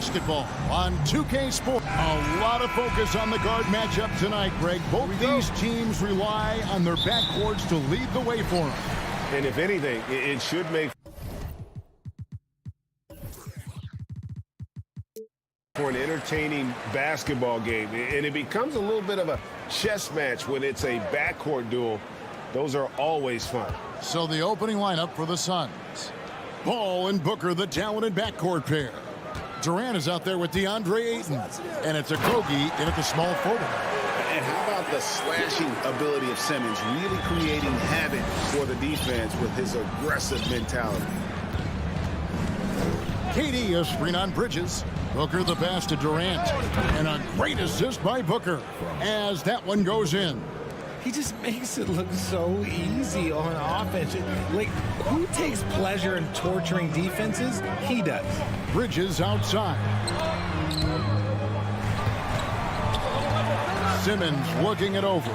basketball on 2K Sports. A lot of focus on the guard matchup tonight, Greg. Both these teams rely on their backcourts to lead the way for them. And if anything, it should make for an entertaining basketball game. And it becomes a little bit of a chess match when it's a backcourt duel. Those are always fun. So the opening lineup for the Suns. Ball and Booker, the talented backcourt pair. Durant is out there with DeAndre Ayton. And it's Octopi in at the small forward. And how about the slashing ability of Simmons, really creating havoc for the defense with his aggressive mentality. KD a screen on Bridges. Booker the pass to Durant. And a great assist by Booker as that one goes in. He just makes it look so easy on offense. Like, who takes pleasure in torturing defenses? He does. Bridges outside. Simmons looking it over.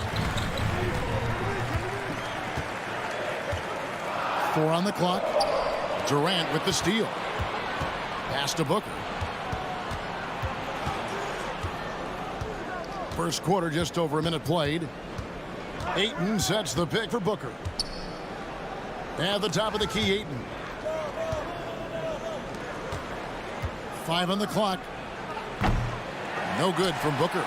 4 on the clock. Durant with the steal. Pass to Booker. First quarter, just over a minute played. Ayton sets the pick for Booker. At the top of the key, Ayton. 5 on the clock. No good from Booker.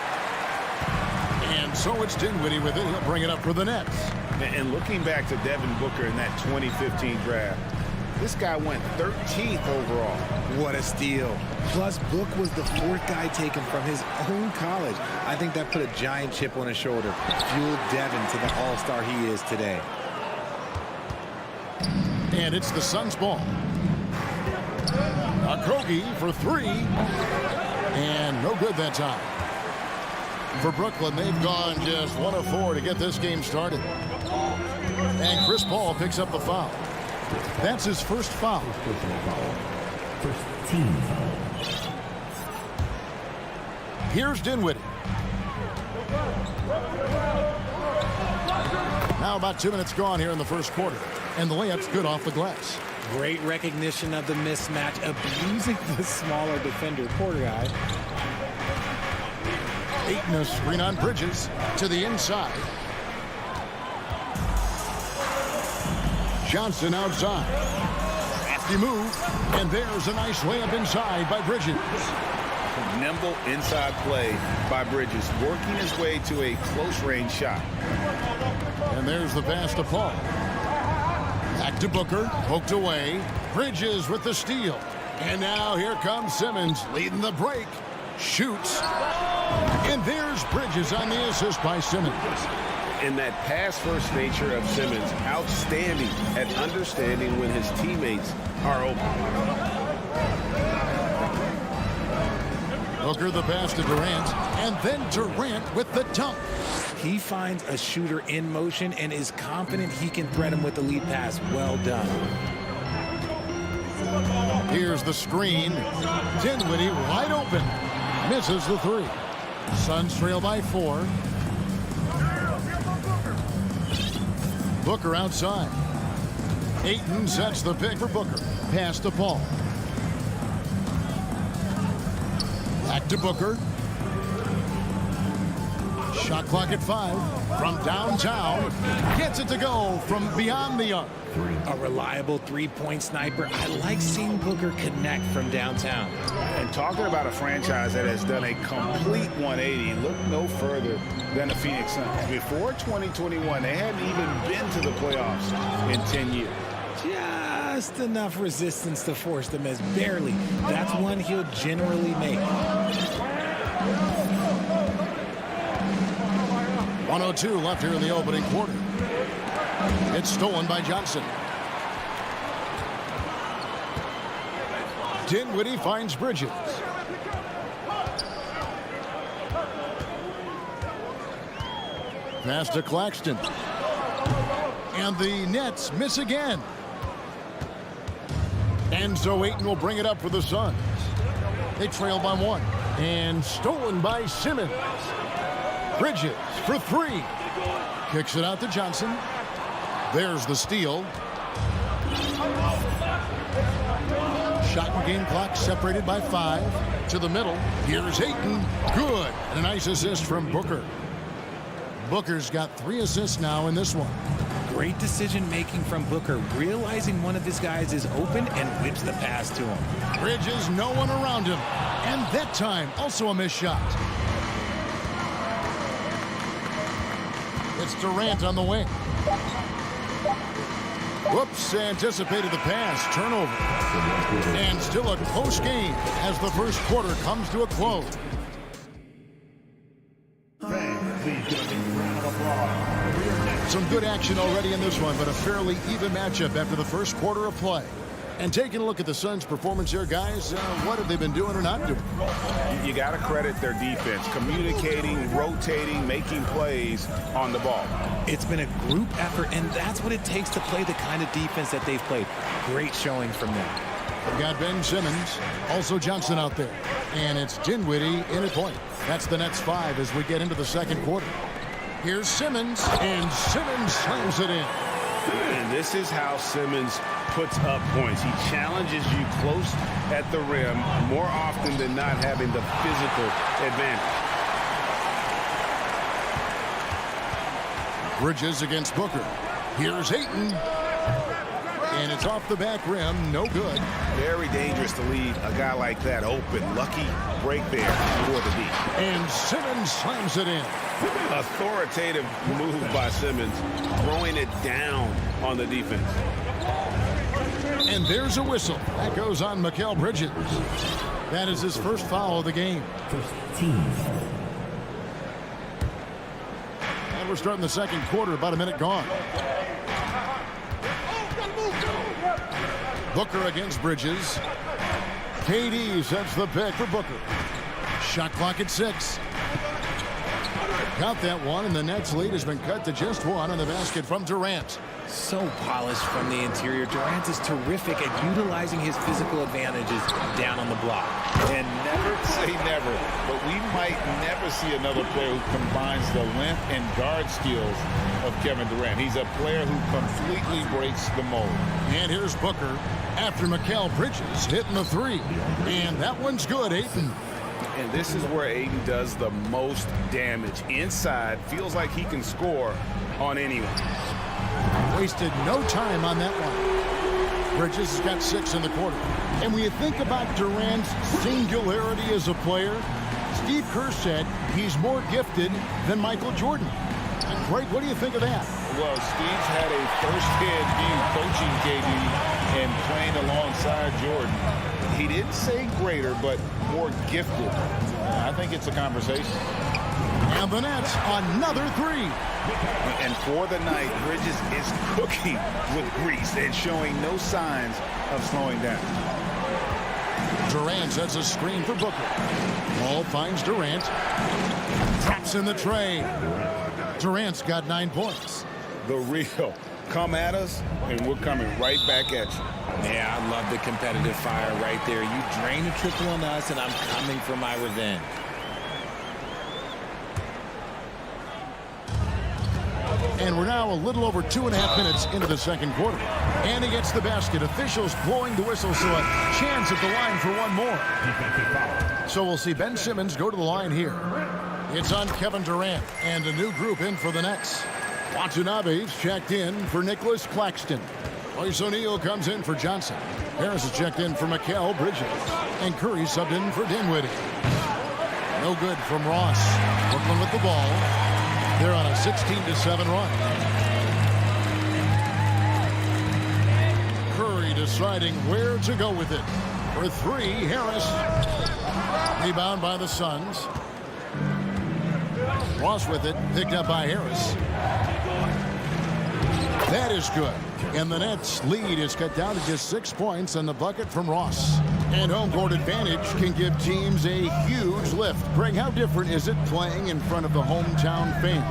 And so it's Dinwiddie with it. He'll bring it up for the Nets. And looking back to Devin Booker in that 2015 draft, this guy went 13th overall. What a steal. Plus, Book was the 4th guy taken from his own college. I think that put a giant chip on his shoulder, fueled Devin to the all-star he is today. And it's the Suns' ball. Octopi for 3. And no good that time. For Brooklyn, they've gone just 1 of 4 to get this game started. And Chris Paul picks up the foul. That's his first foul. First team foul. Here's Dinwiddie. Now about 2 minutes gone here in the first quarter. And the layup's good off the glass. Great recognition of the mismatch, abusing the smaller defender, poor guy. Ayton a screen on Bridges to the inside. Johnson outside. Crafty move. And there's a nice layup inside by Bridges. Nimble inside play by Bridges, working his way to a close-range shot. And there's the pass to Paul. Back to Booker. Poked away. Bridges with the steal. And now here comes Simmons leading the break. Shoots. And there's Bridges on the assist by Simmons. And that pass-first nature of Simmons, outstanding at understanding when his teammates are open. Booker the pass to Durant, and then Durant with the dunk. He finds a shooter in motion and is confident he can thread him with the lead pass. Well done. Here's the screen. Dinwiddie wide open. Misses the 3. Suns trail by 4. Booker outside. Ayton sets the pick for Booker. Pass to Paul. Back to Booker. Shot clock at 5. From downtown. Gets it to go from beyond the arc. A reliable three-point sniper. I like seeing Booker connect from downtown. And talking about a franchise that has done a complete 180, look no further than the Phoenix Suns. Before 2021, they hadn't even been to the playoffs in 10 years. Just enough resistance to force them as barely. That's one he'll generally make. 1:02 left here in the opening quarter. It's stolen by Johnson. Dinwiddie finds Bridges. Pass to Claxton. And the Nets miss again. And so Ayton will bring it up for the Suns. They trail by 1. And stolen by Simmons. Bridges for 3. Kicks it out to Johnson. There's the steal. Shot and game clock separated by 5. To the middle. Here's Ayton. Good. And a nice assist from Booker. Booker's got 3 assists now in this one. Great decision-making from Booker, realizing one of his guys is open and whips the pass to him. Bridges, no one around him. And that time, also a missed shot. It's Durant on the wing. Whoops, anticipated the pass. Turnover. And still a close game as the first quarter comes to a close. Some good action already in this one, but a fairly even matchup after the first quarter of play. And taking a look at the Suns' performance here, guys, what have they been doing or not doing? You got to credit their defense, communicating, rotating, making plays on the ball. It's been a group effort, and that's what it takes to play the kind of defense that they've played. Great showing from them. We've got Ben Simmons, also Johnson out there. And it's Dinwiddie in at point. That's the Nets 5 as we get into the second quarter. Here's Simmons, and Simmons slams it in. And this is how Simmons puts up points. He challenges you close at the rim more often than not, having the physical advantage. Bridges against Booker. Here's Ayton. And it's off the back rim, no good. Very dangerous to leave a guy like that open. Lucky break there for the D. And Simmons slams it in. Authoritative move by Simmons, throwing it down on the defense. And there's a whistle. That goes on Mikal Bridges. That is his first foul of the game. First team foul. And we're starting the second quarter, about a minute gone. Booker against Bridges. KD sets the pick for Booker. Shot clock at 6. Count that one, and the Nets lead has been cut to just 1 on the basket from Durant. So polished from the interior. Durant is terrific at utilizing his physical advantages down on the block. And never say never, but we might never see another player who combines the length and guard skills of Kevin Durant. He's a player who completely breaks the mold. And here's Booker after Mikal Bridges hitting the 3. And that one's good, Ayton. And this is where Ayton does the most damage. Inside, feels like he can score on anyone. Wasted no time on that one. Bridges has got 6 in the quarter. And when you think about Durant's singularity as a player, Steve Kerr said he's more gifted than Michael Jordan. Greg, what do you think of that? Well, Steve's had a first-hand view coaching KD and playing alongside Jordan. He didn't say greater, but more gifted. I think it's a conversation. And the Nets, another 3. And for the night, Bridges is cooking with grease and showing no signs of slowing down. Durant sets a screen for Booker. Ball finds Durant. Drops in the tray. Durant's got 9 points. The real. Come at us, and we're coming right back at you. Yeah, I love the competitive fire right there. You drain a triple on us, and I'm coming for my revenge. And we're now a little over 2.5 minutes into the second quarter. And he gets the basket. Officials blowing the whistle, so a chance at the line for one more. So we'll see Ben Simmons go to the line here. It's on Kevin Durant and a new group in for the Nets. Watanabe's checked in for Nicholas Claxton. Royce O'Neal comes in for Johnson. Harris is checked in for Mikal Bridges. And Curry subbed in for Dinwiddie. No good from Ross. Brooklyn with the ball. They're on a 16-7 run. Curry deciding where to go with it. For 3, Harris. Rebound by the Suns. Ross with it, picked up by Harris. That is good. And the Nets' lead is cut down to just 6 points on the bucket from Ross. And home court advantage can give teams a huge lift. Greg, how different is it playing in front of the hometown fans?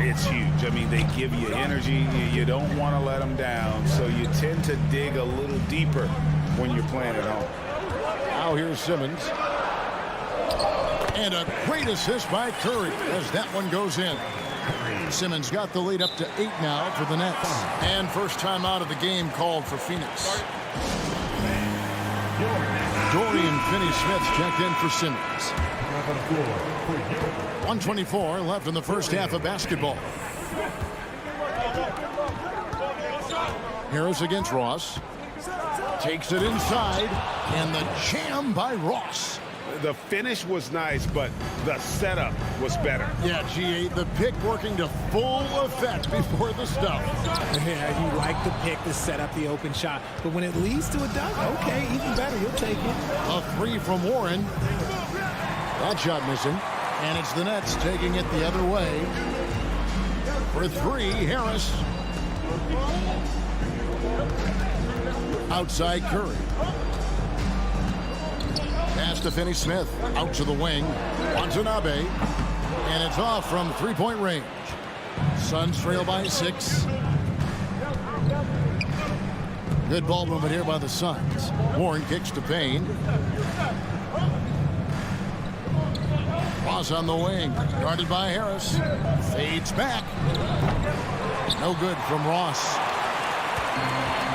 It's huge. I mean, they give you energy. You don't want to let them down, so you tend to dig a little deeper when you're playing at home. Now here's Simmons. And a great assist by Curry as that one goes in. Simmons got the lead up to 8 now for the Nets. And first time out of the game called for Phoenix. Dorian Finney-Smith checked in for Simmons. 1:24 left in the first half of basketball. Harris against Ross. Takes it inside, and the jam by Ross. The finish was nice, but the setup was better. Yeah, G8, the pick working to full effect before the stuff. Yeah, you like the pick to set up the open shot, but when it leads to a dunk, okay, even better, you'll take it. A three from Warren. That shot missing, and it's the Nets taking it the other way. For three, Harris. Outside Curry. Pass to Finney-Smith. Out to the wing. Watanabe. And it's off from three-point range. Suns trail by 6. Good ball movement here by the Suns. Warren kicks to Payne. Ross on the wing. Guarded by Harris. Fades back. No good from Ross.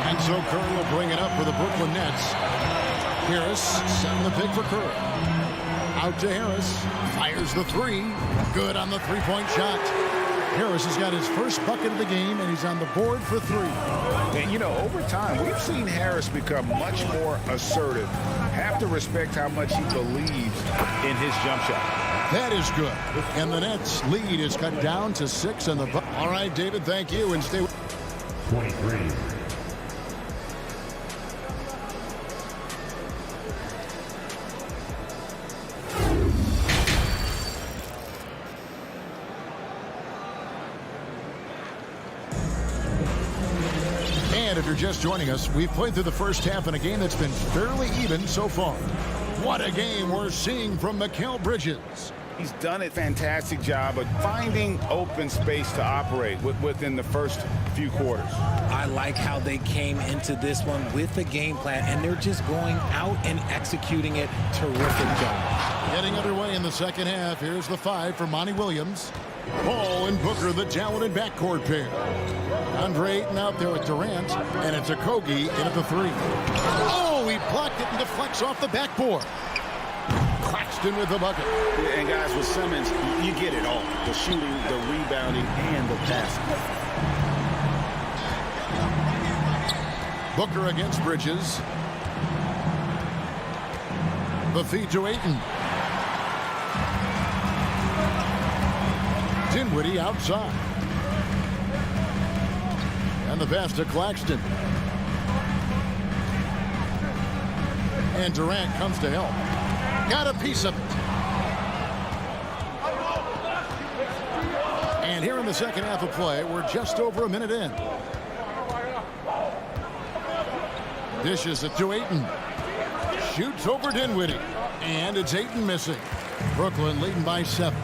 And so Curry will bring it up for the Brooklyn Nets. Harris setting the pick for Curry. Out to Harris. Fires the three. Good on the three-point shot. Harris has got his first bucket of the game, and he's on the board for 3. And, you know, over time, we've seen Harris become much more assertive. Have to respect how much he believes in his jump shot. That is good. And the Nets' lead is cut down to 6 on the... All right, David, thank you, and stay with... 23. And if you're just joining us, we've played through the first half in a game that's been fairly even so far. What a game we're seeing from Mikal Bridges. He's done a fantastic job of finding open space to operate within the first few quarters. I like how they came into this one with a game plan, and they're just going out and executing it. Terrific job. Getting underway in the second half. Here's the 5 for Monty Williams. Paul and Booker, the talented backcourt pair. Andre Ayton out there with Durant, and it's Okogie in at the 3. Oh, he blocked it and deflects off the backboard. Claxton with the bucket. And guys, with Simmons, you get it all. The shooting, the rebounding, and the passing. Booker against Bridges. The feed to Ayton. Dinwiddie outside. And the pass to Claxton. And Durant comes to help. Got a piece of it. And here in the second half of play, we're just over a minute in. Dishes it to Ayton. Shoots over Dinwiddie. And it's Ayton missing. Brooklyn leading by 7.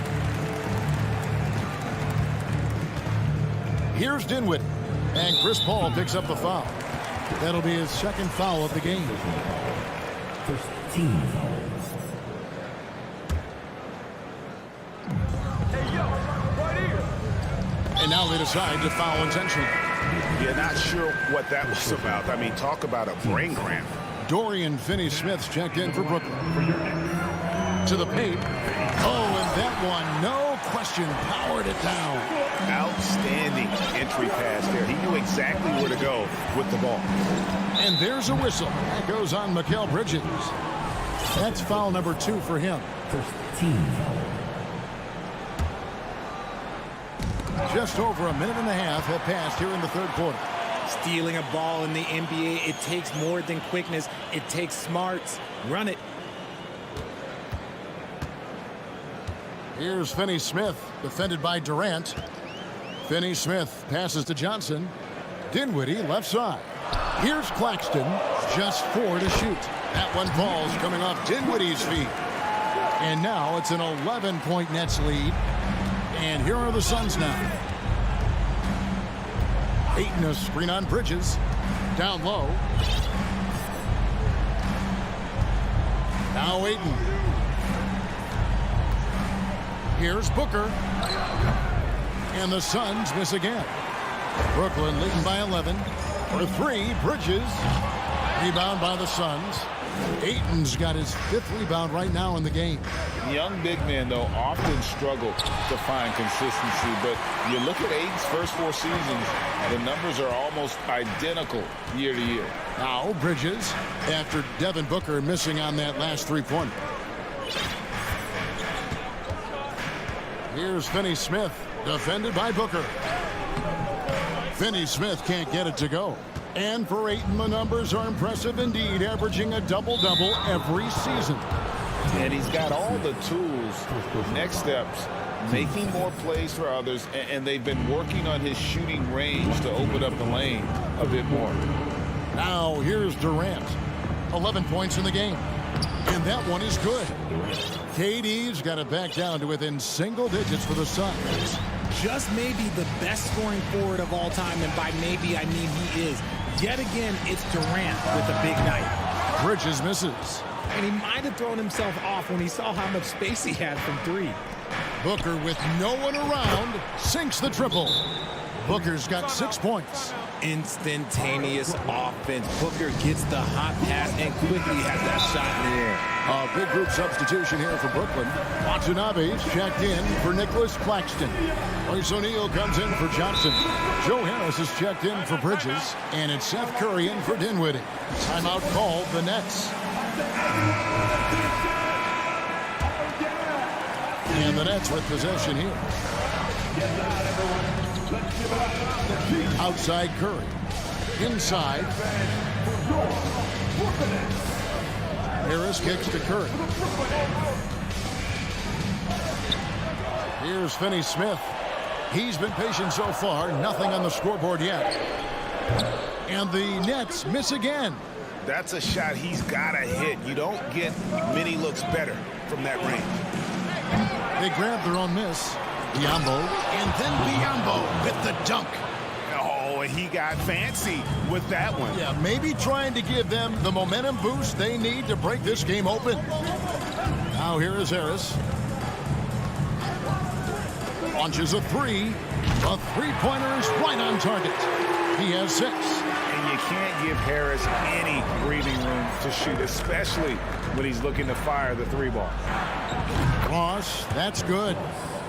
Here's Dinwiddie. And Chris Paul picks up the foul. That'll be his second foul of the game. First team foul. And now they decide to foul intentionally. Yeah, not sure what that was about. I mean, talk about a brain cramp. Dorian Finney-Smith's checked in for Brooklyn. To the paint. Oh, and that one, no question, powered it down. Outstanding entry pass there. He knew exactly where to go with the ball. And there's a whistle. That goes on Mikal Bridges. That's foul number 2 for him. First team foul. Just over a minute and a half have passed here in the third quarter. Stealing a ball in the NBA, it takes more than quickness. It takes smarts. Run it. Here's Finney-Smith, defended by Durant. Finney-Smith passes to Johnson. Dinwiddie, left side. Here's Claxton, just 4 to shoot. That one falls coming off Dinwiddie's feet. And now it's an 11-point Nets lead. And here are the Suns now. Ayton a screen on Bridges. Down low. Now Ayton. Here's Booker. And the Suns miss again. Brooklyn leading by 11. For 3, Bridges. Rebound by the Suns. Ayton's got his 5th rebound right now in the game. Young big men, though, often struggle to find consistency. But you look at Ayton's first 4 seasons, the numbers are almost identical year to year. Now Bridges, after Devin Booker missing on that last 3-pointer. Here's Finney-Smith, defended by Booker. Finney-Smith can't get it to go. And for Ayton, the numbers are impressive indeed, averaging a double-double every season. And he's got all the tools. Next steps, making more plays for others, and they've been working on his shooting range to open up the lane a bit more. Now here's Durant, 11 points in the game. And that one is good. KD's got it back down to within single digits for the Suns. Just maybe the best scoring forward of all time, and by maybe I mean he is. Yet again, it's Durant with a big night. Bridges misses. And he might have thrown himself off when he saw how much space he had from 3. Booker, with no one around, sinks the triple. Booker's got 6 points. Instantaneous offense. Booker gets the hot pass and quickly has that shot in the air. A big group substitution here for Brooklyn. Watanabe's checked in for Nicholas Claxton. Royce O'Neal comes in for Johnson. Joe Harris is checked in for Bridges. And it's Seth Curry in for Dinwiddie. Timeout called the Nets. And the Nets with possession here. Outside Curry. Inside. Harris kicks to Curry. Here's Finney-Smith. He's been patient so far. Nothing on the scoreboard yet. And the Nets miss again. That's a shot he's got to hit. You don't get many looks better from that range. They grab their own miss. Biyombo, and then Biyombo with the dunk. Oh, and he got fancy with that one. Yeah, maybe trying to give them the momentum boost they need to break this game open. Now here is Harris. Launches a 3. A 3-pointer is right on target. He has 6. And you can't give Harris any breathing room to shoot, especially when he's looking to fire the 3-ball. Ross, that's good.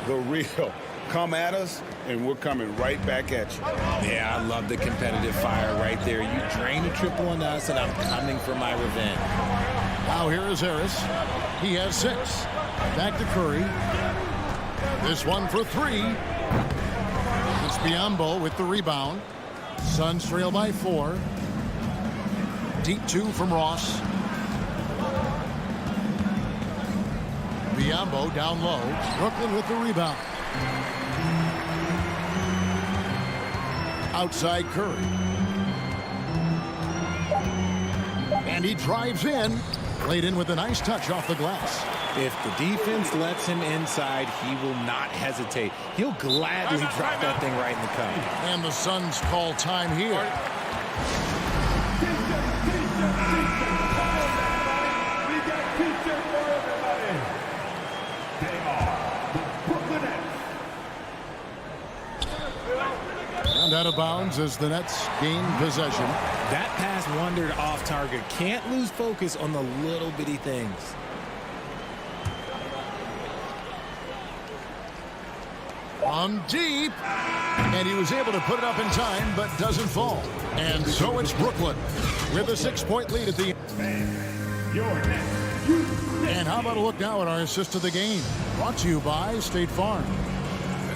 The real. Come at us, and we're coming right back at you. Yeah, I love the competitive fire right there. You drain a triple on us, and I'm coming for my revenge. Now here is Harris. He has 6. Back to Curry. This one for 3. It's Biyombo with the rebound. Suns trail by 4. Deep 2 from Ross. Biyombo down low. Brooklyn with the rebound. Outside Curry. And he drives in. Played in with a nice touch off the glass. If the defense lets him inside, he will not hesitate. He'll gladly drop that thing right in the cup. And the Suns call time here. And out of bounds as the Nets gain possession. That pass wandered off target. Can't lose focus on the little bitty things. On deep. And he was able to put it up in time, but doesn't fall. And so it's Brooklyn with a 6-point lead at the end. And how about a look now at our assist of the game? Brought to you by State Farm.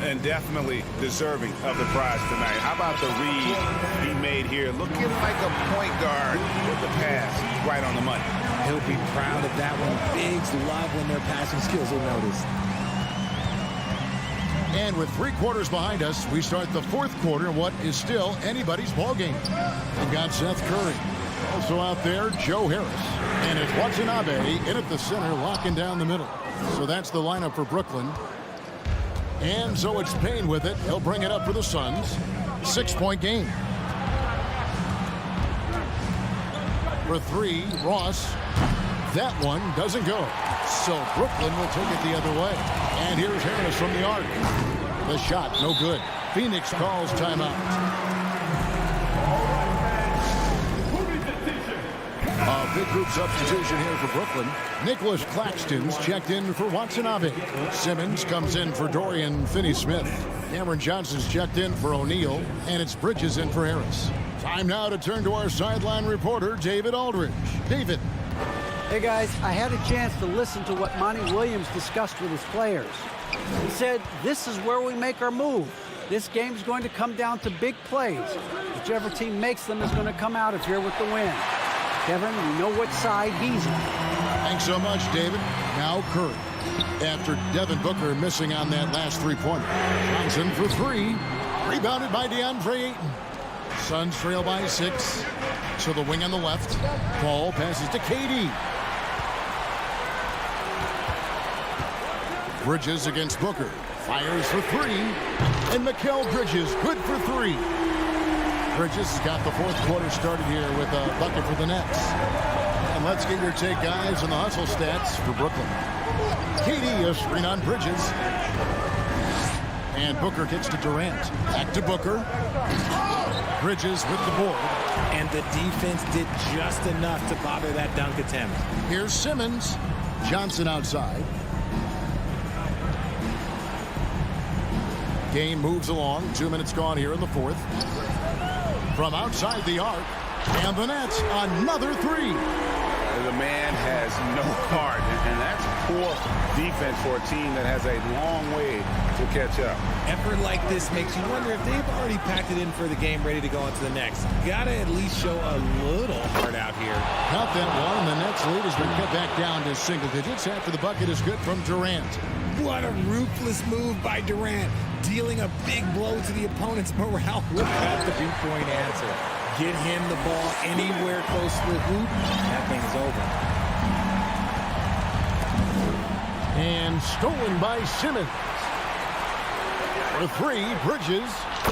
And definitely deserving of the prize tonight. How about the read he made here? Looking like a point guard with the pass right on the money. He'll be proud of that one. Bigs love when their passing skills are noticed. And with 3 quarters behind us, we start the 4th quarter in what is still anybody's ball game. We've got Seth Curry. Also out there, Joe Harris. And it's Watanabe in at the center, locking down the middle. So that's the lineup for Brooklyn. And so it's Payne with it. He'll bring it up for the Suns. 6-point game. For 3, Ross. That one doesn't go. So Brooklyn will take it the other way. And here's Harris from the arc. The shot, no good. Phoenix calls timeout. A big group substitution here for Brooklyn. Nicholas Claxton's checked in for Watanabe. Simmons comes in for Dorian Finney-Smith. Cameron Johnson's checked in for O'Neal, and it's Bridges in for Harris. Time now to turn to our sideline reporter, David Aldridge. David. Hey guys, I had a chance to listen to what Monty Williams discussed with his players. He said, this is where we make our move. This game's going to come down to big plays. Whichever team makes them is going to come out of here with the win. Kevin, you know what side he's on. Thanks so much, David. Now Curry. After Devin Booker missing on that last three-pointer. Johnson for three. Rebounded by DeAndre Ayton. Suns trail by 6. So the wing on the left. Ball passes to KD. Bridges against Booker. Fires for three. And Mikal Bridges, good for three. Bridges has got the fourth quarter started here with a bucket for the Nets. And let's get your take, guys, on the hustle stats for Brooklyn. KD, a screen on Bridges. And Booker gets to Durant. Back to Booker. Bridges with the board. And the defense did just enough to bother that dunk attempt. Here's Simmons. Johnson outside. Game moves along. 2 minutes gone here in the fourth. From outside the arc. And the Nets, another three. The man has no heart, and that's poor defense for a team that has a long way to catch up. Effort like this makes you wonder if they've already packed it in for the game, ready to go on to the next. Gotta at least show a little heart out here. Not that one. The Nets lead has been cut back down to single digits after the bucket is good from Durant. What a ruthless move by Durant, dealing a big blow to the opponent's morale. Look at the two-point answer. Get him the ball anywhere close to the hoop, that thing's over. And stolen by Simmons. For three, Bridges.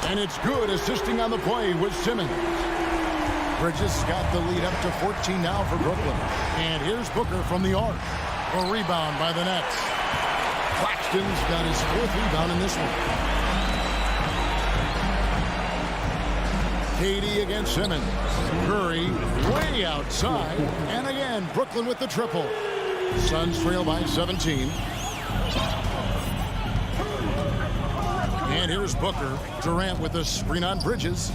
And it's good, assisting on the play with Simmons. Bridges got the lead up to 14 now for Brooklyn. And here's Booker from the arc. A rebound by the Nets. Claxton's got his fourth rebound in this one. KD against Simmons. Curry way outside. And again, Brooklyn with the triple. Suns trail by 17. And here's Booker. Durant with a screen on Bridges.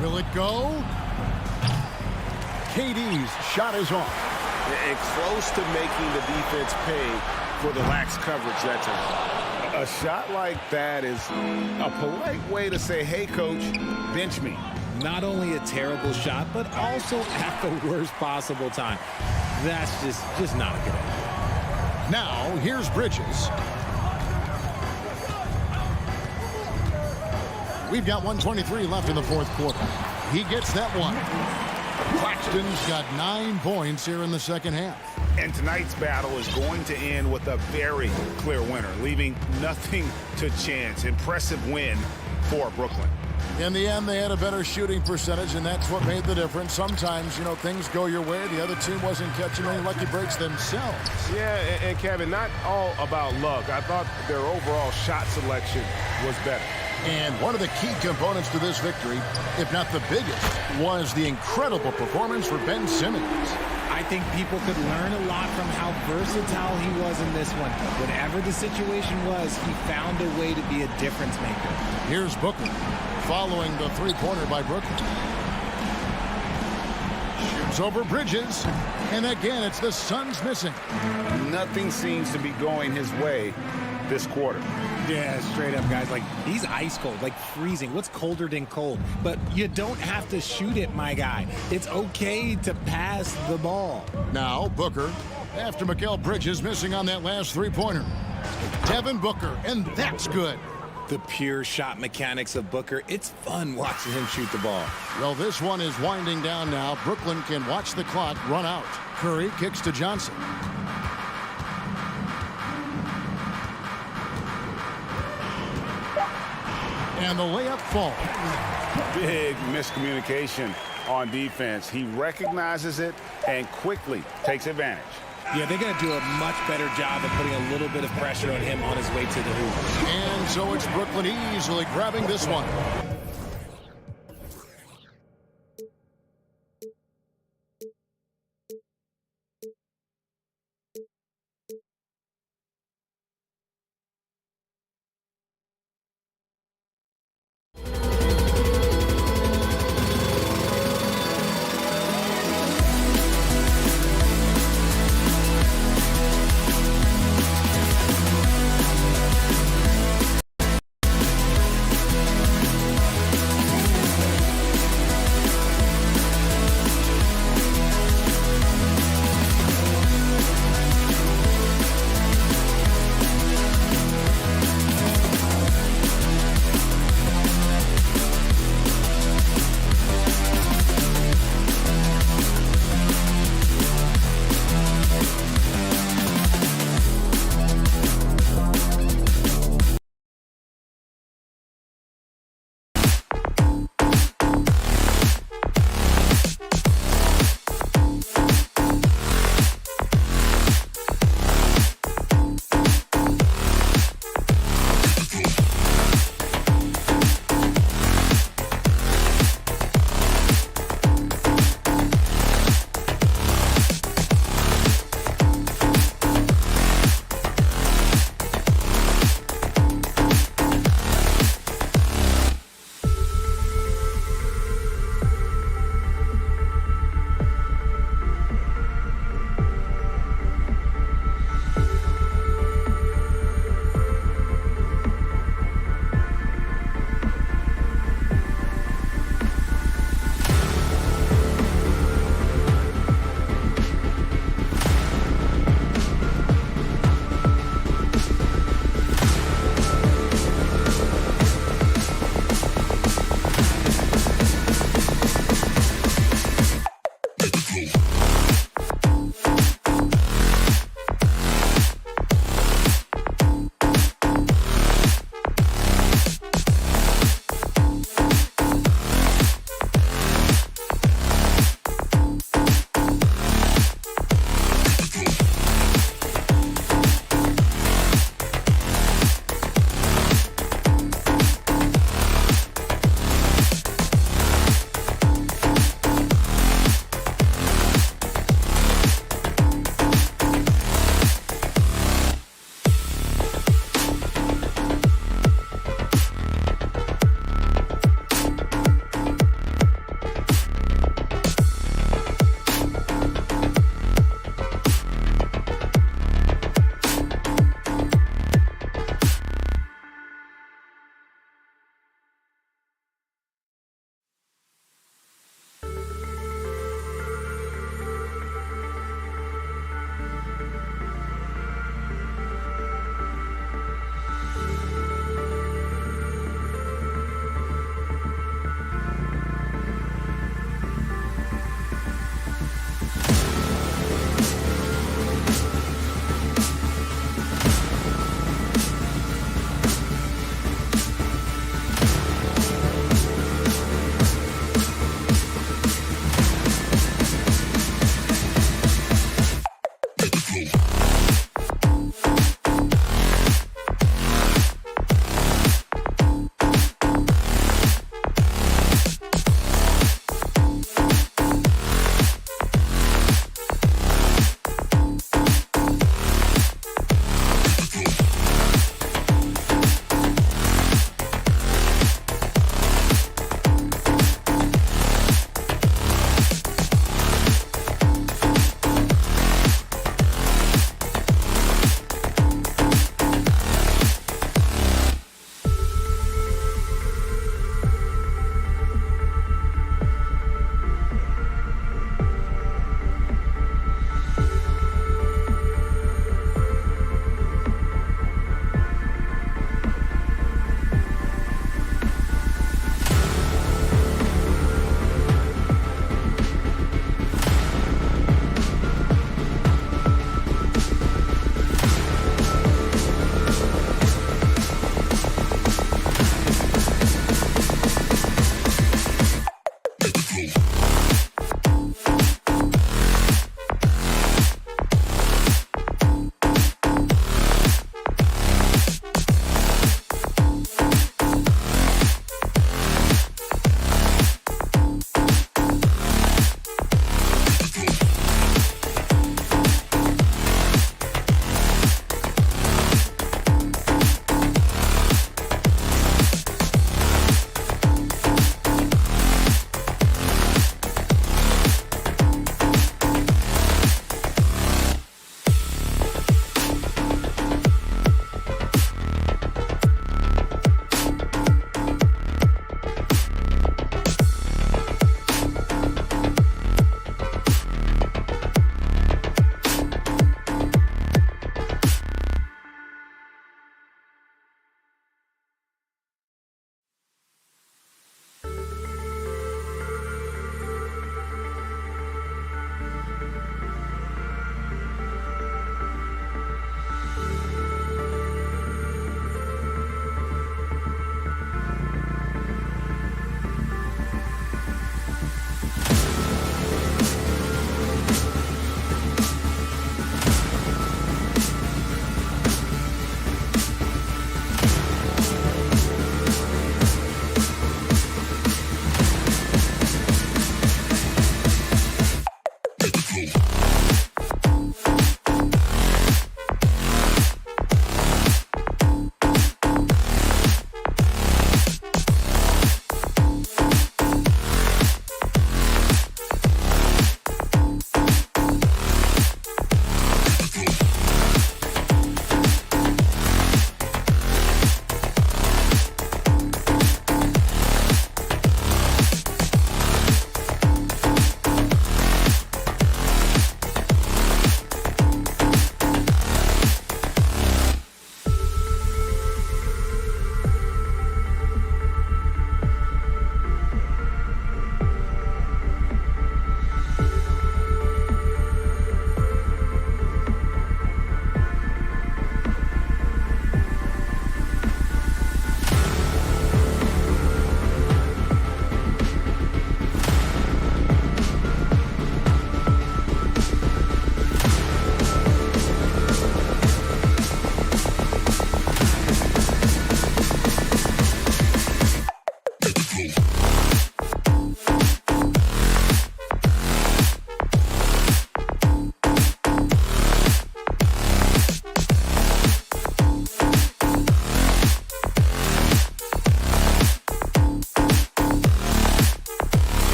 Will it go? KD's shot is off. And close to making the defense pay for the lax coverage that time. A shot like that is a polite way to say, hey, coach, bench me. Not only a terrible shot, but also at the worst possible time. That's just not a good idea. Now, here's Bridges. We've got 1:23 left in the fourth quarter. He gets that one. Claxton's got 9 points here in the second half. And tonight's battle is going to end with a very clear winner, leaving nothing to chance. Impressive win for Brooklyn. In the end, they had a better shooting percentage, and that's what made the difference. Sometimes, you know, things go your way. The other team wasn't catching any lucky breaks themselves. Yeah, and Kevin, not all about luck. I thought their overall shot selection was better. And one of the key components to this victory, if not the biggest, was the incredible performance for Ben Simmons. I think people could learn a lot from how versatile he was in this one. Whatever the situation was, he found a way to be a difference maker. Here's Booker, following the three-pointer by Brooklyn. Shoots over Bridges, and again, it's the Suns missing. Nothing seems to be going his way this quarter. Yeah, straight up, guys. Like, he's ice cold, like freezing. What's colder than cold? But you don't have to shoot it, my guy. It's okay to pass the ball. Now, Booker, after Mikal Bridges missing on that last three-pointer. Devin Booker, and that's good. The pure shot mechanics of Booker. It's fun watching him shoot the ball. Well, this one is winding down now. Brooklyn can watch the clock run out. Curry kicks to Johnson. And the layup falls. Big miscommunication on defense. He recognizes it and quickly takes advantage. Yeah, they're going to do a much better job of putting a little bit of pressure on him on his way to the hoop. And so it's Brooklyn easily grabbing this one.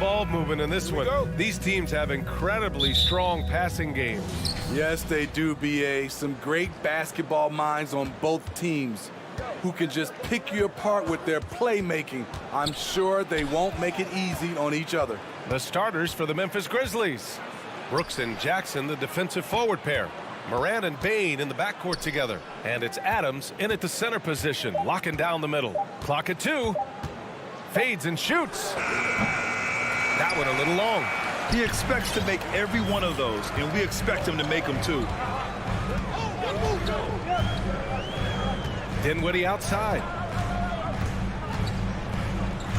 ball movement in this one. These teams have incredibly strong passing games. Yes, they do, B.A. Some great basketball minds on both teams who can just pick you apart with their playmaking. I'm sure they won't make it easy on each other. The starters for the Memphis Grizzlies. Brooks and Jackson, the defensive forward pair. Morant and Bain in the backcourt together. And it's Adams in at the center position, locking down the middle. Clock at 2. Fades and shoots. That one a little long. He expects to make every one of those, and we expect him to make them too. Dinwiddie outside.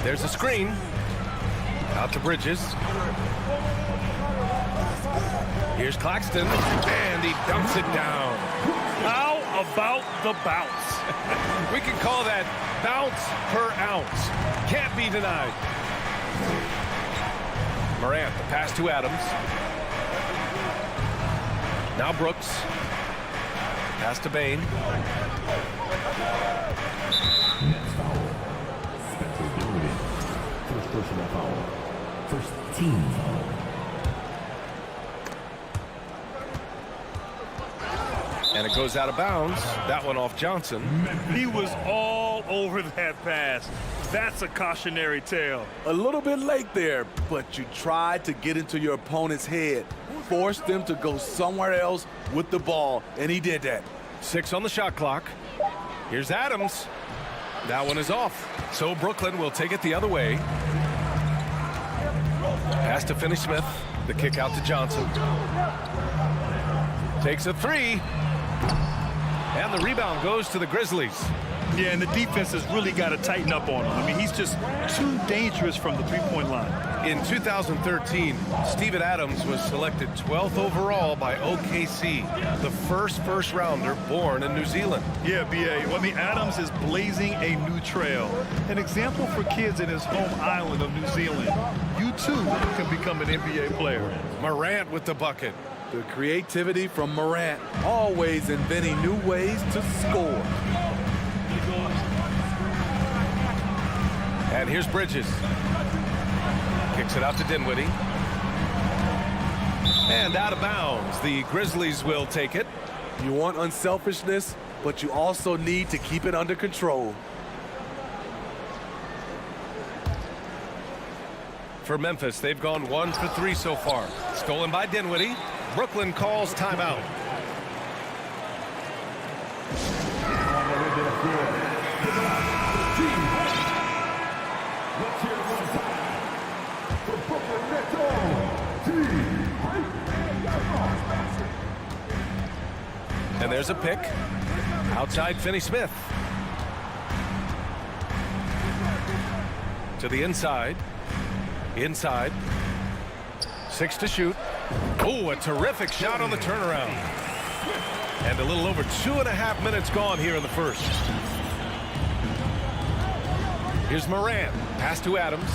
There's a screen. Out to Bridges. Here's Claxton, and he dumps it down. How about the bounce? We can call that bounce per ounce. Can't be denied. Morant, the pass to Adams. Now Brooks. Pass to Bain. Next foul. Spencer Dinwiddie. First personal foul. First team foul. And it goes out of bounds. That one off Johnson. He was all over that pass. That's a cautionary tale. A little bit late there, but you tried to get into your opponent's head. Forced them to go somewhere else with the ball, and he did that. 6 on the shot clock. Here's Adams. That one is off. So Brooklyn will take it the other way. Pass to Finney-Smith. The kick out to Johnson. Takes a 3. And the rebound goes to the Grizzlies. Yeah, and the defense has really got to tighten up on him. I mean, he's just too dangerous from the three-point line. In 2013, Steven Adams was selected 12th overall by OKC, the first rounder born in New Zealand. Yeah, B.A. Well, I mean, Adams is blazing a new trail. An example for kids in his home island of New Zealand. You, too, can become an NBA player. Morant with the bucket. The creativity from Morant, always inventing new ways to score. And here's Bridges. Kicks it out to Dinwiddie. And out of bounds. The Grizzlies will take it. You want unselfishness, but you also need to keep it under control. For Memphis, they've gone 1 for 3 so far. Stolen by Dinwiddie. Brooklyn calls timeout. And there's a pick. Outside Finney-Smith. To the inside. Inside. 6 to shoot. Oh, a terrific shot on the turnaround. And a little over 2.5 minutes gone here in the first. Here's Morant. Pass to Adams.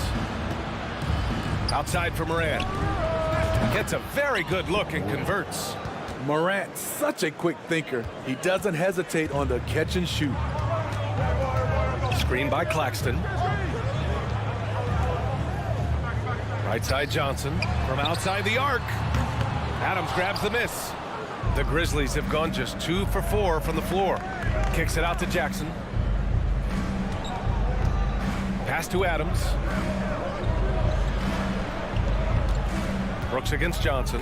Outside for Morant. Gets a very good look and converts. Morant, such a quick thinker. He doesn't hesitate on the catch and shoot. Screen by Claxton. Right side Johnson from outside the arc. Adams grabs the miss. The Grizzlies have gone just 2 for 4 from the floor. Kicks it out to Jackson. Pass to Adams. Brooks against Johnson.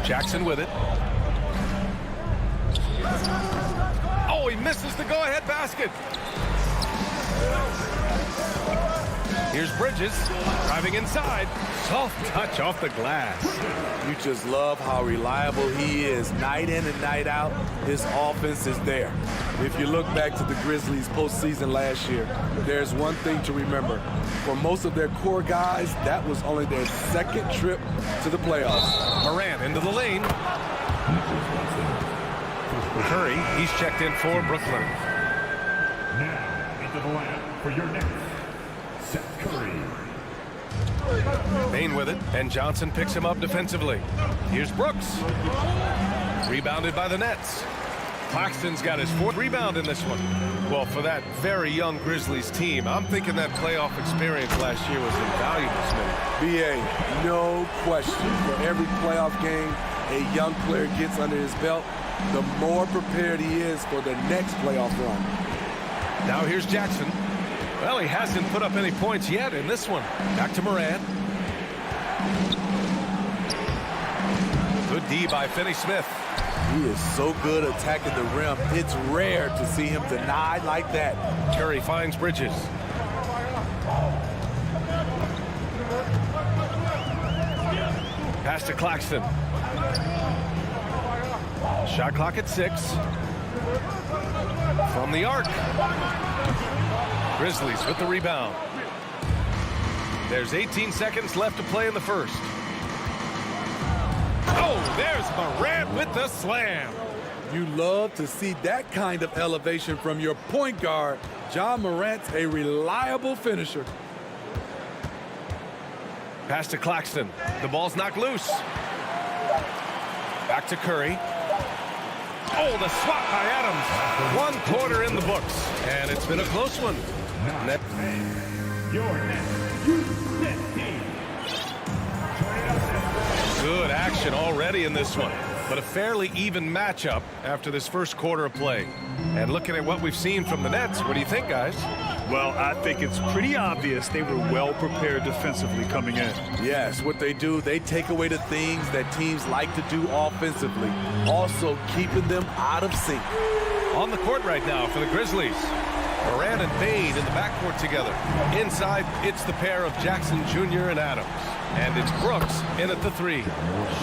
Jackson with it. Oh, he misses the go-ahead basket. Here's Bridges driving inside. Soft touch off the glass. You just love how reliable he is. Night in and night out, his offense is there. If you look back to the Grizzlies postseason last year, there's one thing to remember. For most of their core guys, that was only their second trip to the playoffs. Morant into the lane. Curry, he's checked in for Brooklyn. Now into the line for your next. Seth Curry. Bain with it, and Johnson picks him up defensively. Here's Brooks. Rebounded by the Nets. Claxton's got his 4th rebound in this one. Well, for that very young Grizzlies team, I'm thinking that playoff experience last year was invaluable, Smitty. B.A., no question. For every playoff game a young player gets under his belt, the more prepared he is for the next playoff run. Now here's Jackson. Well, he hasn't put up any points yet in this one. Back to Moran. Good D by Finney-Smith. He is so good attacking the rim. It's rare to see him denied like that. Curry finds Bridges. Pass to Claxton. Shot clock at 6. From the arc. Grizzlies with the rebound. There's 18 seconds left to play in the first. Oh, there's Morant with the slam. You love to see that kind of elevation from your point guard. Ja Morant's a reliable finisher. Pass to Claxton. The ball's knocked loose. Back to Curry. Oh, the swat by Adams. 1 quarter in the books. And it's been a close one. Net. Good action already in this one. But a fairly even matchup after this first quarter of play. And looking at what we've seen from the Nets, what do you think, guys? Well, I think it's pretty obvious they were well prepared defensively coming in. Yes, what they do, they take away the things that teams like to do offensively, also keeping them out of sync. On the court right now for the Grizzlies. Moran and Bane in the backcourt together. Inside, it's the pair of Jackson Jr. and Adams. And it's Brooks in at the 3.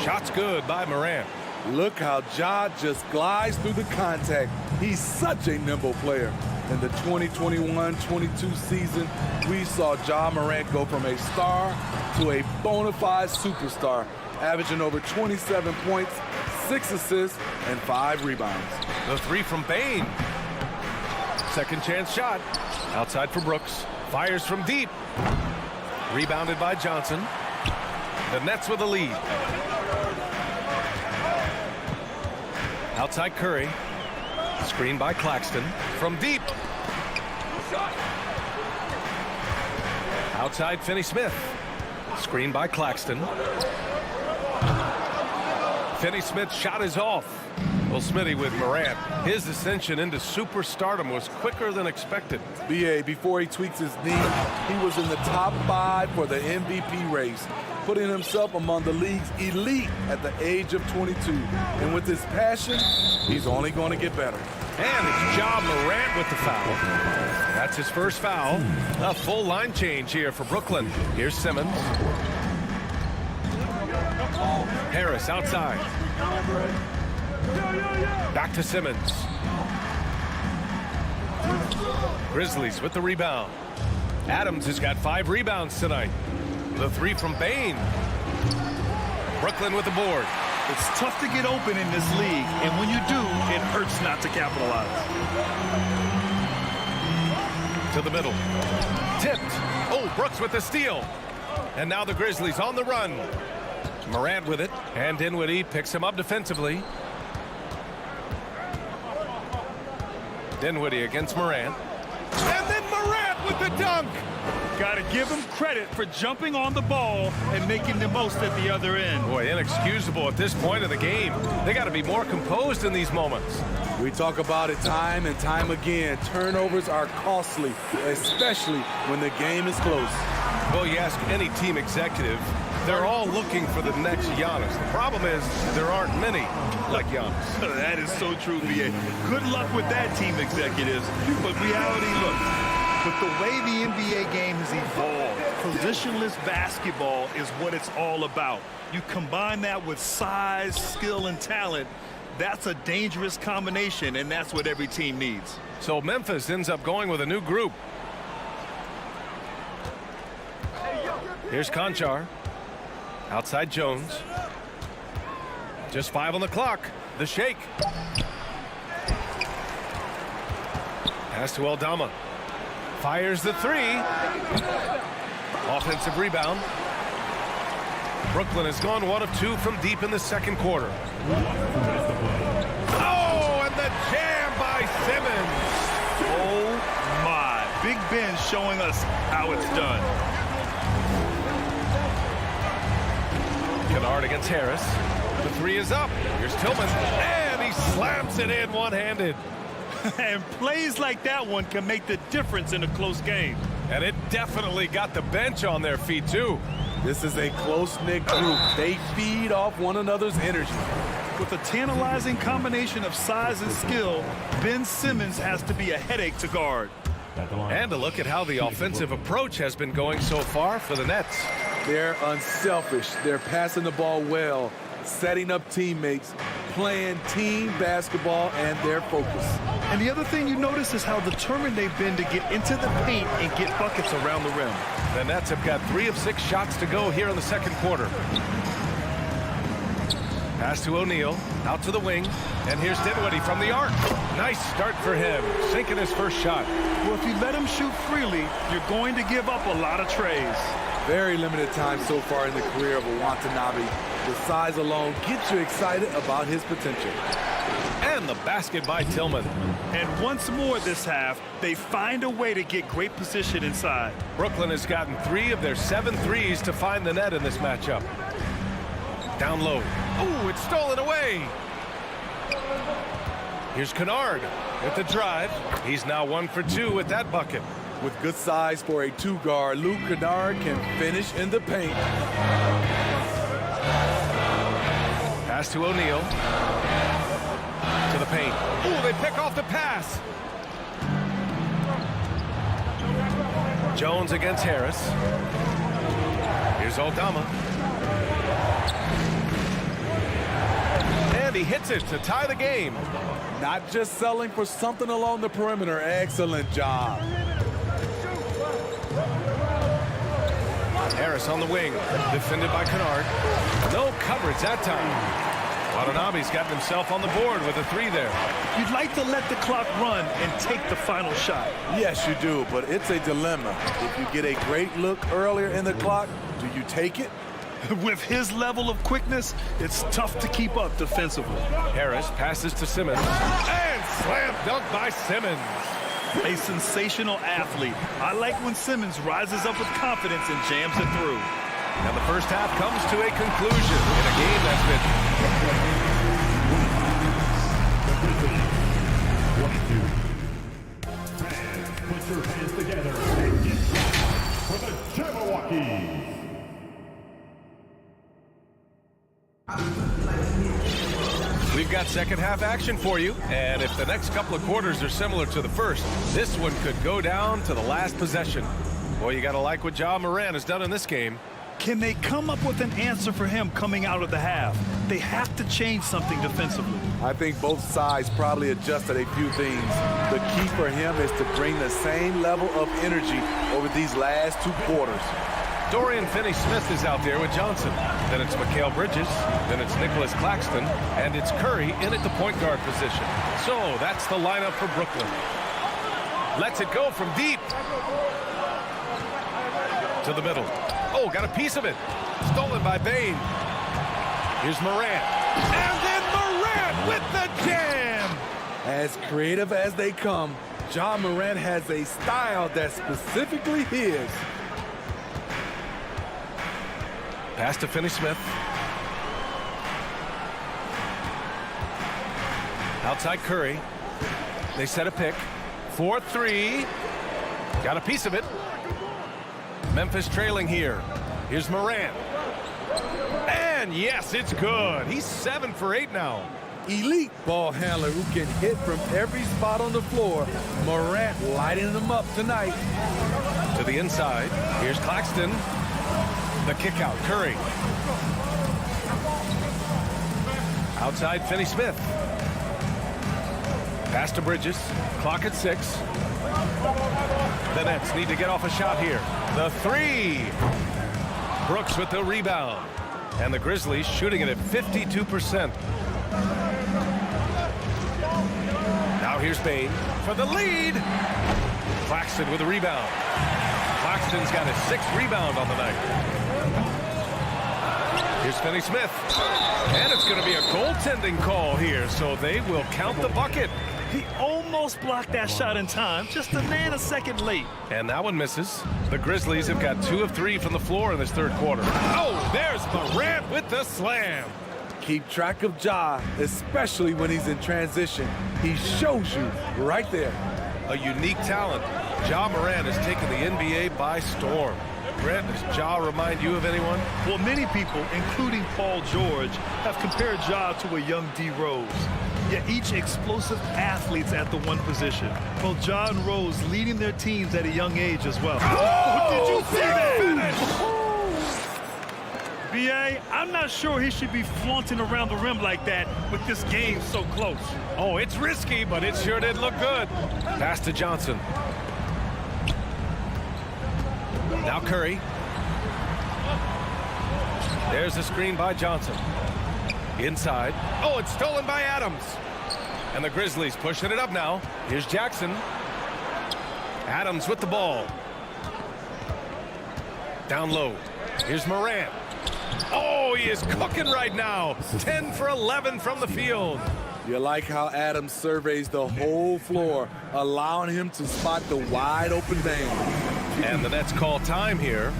Shots good by Moran. Look how Ja just glides through the contact. He's such a nimble player. In the 2021-22 season, we saw Ja Morant go from a star to a bona fide superstar, averaging over 27 points, 6 assists, and 5 rebounds. The 3 from Bane. Second chance shot. Outside for Brooks. Fires from deep. Rebounded by Johnson. The Nets with a lead. Outside Curry. Screen by Claxton. From deep. Outside Finney-Smith. Screen by Claxton. Finney-Smith's shot is off. Well, Smitty, with Morant, his ascension into superstardom was quicker than expected. B.A., before he tweaks his knee, he was in the top 5 for the MVP race, putting himself among the league's elite at the age of 22. And with his passion, he's only going to get better. And it's Ja Morant with the foul. That's his first foul. A full line change here for Brooklyn. Here's Simmons. Harris outside. Back to Simmons. Grizzlies with the rebound. Adams has got 5 rebounds tonight. The 3 from Bane. Brooklyn with the board. It's tough to get open in this league, and when you do, it hurts not to capitalize. To the middle. Tipped. Oh, Brooks with the steal. And now the Grizzlies on the run. Morant with it. And Dinwiddie picks him up defensively. Dinwiddie against Morant. And then Morant with the dunk. Got to give him credit for jumping on the ball and making the most at the other end. Boy, inexcusable at this point of the game. They got to be more composed in these moments. We talk about it time and time again. Turnovers are costly, especially when the game is close. Well, you ask any team executive, they're all looking for the next Giannis. The problem is there aren't many like Giannis. That is so true, B.A. Good luck with that, team executives. But reality, look, with the way the NBA game has evolved, positionless basketball is what it's all about. You combine that with size, skill, and talent, that's a dangerous combination, and that's what every team needs. So Memphis ends up going with a new group. Here's Conchar. Outside Jones. Just 5 on the clock. The shake. Pass to Aldama. Fires the 3. Offensive rebound. Brooklyn has gone 1 of 2 from deep in the second quarter. Oh, and the jam showing us how it's done. Kennard against Harris. The three is up. Here's Tillman, and he slams it in one-handed. And plays like that one can make the difference in a close game. And it definitely got the bench on their feet, too. This is a close-knit group. They feed off one another's energy. With a tantalizing combination of size and skill, Ben Simmons has to be a headache to guard. And a look at how the offensive approach has been going so far for the Nets. They're unselfish. They're passing the ball well, setting up teammates, playing team basketball, and their focus. And the other thing you notice is how determined they've been to get into the paint and get buckets around the rim. The Nets have got 3 of 6 shots to go here in the second quarter. Pass to O'Neal, out to the wing, and here's Dinwiddie from the arc. Nice start for him, sinking his first shot. Well, if you let him shoot freely, you're going to give up a lot of trays. Very limited time so far in the career of Watanabe. The size alone gets you excited about his potential. And the basket by Tillman. And once more this half, they find a way to get great position inside. Brooklyn has gotten 3 of their 7 threes to find the net in this matchup. Down low. Oh, it's stolen away. Here's Kennard with the drive. He's now 1 for 2 with that bucket. With good size for a 2-guard, Luke Kennard can finish in the paint. Pass to O'Neal. To the paint. Oh, they pick off the pass. Jones against Harris. Here's Aldama. And he hits it to tie the game. Not just selling for something along the perimeter. Excellent job. Harris on the wing, defended by Kennard. No coverage that time. Watanabe's gotten himself on the board with a 3 there. You'd like to let the clock run and take the final shot. Yes, you do, but it's a dilemma. If you get a great look earlier in the clock, do you take it? With his level of quickness, it's tough to keep up defensively. Harris passes to Simmons. And slam dunk by Simmons. A sensational athlete. I like when Simmons rises up with confidence and jams it through. And the first half comes to a conclusion in a game that's been... Fans, put your hands together and get ready for the Jabberwockies. We've got second half action for you, and if the next couple of quarters are similar to the first, this one could go down to the last possession. Boy, you got to like what Ja Morant has done in this game. Can they come up with an answer for him coming out of the half? They have to change something defensively. I think both sides probably adjusted a few things. The key for him is to bring the same level of energy over these last 2 quarters. Dorian Finney-Smith is out there with Johnson. Then it's Mikal Bridges. Then it's Nicholas Claxton. And it's Curry in at the point guard position. So that's the lineup for Brooklyn. Lets it go from deep. To the middle. Oh, got a piece of it. Stolen by Bane. Here's Morant. And then Morant with the jam. As creative as they come, Ja Morant has a style that's specifically his. Pass to Finney-Smith. Outside Curry. They set a pick. 4-3. Got a piece of it. Memphis trailing here. Here's Morant. And yes, it's good. He's 7 for 8 now. Elite ball handler who can hit from every spot on the floor. Morant lighting them up tonight. To the inside. Here's Claxton. The kick out. Curry. Outside Finney-Smith. Pass to Bridges. Clock at 6. The Nets need to get off a shot here. The 3. Brooks with the rebound. And the Grizzlies shooting it at 52%. Now here's Bane for the lead. Claxton with the rebound. Claxton's got his 6th rebound on the night. Here's Finney-Smith. And it's going to be a goaltending call here, so they will count the bucket. He almost blocked that shot in time, just a nanosecond late. And that one misses. The Grizzlies have got 2 of 3 from the floor in this third quarter. Oh, there's Morant with the slam. Keep track of Ja, especially when he's in transition. He shows you right there. A unique talent. Ja Morant has taken the NBA by storm. Brent, does Ja remind you of anyone? Well, many people, including Paul George, have compared Ja to a young D. Rose. Yet each explosive athletes at the one position. Both Ja and Rose leading their teams at a young age as well. Oh, did you see that? finish? B.A., I'm not sure he should be flaunting around the rim like that with this game so close. Oh, it's risky, but it sure did look good. Pass to Johnson. Now Curry. There's the screen by Johnson. Inside. Oh, it's stolen by Adams. And the Grizzlies pushing it up now. Here's Jackson. Adams with the ball. Down low. Here's Morant. Oh, he is cooking right now. 10 for 11 from the field. You like how Adams surveys the whole floor, allowing him to spot the wide open man. And the Nets call time here.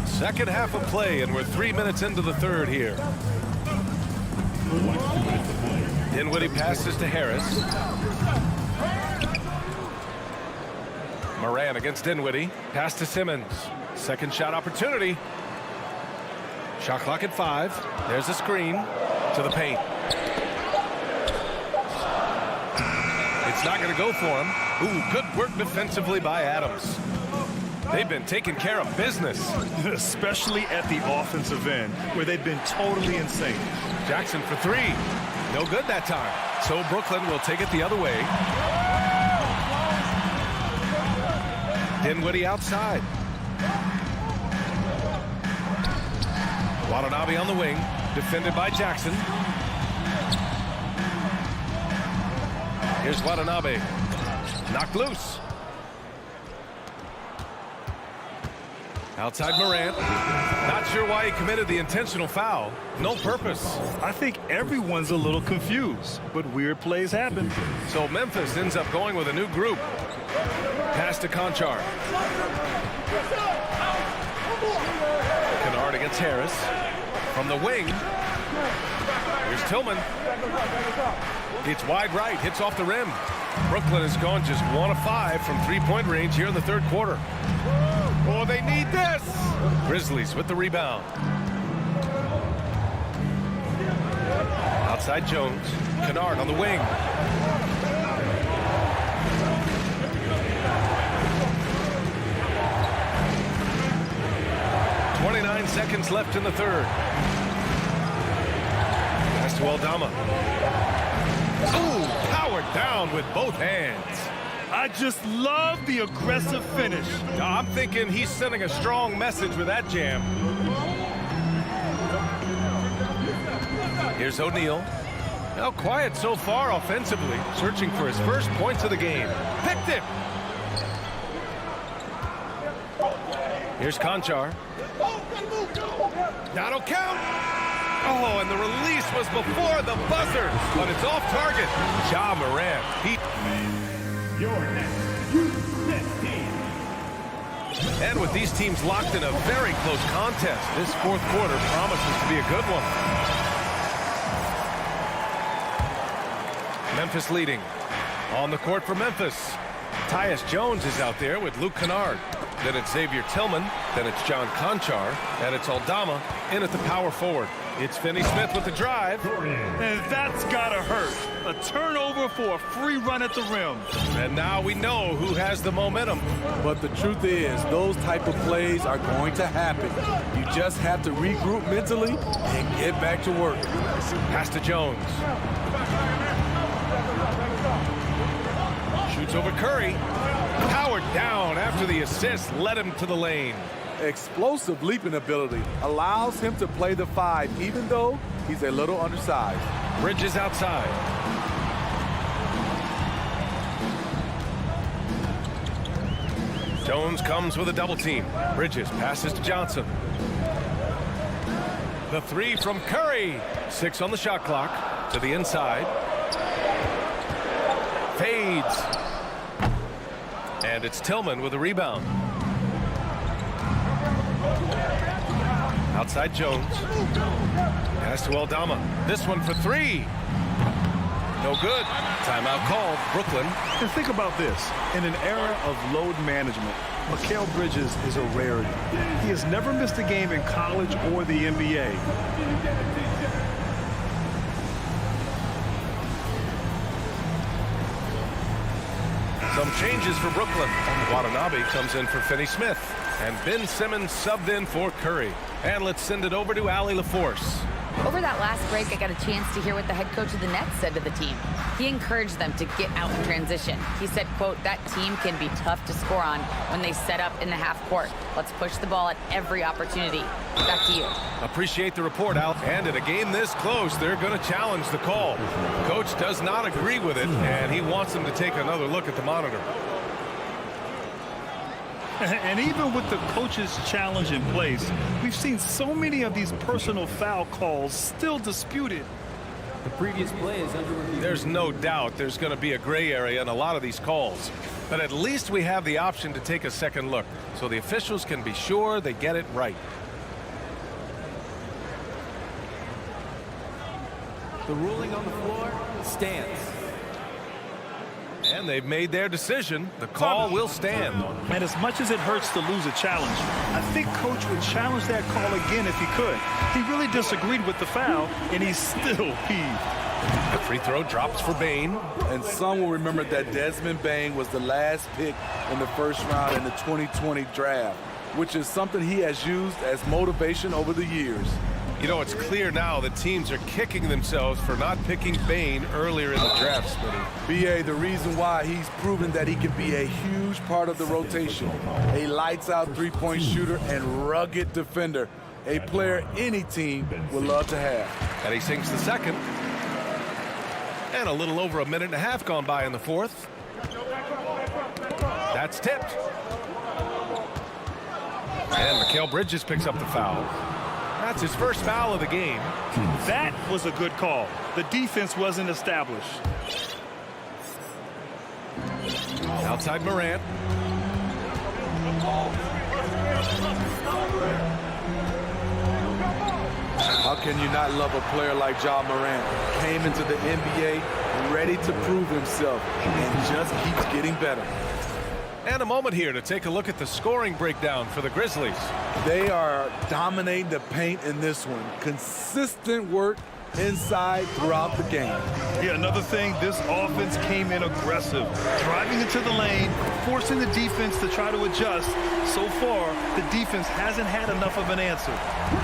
Second half of play, and we're 3 minutes into the third here. Dinwiddie passes to Harris. Morant against Dinwiddie. Pass to Simmons. Second shot opportunity. Shot clock at 5. There's a screen to the paint. It's not going to go for him. Ooh, good work defensively by Adams. They've been taking care of business. Especially at the offensive end, where they've been totally insane. Jackson for 3. No good that time. So Brooklyn will take it the other way. Dinwiddie outside. Watanabe on the wing. Defended by Jackson. Here's Watanabe. Knocked loose. Outside Morant. Not sure why he committed the intentional foul. No purpose. I think everyone's a little confused, but weird plays happen. So Memphis ends up going with a new group. Pass to Conchar. Kennard against Harris. From the wing. Here's Tillman. It's wide right. Hits off the rim. Brooklyn has gone just 1 of 5 from three-point range here in the third quarter. Oh, they need this. Grizzlies with the rebound. Outside Jones. Kennard on the wing. Seconds left in the third. Pass to Aldama. Ooh, powered down with both hands. I just love the aggressive finish. I'm thinking he's sending a strong message with that jam. Here's O'Neal. Now quiet so far offensively, searching for his first points of the game. Picked him. Here's Conchar. That'll count. Oh, and the release was before the buzzer, but it's off target. Ja Morant. Your next U.S. team. And with these teams locked in a very close contest, this fourth quarter promises to be a good one. Memphis leading. On the court for Memphis. Tyus Jones is out there with Luke Kennard. Then it's Xavier Tillman. Then it's John Conchar. And it's Aldama in at the power forward. It's Finney Smith with the drive. And that's gotta hurt. A turnover for a free run at the rim. And now we know who has the momentum. But the truth is, those type of plays are going to happen. You just have to regroup mentally and get back to work. Pass to Jones. Shoots over Curry. Powered down after the assist led him to the lane. Explosive leaping ability allows him to play the 5, even though he's a little undersized. Bridges outside. Jones comes with a double team. Bridges passes to Johnson. The three from Curry. 6 on the shot clock. To the inside. Fades. And it's Tillman with a rebound. Outside Jones. Pass to Aldama. This one for 3. No good. Timeout called. Brooklyn. And think about this. In an era of load management, Mikal Bridges is a rarity. He has never missed a game in college or the NBA. Some changes for Brooklyn. Watanabe comes in for Finney Smith. And Ben Simmons subbed in for Curry. And let's send it over to Allie LaForce. Over that last break, I got a chance to hear what the head coach of the Nets said to the team. He encouraged them to get out in transition. He said, quote, that team can be tough to score on when they set up in the half court. Let's push the ball at every opportunity. Back to you. Appreciate the report, Al. And in a game this close, they're going to challenge the call. Coach does not agree with it, and he wants them to take another look at the monitor. And even with the coach's challenge in place, we've seen so many of these personal foul calls still disputed. The previous play is under review. There's no doubt there's going to be a gray area in a lot of these calls. But at least we have the option to take a second look, so the officials can be sure they get it right. The ruling on the floor stands. And they've made their decision. The call will stand. And as much as it hurts to lose a challenge, I think Coach would challenge that call again if he could. He really disagreed with the foul, and he's still peeved. The free throw drops for Bane. And some will remember that Desmond Bane was the last pick in the first round in the 2020 draft, which is something he has used as motivation over the years. You know, it's clear now that teams are kicking themselves for not picking Bane earlier in the draft, Smitty. B.A., the reason why he's proven that he can be a huge part of the rotation, a lights-out three-point shooter and rugged defender, a player any team would love to have. And he sinks the second. And a little over a minute and a half gone by in the fourth. That's tipped. And Mikal Bridges picks up the foul. That's his first foul of the game. That was a good call. The defense wasn't established. Outside Morant. How can you not love a player like Ja Morant? Came into the NBA ready to prove himself and just keeps getting better. And a moment here to take a look at the scoring breakdown for the Grizzlies. They are dominating the paint in this one. Consistent work inside throughout the game. Yeah, another thing, this offense came in aggressive, driving into the lane, forcing the defense to try to adjust. So far, the defense hasn't had enough of an answer.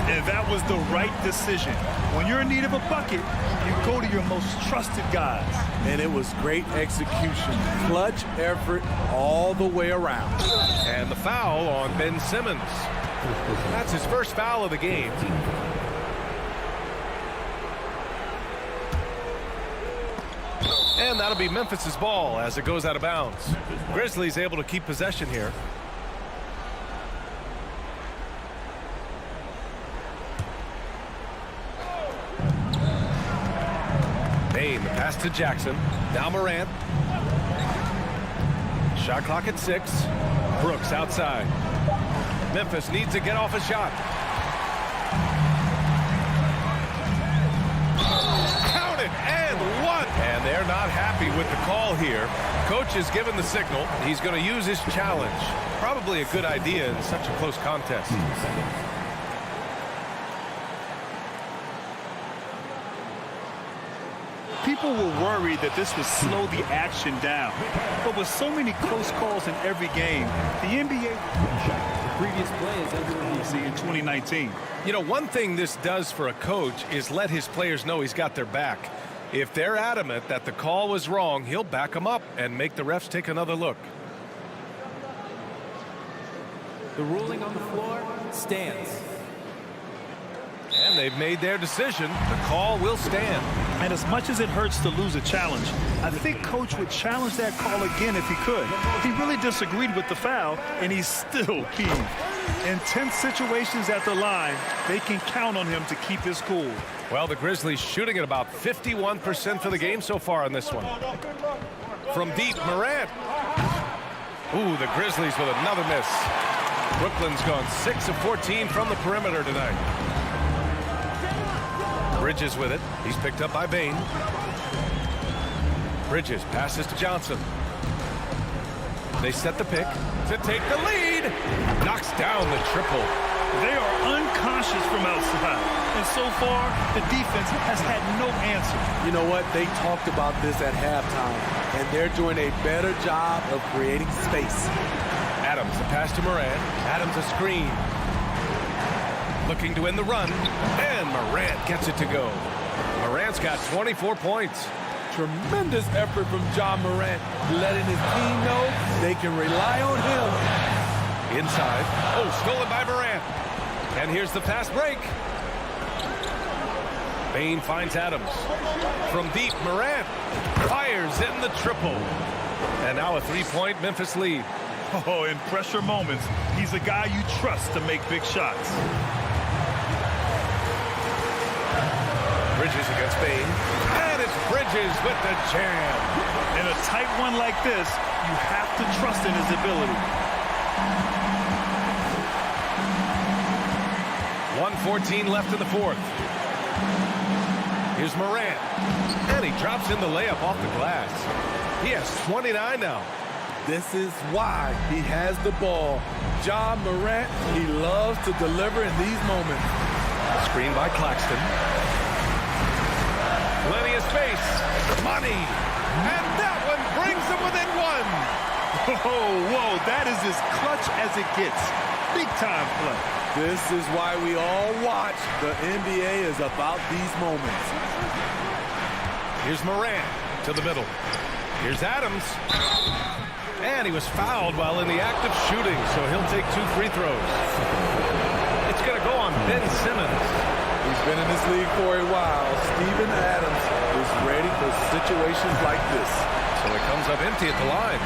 And that was the right decision. When you're in need of a bucket, you go to your most trusted guys. And it was great execution. Clutch effort all the way around. And the foul on Ben Simmons. That's his first foul of the game. And that'll be Memphis's ball as it goes out of bounds. Grizzlies able to keep possession here. Bane, the pass to Jackson. Now Morant. Shot clock at 6. Brooks outside. Memphis needs to get off a shot. Count it, and one. And they're not happy with the call here. Coach has given the signal. He's going to use his challenge. Probably a good idea in such a close contest. People were worried that this would slow the action down. But with so many close calls in every game, the NBA Previous play is under review. in 2019. You know, one thing this does for a coach is let his players know he's got their back. If they're adamant that the call was wrong, he'll back them up and make the refs take another look. The ruling on the floor stands. And they've made their decision. The call will stand. And as much as it hurts to lose a challenge, I think Coach would challenge that call again if he could. He really disagreed with the foul, and he's still peeved. In tense situations at the line, they can count on him to keep his cool. Well, the Grizzlies shooting at about 51% for the game so far on this one. From deep, Morant. Ooh, the Grizzlies with another miss. Brooklyn's gone 6 of 14 from the perimeter tonight. Bridges with it. He's picked up by Bane. Bridges passes to Johnson. They set the pick to take the lead. Knocks down the triple. They are unconscious from outside. And so far, the defense has had no answer. You know what? They talked about this at halftime, and they're doing a better job of creating space. Adams, the pass to Morant. Adams a screen. Looking to win the run, and Morant gets it to go. Morant's got 24 points. Tremendous effort from John Morant, letting his team know they can rely on him. Inside. Oh, stolen by Morant. And here's the fast break. Bane finds Adams. From deep, Morant fires in the triple. And now a three-point Memphis lead. Oh, in pressure moments, he's a guy you trust to make big shots. Bridges against Bane. And it's Bridges with the jam. In a tight one like this, you have to trust in his ability. 1:14 left in the fourth. Here's Morant. And he drops in the layup off the glass. He has 29 now. This is why he has the ball. John Morant, he loves to deliver in these moments. Screen by Claxton. Plenty of space. Money. And that one brings him within one. Whoa, that is as clutch as it gets. Big time play. This is why we all watch. The NBA is about these moments. Here's Morant to the middle. Here's Adams. And he was fouled while in the act of shooting, so he'll take 2 free throws. It's going to go on Ben Simmons. He's been in this league for a while. Steven Adams is ready for situations like this. So it comes up empty at the line.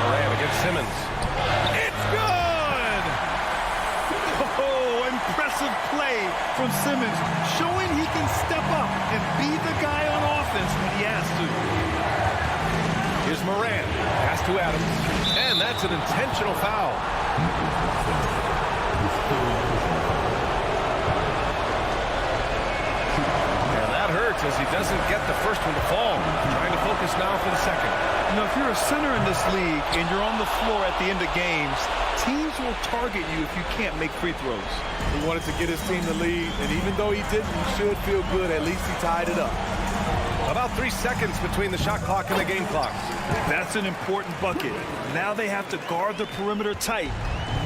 Morant against Simmons. It's good! Oh, impressive play from Simmons, showing he can step up and be the guy on offense when he has to. Here's Morant. Pass to Adams. And that's an intentional foul. And that hurts as he doesn't get the first one to fall. Trying to focus now for the second. You know, if you're a center in this league and you're on the floor at the end of games, teams will target you if you can't make free throws. He wanted to get his team the lead, and even though he didn't, he should feel good. At least he tied it up. About 3 seconds between the shot clock and the game clock. That's an important bucket. Now they have to guard the perimeter tight.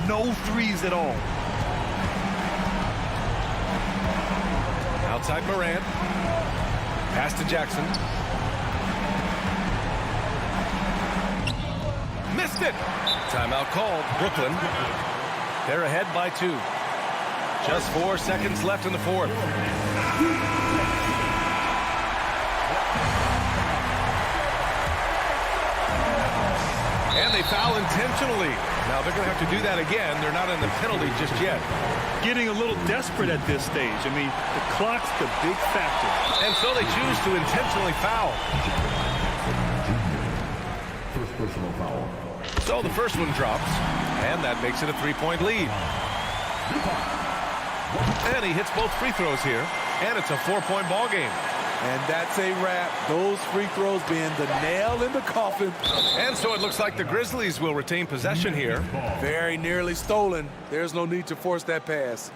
No threes at all. Outside Morant. Pass to Jackson. Missed it. Timeout called. Brooklyn. They're ahead by 2. Just 4 seconds left in the fourth. And they foul intentionally. Now they're going to have to do that again. They're not in the penalty just yet. Getting a little desperate at this stage. I mean, the clock's the big factor. And so they choose to intentionally foul. First personal foul. So the first one drops, and that makes it a 3-point lead. And he hits both free throws here, and it's a 4-point ball game. And that's a wrap. Those free throws being the nail in the coffin. And so it looks like the Grizzlies will retain possession here. Very nearly stolen. There's no need to force that pass.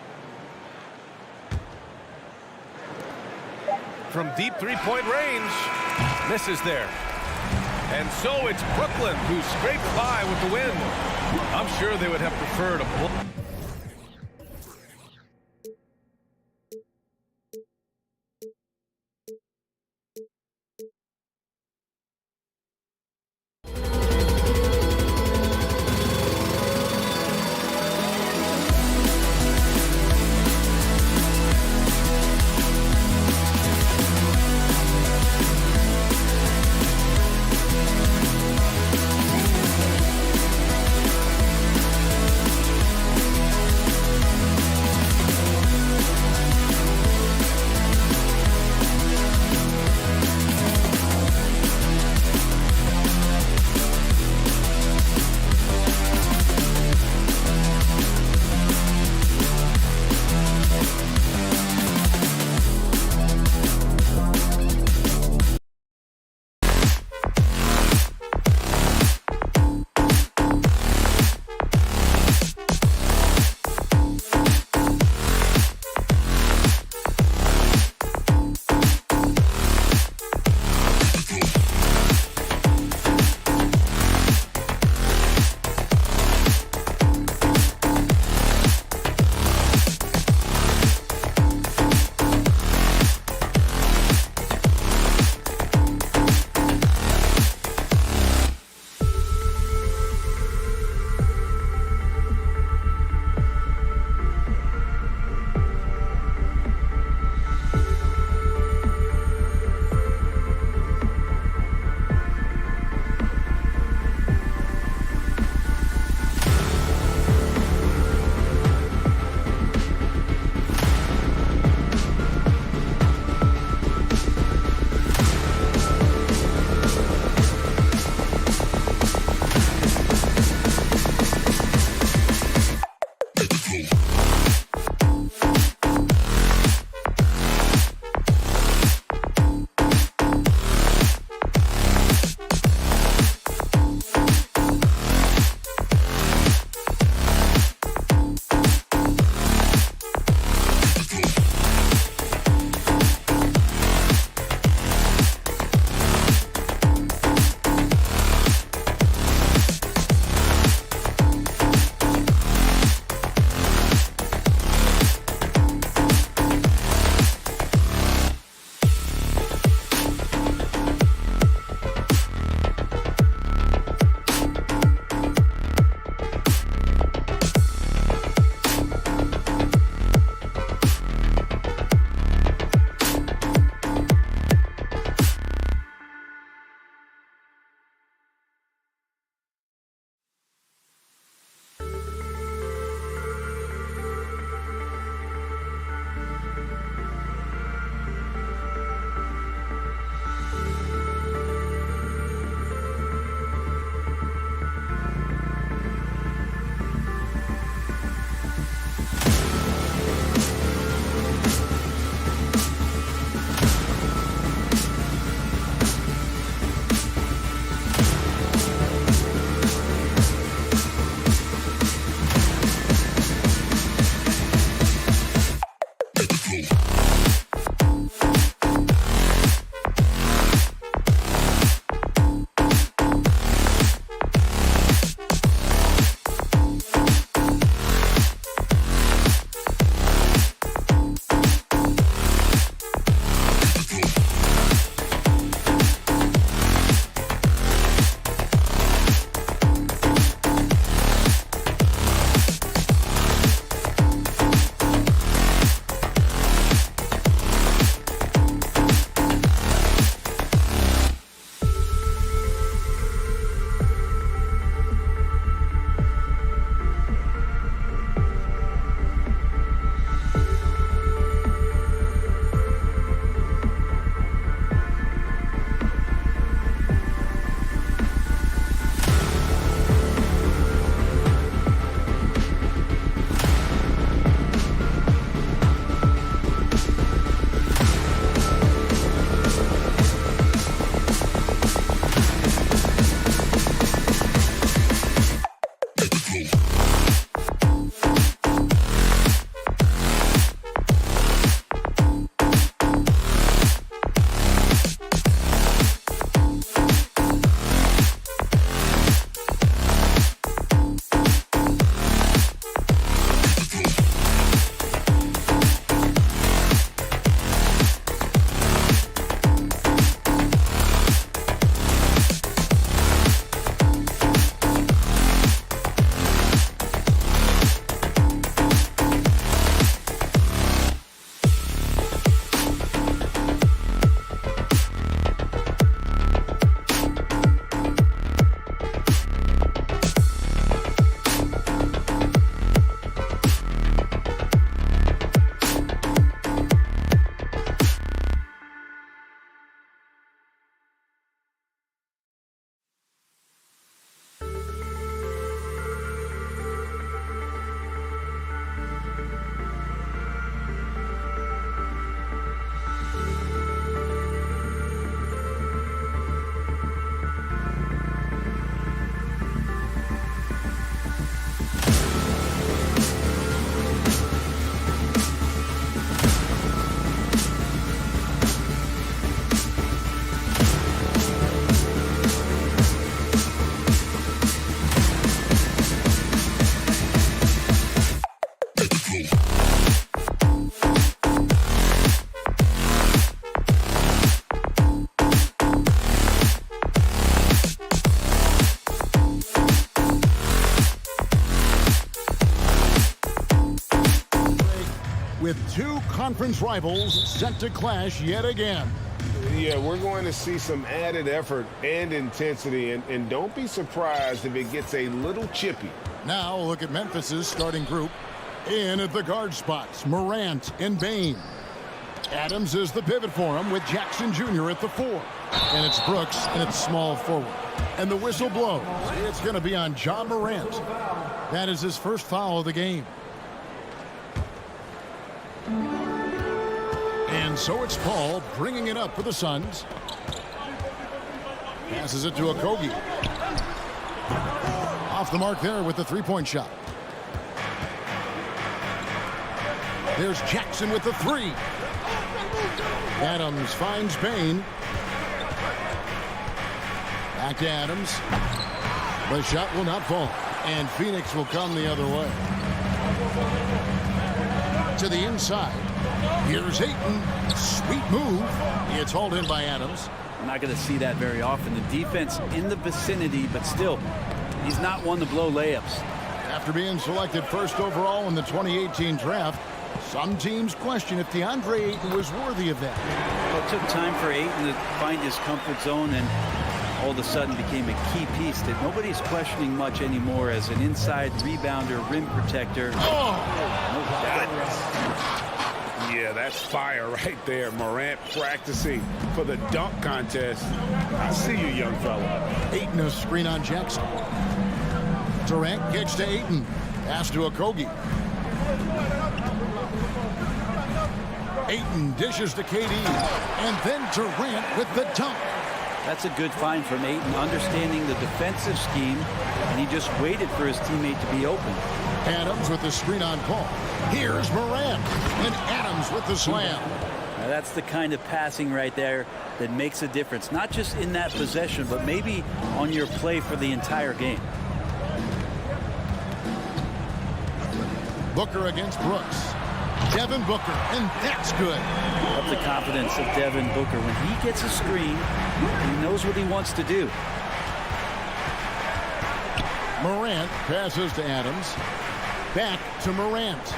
From deep 3-point range, misses there. And so it's Brooklyn who scraped by with the win. I'm sure they would have preferred a blow. two conference rivals set to clash yet again. Yeah, we're going to see some added effort and intensity, and don't be surprised if it gets a little chippy. Now look at Memphis's starting group. In at the guard spots, Morant and Bane. Adams is the pivot for him with Jackson Jr. at the 4. And it's Brooks, and it's small forward. And the whistle blows. It's going to be on Ja Morant. That is his first foul of the game. And so it's Paul bringing it up for the Suns. Passes it to Octopi. Off the mark there with the three-point shot. There's Jackson with the 3. Adams finds Bane. Back to Adams. The shot will not fall. And Phoenix will come the other way. To the inside. Here's Ayton. Sweet move. It's hauled in by Adams. I'm not going to see that very often. The defense in the vicinity, but still, he's not one to blow layups. After being selected first overall in the 2018 draft, some teams question if DeAndre Ayton was worthy of that. Well, it took time for Ayton to find his comfort zone and all of a sudden became a key piece that nobody's questioning much anymore as an inside rebounder, rim protector. Yeah, that's fire right there. Morant practicing for the dunk contest. I see you, young fella. Ayton a screen on Jackson. Durant gets to Ayton. Pass to Octopi. Ayton dishes to KD. And then Durant with the dunk. That's a good find from Ayton, understanding the defensive scheme, and he just waited for his teammate to be open. Adams with the screen on Paul. Here's Morant. And Adams with the slam. Now that's the kind of passing right there that makes a difference, not just in that possession, but maybe on your play for the entire game. Booker against Brooks. Devin Booker, and that's good. Love the confidence of Devin Booker. When he gets a screen, he knows what he wants to do. Morant passes to Adams. Back to Morant.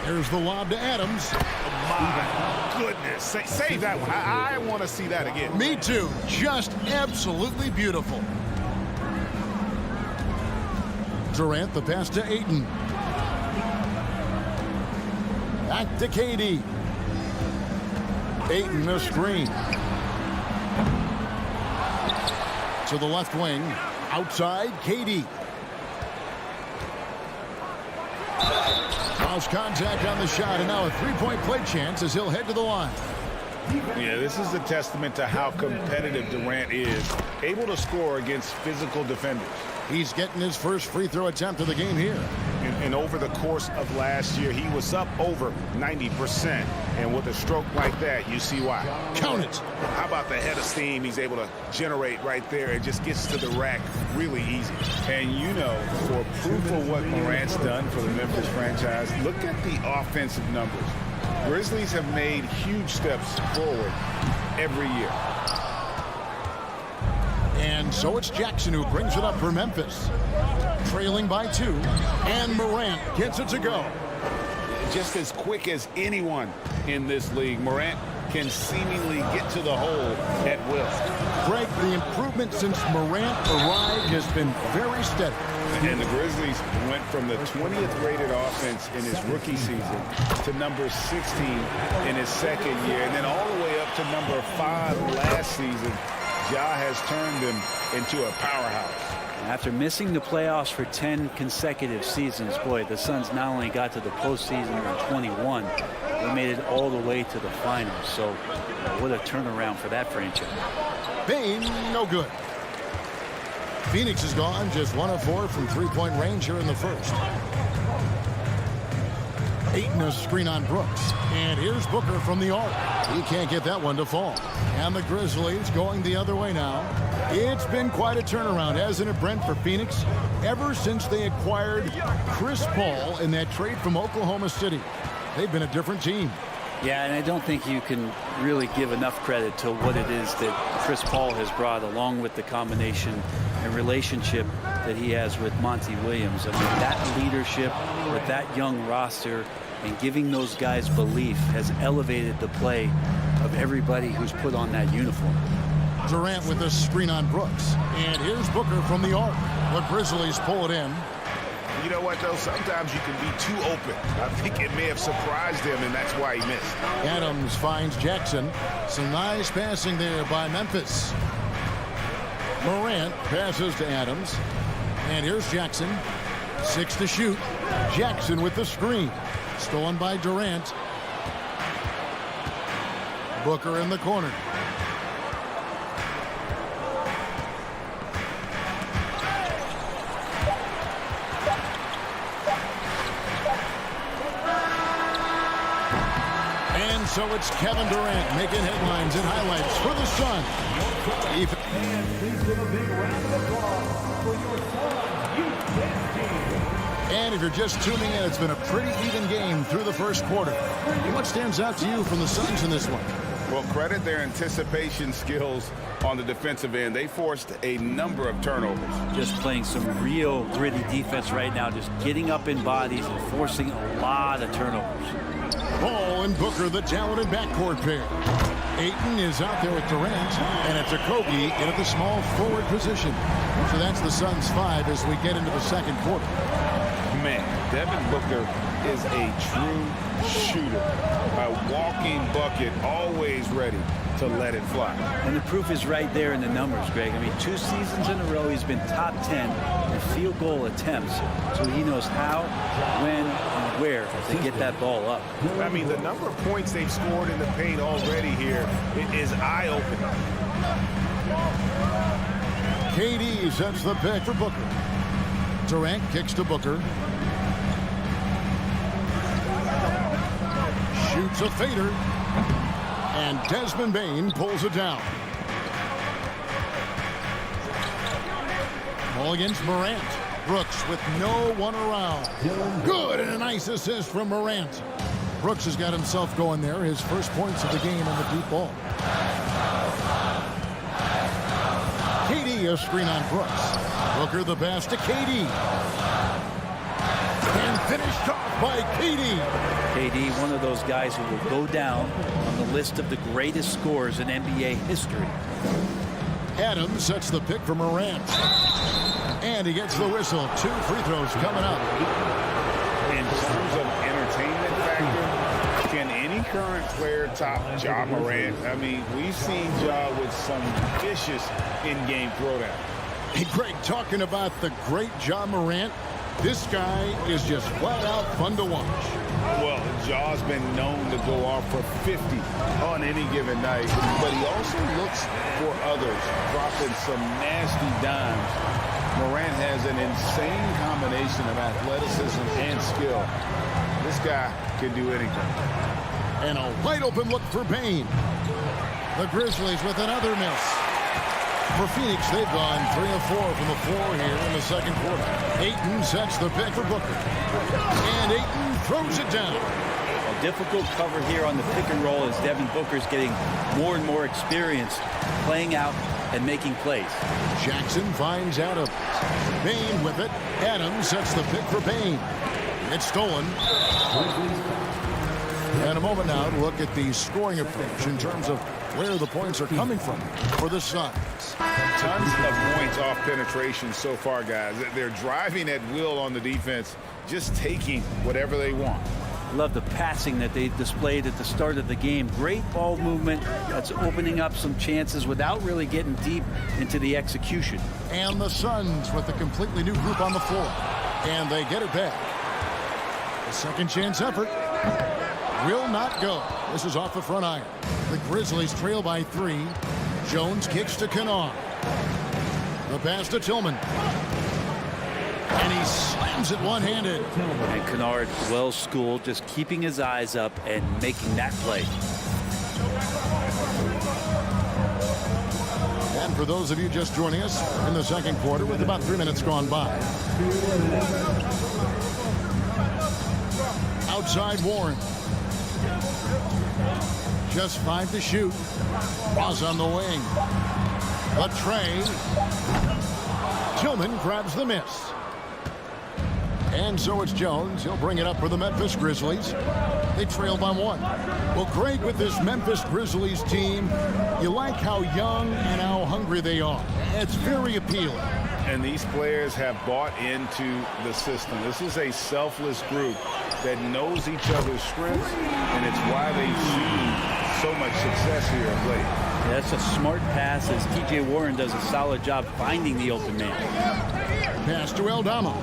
There's the lob to Adams. My goodness. Save that one. I want to see that again. Me too. Just absolutely beautiful. Durant, the pass to Ayton. Back to KD. Ayton, the screen. To the left wing. Outside, KD. Lost contact on the shot, and now a three-point play chance as he'll head to the line. Yeah, this is a testament to how competitive Durant is. Able to score against physical defenders. He's getting his first free throw attempt of the game here. And over the course of last year, he was up over 90%. And with a stroke like that, you see why. Count it. How about the head of steam he's able to generate right there? It just gets to the rack really easy. And you know, for proof of what Morant's done for the Memphis franchise, look at the offensive numbers. Grizzlies have made huge steps forward every year. And so it's Jackson who brings it up for Memphis. Trailing by 2. And Morant gets it to go. Just as quick as anyone in this league, Morant can seemingly get to the hole at will. Greg, the improvement since Morant arrived has been very steady. And the Grizzlies went from the 20th rated offense in his rookie season to number 16 in his second year, and then all the way up to number 5 last season. Ja has turned him into a powerhouse. After missing the playoffs for 10 consecutive seasons, boy, the Suns not only got to the postseason in 21, they made it all the way to the finals. So what a turnaround for that franchise. Bane, no good. Phoenix is gone, just 1 of 4 from three-point range here in the first. Ayton a screen on Brooks. And here's Booker from the arc. He can't get that one to fall. And the Grizzlies going the other way now. It's been quite a turnaround, hasn't it, Brent, for Phoenix? Ever since they acquired Chris Paul in that trade from Oklahoma City, they've been a different team. Yeah, and I don't think you can really give enough credit to what it is that Chris Paul has brought, along with the combination and relationship that that he has with Monty Williams. I mean, that leadership with that young roster and giving those guys belief has elevated the play of everybody who's put on that uniform. Durant with a screen on Brooks. And here's Booker from the arc. The Grizzlies pull it in. You know what, though? Sometimes you can be too open. I think it may have surprised him, and that's why he missed. Adams finds Jackson. Some nice passing there by Memphis. Morant passes to Adams. And here's Jackson. 6 to shoot. Jackson with the screen. Stolen by Durant. Booker in the corner. And so it's Kevin Durant making headlines and highlights for the Sun. And please give a big round of applause for your Sun Youth Dance Team. And if you're just tuning in, it's been a pretty even game through the first quarter. What stands out to you from the Suns in this one? Well, credit their anticipation skills on the defensive end. They forced a number of turnovers. Just playing some real gritty defense right now, just getting up in bodies and forcing a lot of turnovers. Ball and Booker, the talented backcourt pair. Ayton is out there with Durant, and it's Octopi in at the small forward position. So that's the Suns 5 as we get into the second quarter. Man, Devin Booker is a true shooter. A walking bucket, always ready to let it fly. And the proof is right there in the numbers, Greg. I mean, 2 seasons in a row, he's been top 10 in field goal attempts. So he knows how, when, and where to get that ball up. I mean, the number of points they've scored in the paint already here is eye-opening. KD sets the pick for Booker. Durant kicks to Booker. Shoots a fader. And Desmond Bane pulls it down. Ball against Morant. Brooks with no one around. Good, and a nice assist from Morant. Brooks has got himself going there. His first points of the game on the deep ball. KD a screen on Brooks. Booker the pass to KD. And finished off by KD. KD, one of those guys who will go down on the list of the greatest scorers in NBA history. Adams sets the pick for Morant. And he gets the whistle. 2 free throws coming up. In terms of entertainment factor, can any current player top Ja Morant? I mean, we've seen Ja with some vicious in-game throwdown. Hey, Greg, talking about the great Ja Morant, this guy is just flat out fun to watch. Well, Ja's been known to go off for 50 on any given night, but he also looks for others, dropping some nasty dimes. Morant has an insane combination of athleticism and skill. This guy can do anything. And a wide open look for Bane. The Grizzlies with another miss. For Phoenix, they've gone 3 of 4 from the floor here in the second quarter. Ayton sets the pick for Booker. And Ayton throws it down. A difficult cover here on the pick and roll as Devin Booker's getting more and more experience playing out and making plays. Jackson finds Adams. Bane with it. Adams sets the pick for Bane. It's stolen. And a moment now to look at the scoring approach in terms of where the points are coming from for the Suns. Tons of points off penetration so far, guys. They're driving at will on the defense, just taking whatever they want. Love the passing that they displayed at the start of the game. Great ball movement that's opening up some chances without really getting deep into the execution. And the Suns with a completely new group on the floor. And they get it back. A second chance effort will not go. This is off the front iron. The Grizzlies trail by 3. Jones kicks to Kennard. The pass to Tillman. And he slams it one-handed. And Kennard, well schooled, just keeping his eyes up and making that play. And for those of you just joining us in the second quarter with about 3 minutes gone by. Outside Warren. Just 5 to shoot. Ross on the wing. A tray. Tillman grabs the miss. And so it's Jones. He'll bring it up for the Memphis Grizzlies. They trail by 1. Well, Greg, with this Memphis Grizzlies team, you like how young and how hungry they are. It's very appealing. And these players have bought into the system. This is a selfless group that knows each other's strengths, and it's why they've seen so much success here of late. Yeah, that's a smart pass as T.J. Warren does a solid job finding the open man. Pass to Aldama.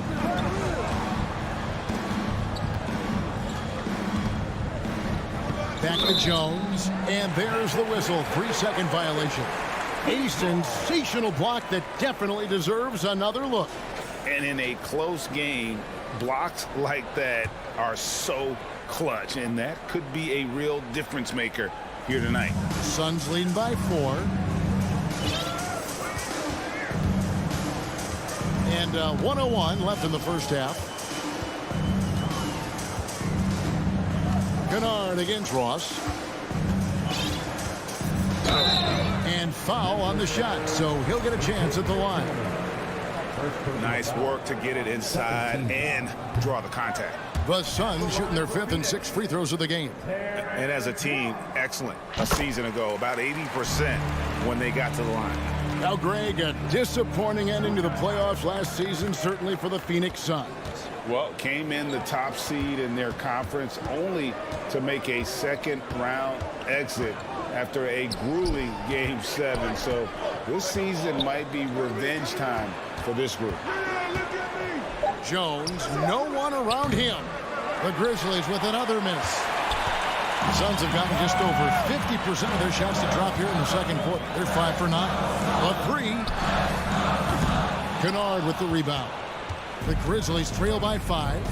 Back to Jones, and there's the whistle. 3-second violation. A sensational block that definitely deserves another look. And in a close game, blocks like that are so clutch, and that could be a real difference maker here tonight. Suns leading by 4. And 1:01 left in the first half. Kennard against Ross. And foul on the shot, so he'll get a chance at the line. Nice work to get it inside and draw the contact. The Suns shooting their 5th and 6th free throws of the game. And as a team, excellent. A season ago, about 80% when they got to the line. Now, Greg, a disappointing ending to the playoffs last season, certainly for the Phoenix Suns. Well, came in the top seed in their conference only to make a second-round exit after a grueling Game 7. So this season might be revenge time for this group. Jones, no one around him. The Grizzlies with another miss. The Suns have gotten just over 50% of their shots to drop here in the second quarter. They're 5 for 9. A 3. Kennard with the rebound. The Grizzlies trail by 5.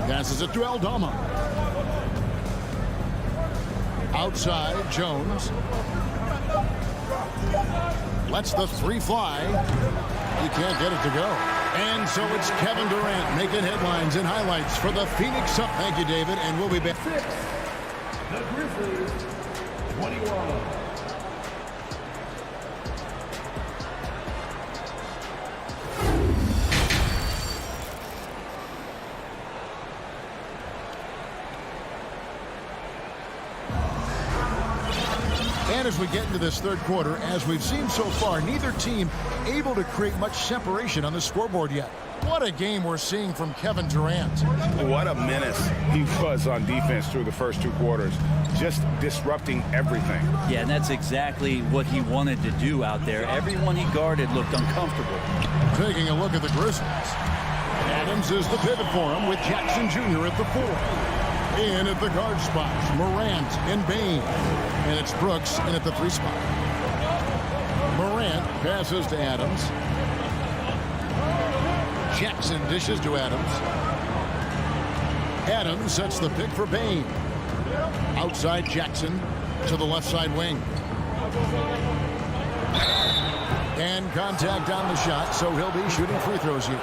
Passes it to Aldama. Outside, Jones. Lets the 3 fly. He can't get it to go. And so it's Kevin Durant making headlines and highlights for the Phoenix Suns. Thank you, David, and we'll be back. The Grizzlies, 21. And as we get into this third quarter, as we've seen so far, neither team able to create much separation on the scoreboard yet. What a game we're seeing from Kevin Durant. What a menace he was on defense through the first 2 quarters, just disrupting everything. Yeah, and that's exactly what he wanted to do out there. Everyone he guarded looked uncomfortable. Taking a look at the Grizzlies. Adams is the pivot for him with Jackson Jr. at the 4. In at the guard spot, Morant and Bain. And it's Brooks in at the 3 spot. Morant passes to Adams. Jackson dishes to Adams. Adams sets the pick for Bain. Outside Jackson to the left side wing. And contact on the shot, so he'll be shooting free throws here.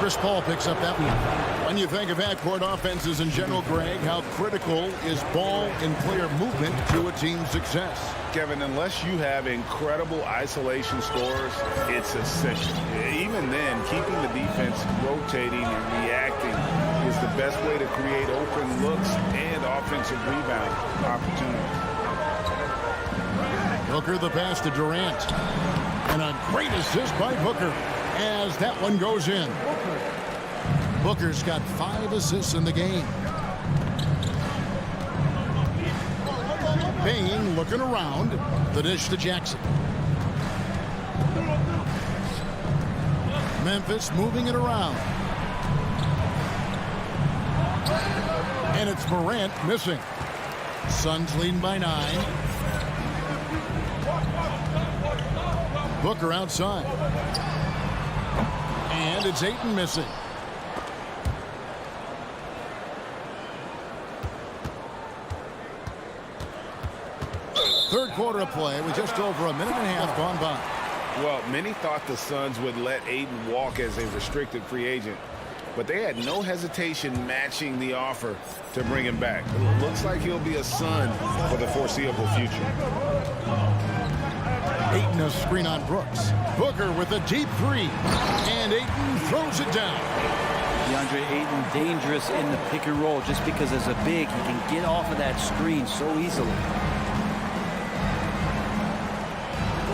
Chris Paul picks up that one. When you think of backcourt offenses in general, Greg, how critical is ball and player movement to a team's success? Kevin, unless you have incredible isolation scores, it's essential. Even then, keeping the defense rotating and reacting is the best way to create open looks and offensive rebound opportunities. Booker the pass to Durant. And a great assist by Booker as that one goes in. Booker's got 5 assists in the game. Bain looking around. The dish to Jackson. Memphis moving it around. And it's Morant missing. Suns leading by 9. Booker outside. And it's Ayton missing. Third quarter of play with just over a minute and a half gone by. Well, many thought the Suns would let Ayton walk as a restricted free agent, but they had no hesitation matching the offer to bring him back. It looks like he'll be a Sun for the foreseeable future. Ayton a screen on Brooks. Booker with a deep three. And Ayton throws it down. DeAndre Ayton dangerous in the pick and roll just because as a big, he can get off of that screen so easily.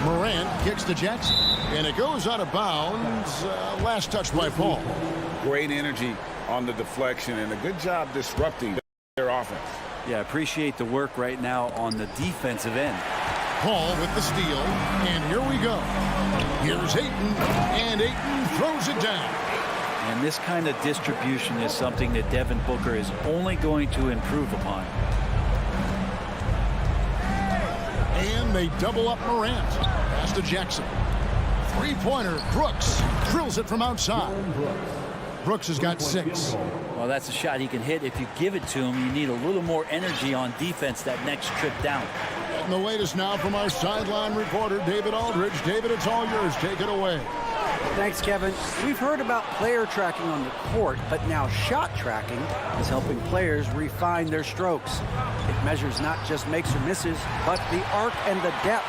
Morant kicks to Jackson. And it goes out of bounds. Last touch by Paul. Great energy on the deflection and a good job disrupting their offense. Yeah, appreciate the work right now on the defensive end. Paul with the steal. And here we go. Here's Ayton. And Ayton throws it down. And this kind of distribution is something that Devin Booker is only going to improve upon. And they double up Morant. Pass to Jackson. Three-pointer. Brooks drills it from outside. Brooks has got 6. Well, that's a shot he can hit. If you give it to him, you need a little more energy on defense that next trip down. And the latest now from our sideline reporter, David Aldridge. David, it's all yours. Take it away. Thanks, Kevin. We've heard about player tracking on the court, but now shot tracking is helping players refine their strokes. It measures not just makes or misses, but the arc and the depth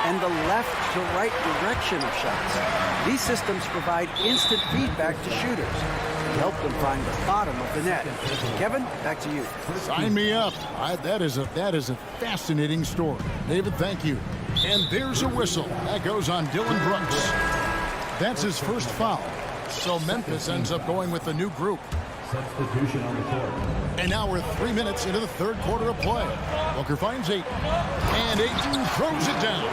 and the left to right direction of shots. These systems provide instant feedback to shooters to help them find the bottom of the net. Kevin, back to you. Sign me up. That is a fascinating story. David, thank you. And there's a whistle. That goes on Dylan Brooks. That's his first foul. So Memphis ends up going with a new group. Substitution on the court. And now we're 3 minutes into the third quarter of play. Booker finds Ayton. And Ayton throws it down.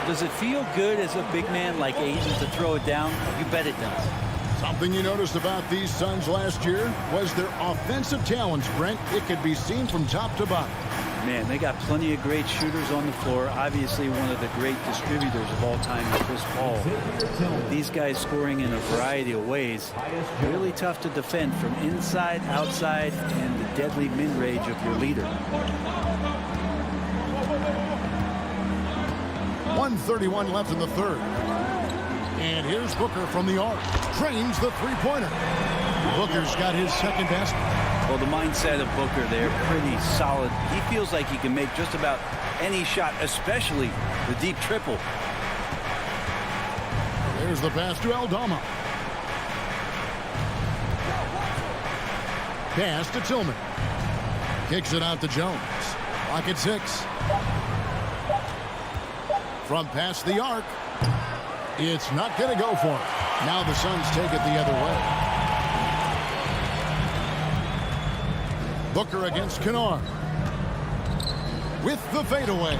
Does it feel good as a big man like Ayton to throw it down? You bet it does. Something you noticed about these Suns last year was their offensive talents, Brent. It could be seen from top to bottom. Man, they got plenty of great shooters on the floor. Obviously, one of the great distributors of all time is Chris Paul. These guys scoring in a variety of ways. Really tough to defend from inside, outside, and the deadly mid-range of your leader. 1:31 left in the third. And here's Booker from the arc. Trains the three-pointer. Booker's got his second basket. Well, the mindset of Booker there, pretty solid. He feels like he can make just about any shot, especially the deep triple. There's the pass to Aldama. Pass to Tillman. Kicks it out to Jones. Clock at 6. From past the arc. It's not going to go for him. Now the Suns take it the other way. Booker against Kennard. With the fadeaway.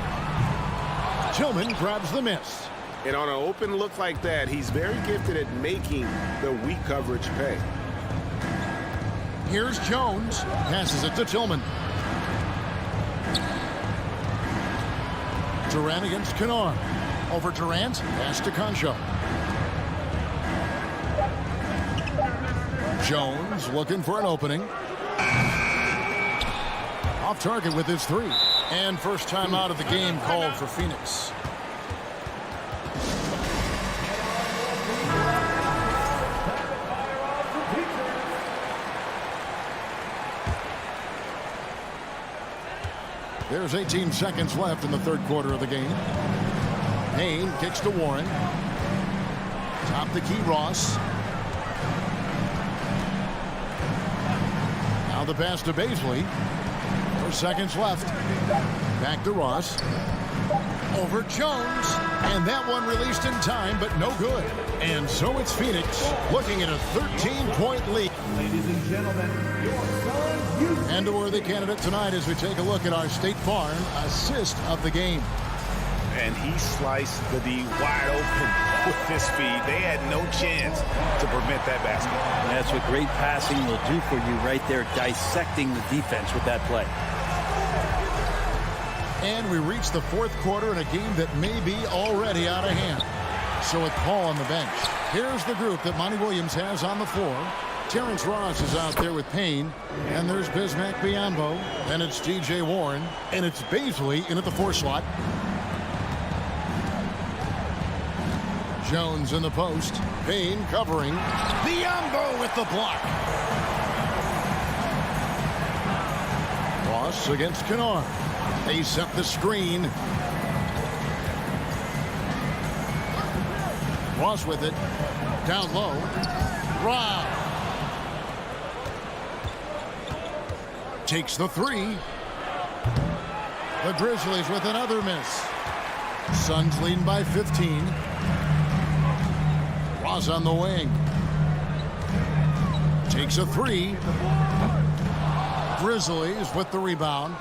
Tillman grabs the miss. And on an open look like that, he's very gifted at making the weak coverage pay. Here's Jones. Passes it to Tillman. Durant against Kennard. Over Durant. Pass to Concho. Jones looking for an opening. Off target with his 3. And first time out of the game called for Phoenix. There's 18 seconds left in the third quarter of the game. Payne kicks to Warren. Top the key, Ross. Now the pass to Baisley. 4 seconds left. Back to Ross. Over Jones. And that one released in time, but no good. And so it's Phoenix looking at a 13-point lead. Ladies and gentlemen, your Suns Youth. And a worthy candidate tonight as we take a look at our State Farm assist of the game. And he sliced the D wide open with this speed. They had no chance to prevent that basket. And that's what great passing will do for you right there, dissecting the defense with that play. And we reach the fourth quarter in a game that may be already out of hand. So with Paul on the bench, here's the group that Monty Williams has on the floor. Terrence Ross is out there with Payne. And there's Bismack Biyombo. And it's T.J. Warren. And it's Baisley in at the 4 slot. Jones in the post. Payne covering. Biyombo with the block. Ross against Kennard. They set the screen. Ross with it. Down low. Rob. Takes the three. The Grizzlies with another miss. Suns leading by 15. Ross on the wing. Takes a three. Grizzlies with the rebound.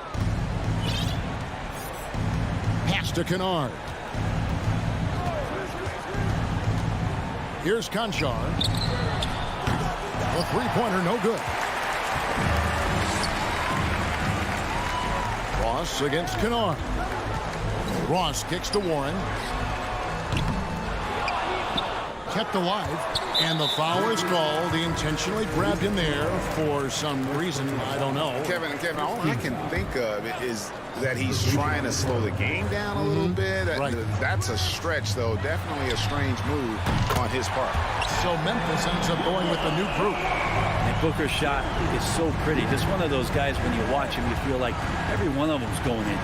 Pass to Kennard. Here's Conchar. The three-pointer, no good. Ross against Kennard. Ross kicks to Warren. Kept alive, and the foul is called. He intentionally grabbed him there for some reason. I don't know. Kevin, all I can think of is that he's trying to slow the game down a little bit. Right. That's a stretch, though. Definitely a strange move on his part. So Memphis ends up going with the new group. And Booker's shot is so pretty. Just one of those guys, when you watch him, you feel like every one of them's going in.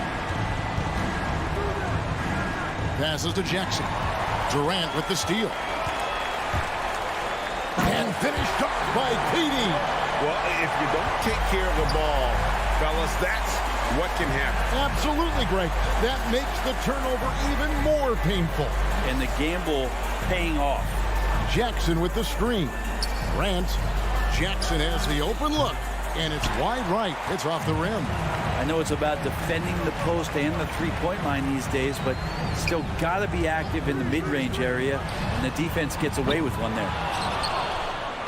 Passes to Jackson. Durant with the steal. And finished up by KD. Well, if you don't take care of the ball, fellas, that's what can happen. Absolutely, Greg. That makes the turnover even more painful. And the gamble paying off. Jackson with the screen. Durant. Jackson has the open look, and it's wide right. It's off the rim. I know it's about defending the post and the three-point line these days, but still got to be active in the mid-range area, and the defense gets away with one there.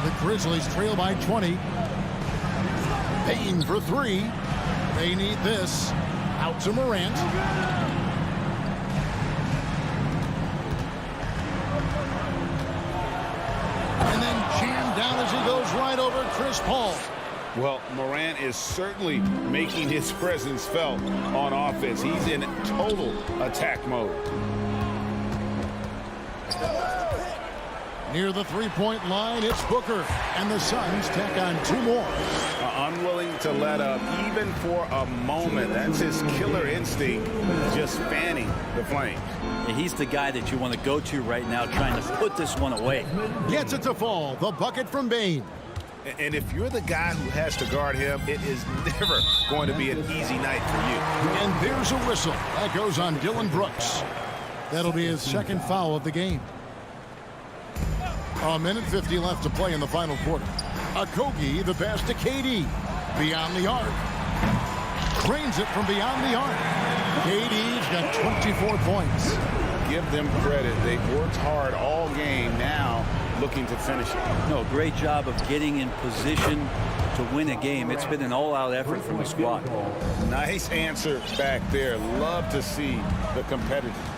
The Grizzlies trail by 20. Payne for three. They need this. Out to Morant. And then jammed down as he goes right over Chris Paul. Well, Morant is certainly making his presence felt on offense. He's in total attack mode. Near the three-point line, it's Booker. And the Suns tack on two more. Unwilling to let up even for a moment. That's his killer instinct, just fanning the flames. And he's the guy that you want to go to right now, trying to put this one away. Gets it to fall. The bucket from Bane. And if you're the guy who has to guard him, it is never going to be an easy night for you. And there's a whistle. That goes on Dylan Brooks. That'll be his second foul of the game. A minute 50 left to play in the final quarter. Octopi, the pass to KD. Beyond the arc. Cranes it from beyond the arc. KD's got 24 points. Give them credit. They've worked hard all game, now looking to finish it. No, great job of getting in position to win a game. It's been an all-out effort from the squad. Nice answer back there. Love to see the competitiveness.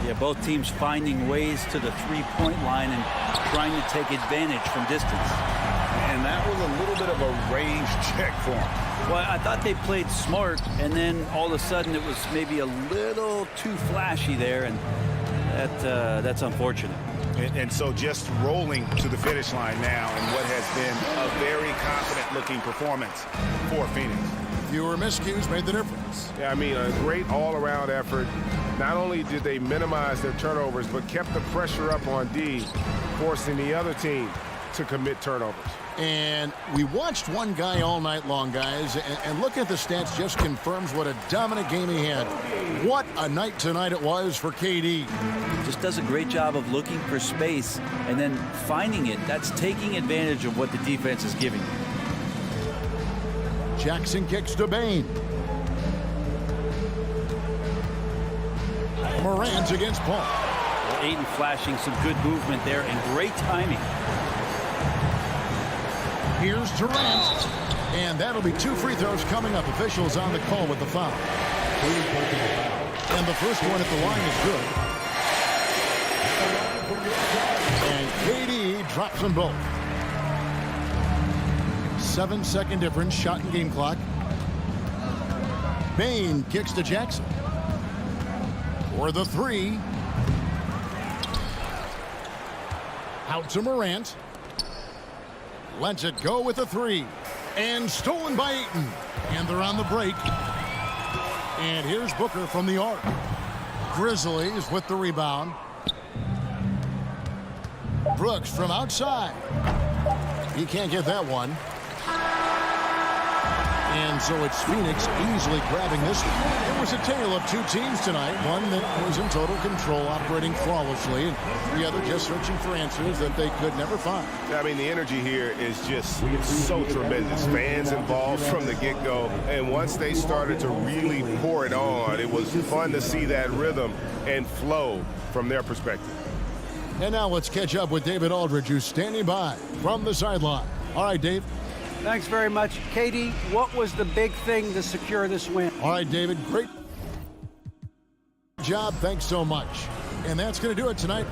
Yeah, both teams finding ways to the three-point line and trying to take advantage from distance. And that was a little bit of a range check for them. Well, I thought they played smart, and then all of a sudden it was maybe a little too flashy there, and that's unfortunate. And so just rolling to the finish line now in what has been a very confident-looking performance for Phoenix. Fewer miscues made the difference. Yeah, I mean, a great all-around effort. Not only did they minimize their turnovers, but kept the pressure up on D, forcing the other team to commit turnovers. And we watched one guy all night long, guys, and look at the stats, just confirms what a dominant game he had. What a night tonight it was for KD. Just does a great job of looking for space and then finding it. That's taking advantage of what the defense is giving. Jackson kicks to Bane. Morant against Paul. Well, Ayton flashing some good movement there and great timing. Here's Durant. And that'll be two free throws coming up. Officials on the call with the foul. And the first one at the line is good. And KD drops them both. 7-second difference, shot and game clock. Bane kicks to Jackson. For the three. Out to Morant. Lets it go with a three. And stolen by Ayton. And they're on the break. And here's Booker from the arc. Grizzlies with the rebound. Brooks from outside. He can't get that one. And so it's Phoenix easily grabbing this one. It was a tale of two teams tonight. One that was in total control, operating flawlessly, and the other just searching for answers that they could never find. I mean, the energy here is just so tremendous. Fans involved from the get-go. And once they started to really pour it on, it was fun to see that rhythm and flow from their perspective. And now let's catch up with David Aldridge, who's standing by from the sideline. All right, Dave. Thanks very much. Katie, what was the big thing to secure this win? All right, David, great job. Thanks so much. And that's going to do it tonight.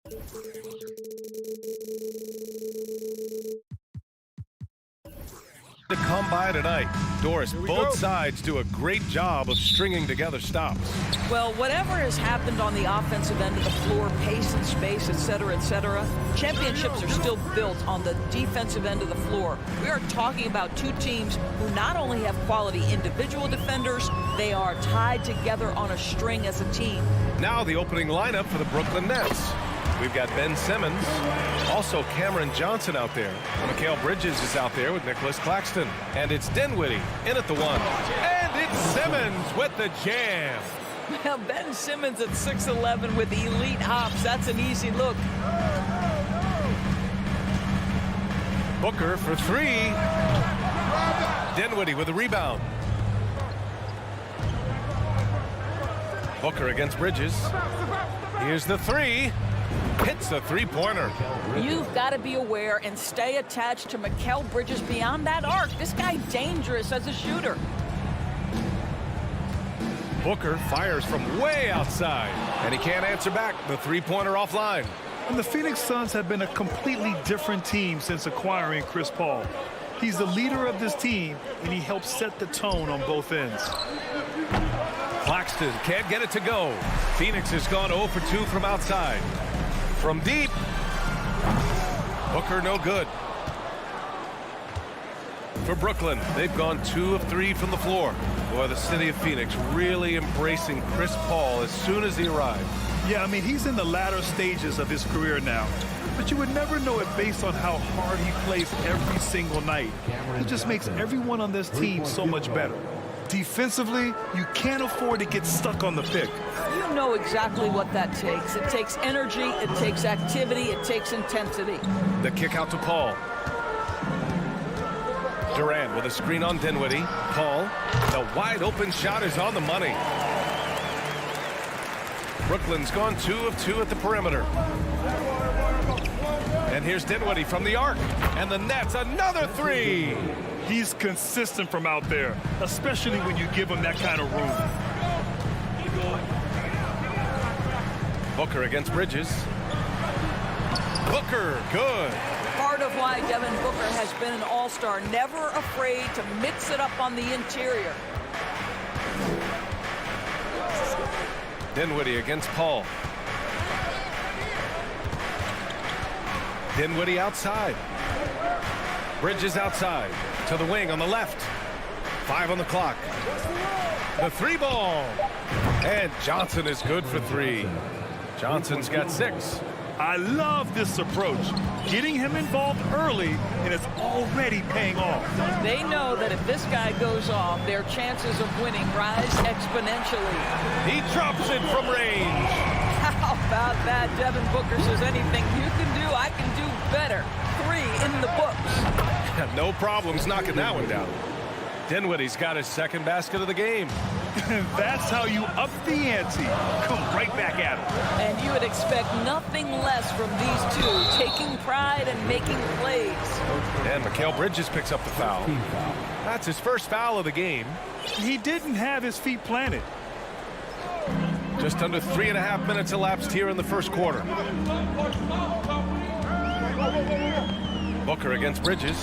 To come by tonight. Doris, both sides do a great job of stringing together stops. Well, whatever has happened on the offensive end of the floor, pace and space, et cetera, championships are still built on the defensive end of the floor. We are talking about two teams who not only have quality individual defenders, they are tied together on a string as a team. Now the opening lineup for the Brooklyn Nets. We've got Ben Simmons, also Cameron Johnson out there. Mikal Bridges is out there with Nicholas Claxton. And it's Dinwiddie in at the one. And it's Simmons with the jam. Well, Ben Simmons at 6'11" with elite hops. That's an easy look. Booker for three. Dinwiddie with a rebound. Booker against Bridges. Here's the three. Hits a three-pointer. You've got to be aware and stay attached to Mikal Bridges beyond that arc. This guy dangerous as a shooter. Booker fires from way outside, and he can't answer back. The three-pointer offline. And the Phoenix Suns have been a completely different team since acquiring Chris Paul. He's the leader of this team, and he helps set the tone on both ends. Claxton can't get it to go. Phoenix has gone 0 for 2 from outside. From deep. Booker no good. For Brooklyn, they've gone 2 of 3 from the floor. Boy, the city of Phoenix really embracing Chris Paul as soon as he arrived. Yeah, I mean, he's in the latter stages of his career now. But you would never know it based on how hard he plays every single night. He just makes everyone on this team so much better. Defensively, you can't afford to get stuck on the pick. You know exactly what that takes. It takes energy, it takes activity, it takes intensity. The kick out to Paul. Durant with a screen on Dinwiddie. Paul, the wide open shot is on the money. Brooklyn's gone 2 of 2 at the perimeter. And here's Dinwiddie from the arc. And the Nets, another three. He's consistent from out there, especially when you give him that kind of room. Booker against Bridges. Booker, good. Part of why Devin Booker has been an all-star, never afraid to mix it up on the interior. Dinwiddie against Paul. Dinwiddie outside. Bridges outside to the wing on the left. 5 on the clock. The three ball. And Johnson is good for 3. Johnson's got 6. I love this approach. Getting him involved early, and it's already paying off. They know that if this guy goes off, their chances of winning rise exponentially. He drops it from range. How about that? Devin Booker says anything you can do, I can do better. 3 in the books. No problems knocking that one down. Dinwiddie's got his second basket of the game. That's how you up the ante. Come right back at him. And you would expect nothing less from these two, taking pride and making plays. And Mikal Bridges picks up the foul. That's his first foul of the game. He didn't have his feet planted. Just under 3.5 minutes elapsed here in the first quarter. Booker against Bridges.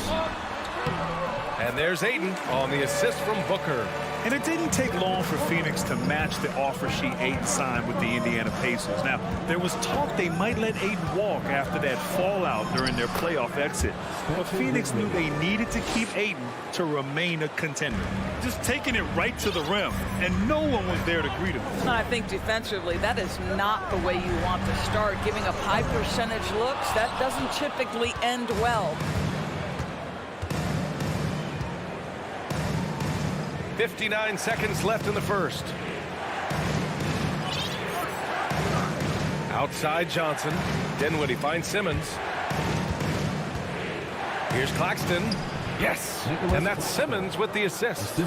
And there's Ayton on the assist from Booker. And it didn't take long for Phoenix to match the offer sheet Ayton signed with the Indiana Pacers. Now, there was talk they might let Ayton walk after that fallout during their playoff exit. But Phoenix knew they needed to keep Ayton to remain a contender. Just taking it right to the rim, and no one was there to greet him. I think defensively, that is not the way you want to start. Giving up high percentage looks, that doesn't typically end well. 59 seconds left in the first. Outside Johnson. Dinwiddie finds Simmons. Here's Claxton. Yes, and that's Simmons with the assist.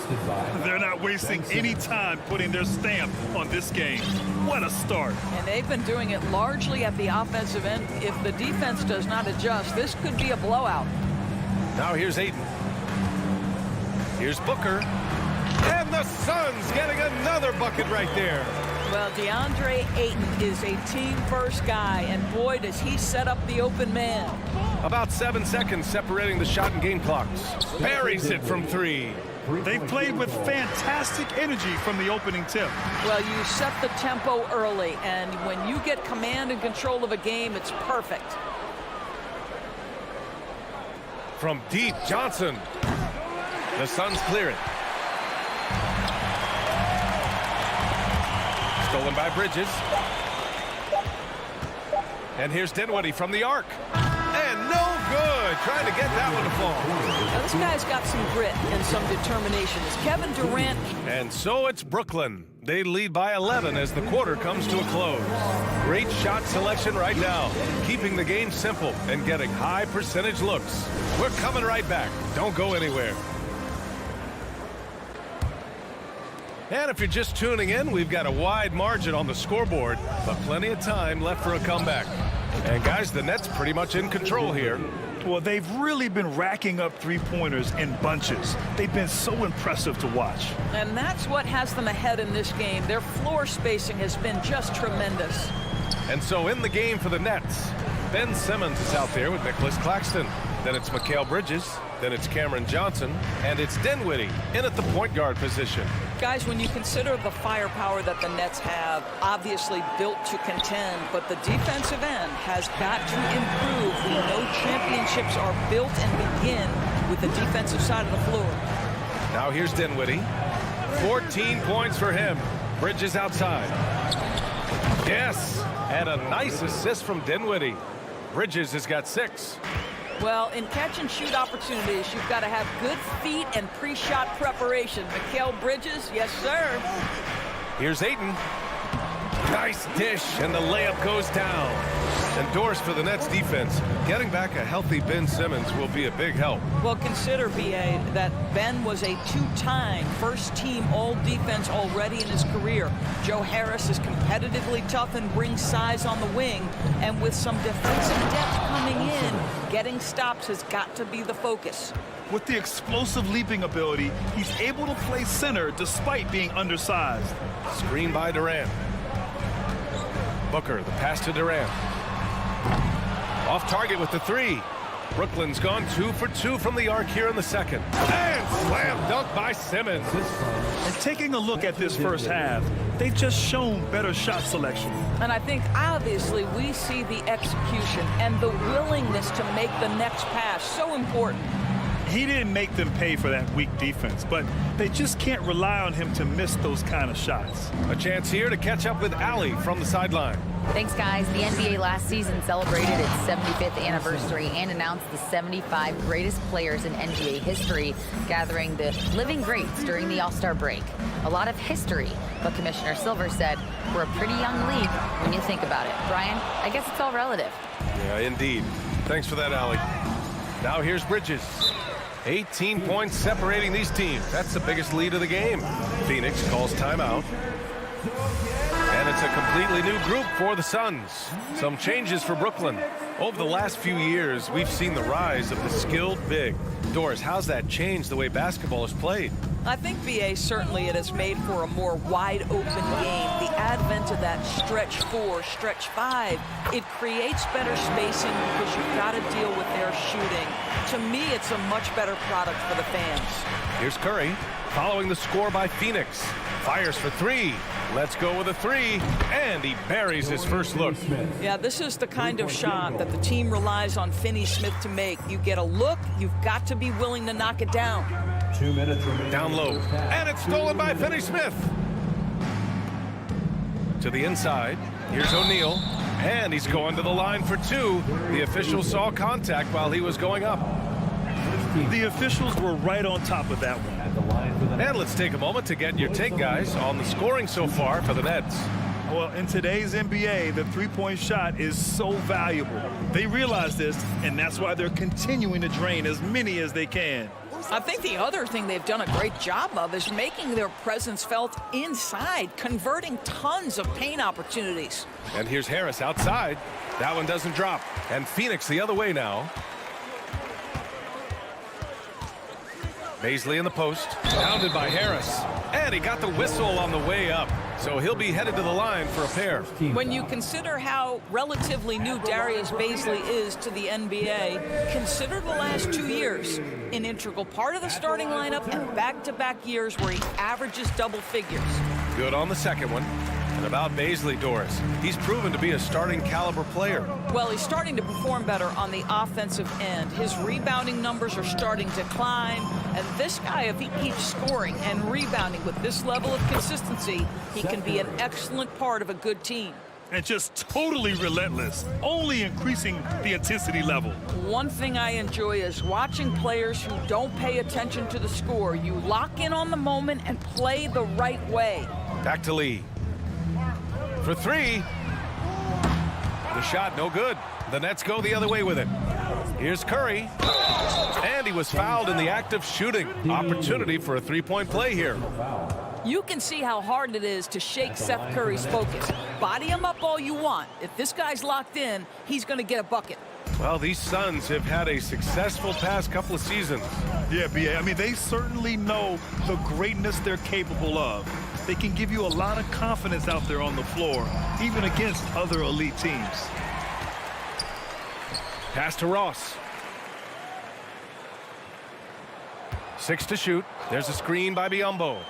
They're not wasting any time putting their stamp on this game. What a start. And they've been doing it largely at the offensive end. If the defense does not adjust, this could be a blowout. Now here's Ayton. Here's Booker. And the Suns getting another bucket right there. Well, DeAndre Ayton is a team-first guy, and boy, does he set up the open man. About 7 seconds separating the shot and game clocks. Buries it from 3. They've played with fantastic energy from the opening tip. Well, you set the tempo early, and when you get command and control of a game, it's perfect. From deep, Johnson. The Suns clear it. Stolen by Bridges. And here's Dinwiddie from the arc. And no good. Trying to get that one to fall. Now, this guy's got some grit and some determination. It's Kevin Durant. And so it's Brooklyn. They lead by 11 as the quarter comes to a close. Great shot selection right now, keeping the game simple and getting high percentage looks. We're coming right back. Don't go anywhere. And if you're just tuning in, we've got a wide margin on the scoreboard, but plenty of time left for a comeback. And guys, the Nets pretty much in control here. Well, they've really been racking up three-pointers in bunches. They've been so impressive to watch. And that's what has them ahead in this game. Their floor spacing has been just tremendous. And so in the game for the Nets, Ben Simmons is out there with Nicholas Claxton. Then it's Mikal Bridges. Then it's Cameron Johnson. And it's Dinwiddie in at the point guard position. Guys, when you consider the firepower that the Nets have, obviously built to contend, but the defensive end has got to improve. We know championships are built and begin with the defensive side of the floor. Now here's Dinwiddie. 14 points for him. Bridges outside. Yes, and a nice assist from Dinwiddie. Bridges has got 6. Well, in catch-and-shoot opportunities, you've got to have good feet and pre-shot preparation. Mikal Bridges, yes, sir. Here's Ayton. Nice dish, and the layup goes down. And doors for the Nets defense. Getting back a healthy Ben Simmons will be a big help. Well, consider, B.A., that Ben was a 2-time first-team all-defense already in his career. Joe Harris is competitively tough and brings size on the wing. And with some defensive depth coming in, getting stops has got to be the focus. With the explosive leaping ability, he's able to play center despite being undersized. Screen by Durant. Booker, the pass to Durant. Off target with the 3. Brooklyn's gone 2 for 2 from the arc here in the second. And slam dunk by Simmons. And taking a look at this first half, they've just shown better shot selection. And I think obviously we see the execution and the willingness to make the next pass so important. He didn't make them pay for that weak defense, but they just can't rely on him to miss those kind of shots. A chance here to catch up with Allie from the sideline. Thanks, guys. The NBA last season celebrated its 75th anniversary and announced the 75 greatest players in NBA history, gathering the living greats during the All-Star break. A lot of history, but Commissioner Silver said, we're a pretty young league when you think about it. Brian, I guess it's all relative. Yeah, indeed. Thanks for that, Allie. Now here's Bridges. 18 points separating these teams. That's the biggest lead of the game. Phoenix calls timeout. And it's a completely new group for the Suns. Some changes for Brooklyn. Over the last few years, we've seen the rise of the skilled big. Doris, how's that changed the way basketball is played? I think, B.A., certainly it has made for a more wide-open game. The advent of that stretch 4, stretch 5, it creates better spacing because you've got to deal with their shooting. To me, it's a much better product for the fans. Here's Curry, following the score by Phoenix. Fires for 3. Let's go with a 3. And he buries his first look. Yeah, this is the kind of shot that the team relies on Finney-Smith to make. You get a look, you've got to be willing to knock it down. 2 minutes remaining. Down low. And it's stolen by Finney-Smith. To the inside. Here's O'Neal. And he's going to the line for 2. The official saw contact while he was going up. The officials were right on top of that one. And let's take a moment to get your take, guys, on the scoring so far for the Nets. Well, in today's NBA, the three-point shot is so valuable. They realize this, and that's why they're continuing to drain as many as they can. I think the other thing they've done a great job of is making their presence felt inside, converting tons of paint opportunities. And here's Harris outside. That one doesn't drop. And Phoenix the other way now. Baisley in the post. Pounded by Harris. And he got the whistle on the way up. so he'll be headed to the line for a pair. When you consider how relatively new Darius Bazley is to the NBA, consider the last 2 years. An integral part of the starting lineup and back-to-back years where he averages double figures. Good on the second one. And about Bazley, Doris, he's proven to be a starting caliber player. Well, he's starting to perform better on the offensive end. His rebounding numbers are starting to climb. And this guy, if he keeps scoring and rebounding with this level of consistency, he can be an excellent part of a good team. And just totally relentless, only increasing the intensity level. One thing I enjoy is watching players who don't pay attention to the score. You lock in on the moment and play the right way. Back to Lee. For three. The shot no good. The Nets go the other way with it. Here's Curry. And he was fouled in the act of shooting. Opportunity for a three-point play here. You can see how hard it is to shake Seth Curry's focus. Body him up all you want. If this guy's locked in, he's going to get a bucket. Well, these Suns have had a successful past couple of seasons. Yeah, B.A. I mean, they certainly know the greatness they're capable of. They can give you a lot of confidence out there on the floor, even against other elite teams. Pass to Ross. 6 to shoot. There's a screen by Biyombo.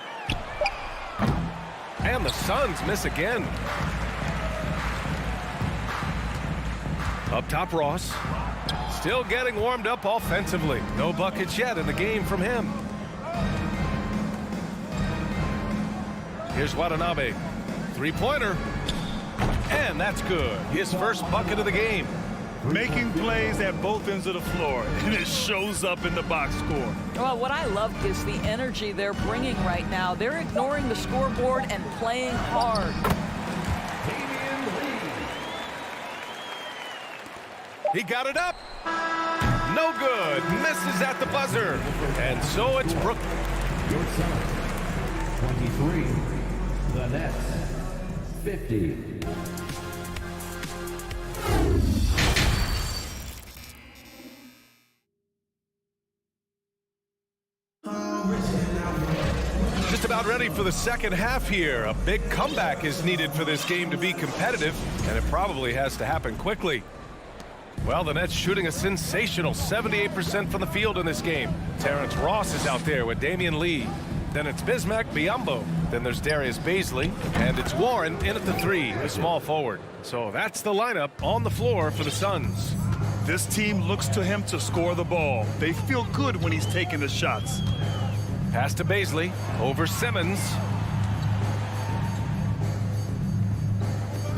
And the Suns miss again. Up top, Ross. Still getting warmed up offensively. No buckets yet in the game from him. Here's Watanabe. Three-pointer. And that's good. His first bucket of the game. Making plays at both ends of the floor, and it shows up in the box score. Well, what I love is the energy they're bringing right now. They're ignoring the scoreboard and playing hard. He got it up. No good. Misses at the buzzer. And so it's Brooklyn. Your Suns, 23. The Nets, 50. Just about ready for the second half here. A big comeback is needed for this game to be competitive, and it probably has to happen quickly. Well, the Nets shooting a sensational 78% from the field in this game. Terrence Ross is out there with Damian Lee. Then it's Bismack Biyombo. Then there's Darius Bazley. And it's Warren in at the three, the small forward. So that's the lineup on the floor for the Suns. This team looks to him to score the ball. They feel good when he's taking the shots. Pass to Bazley. Over Simmons.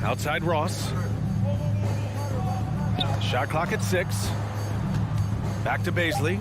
Outside Ross. Shot clock at 6. Back to Bazley.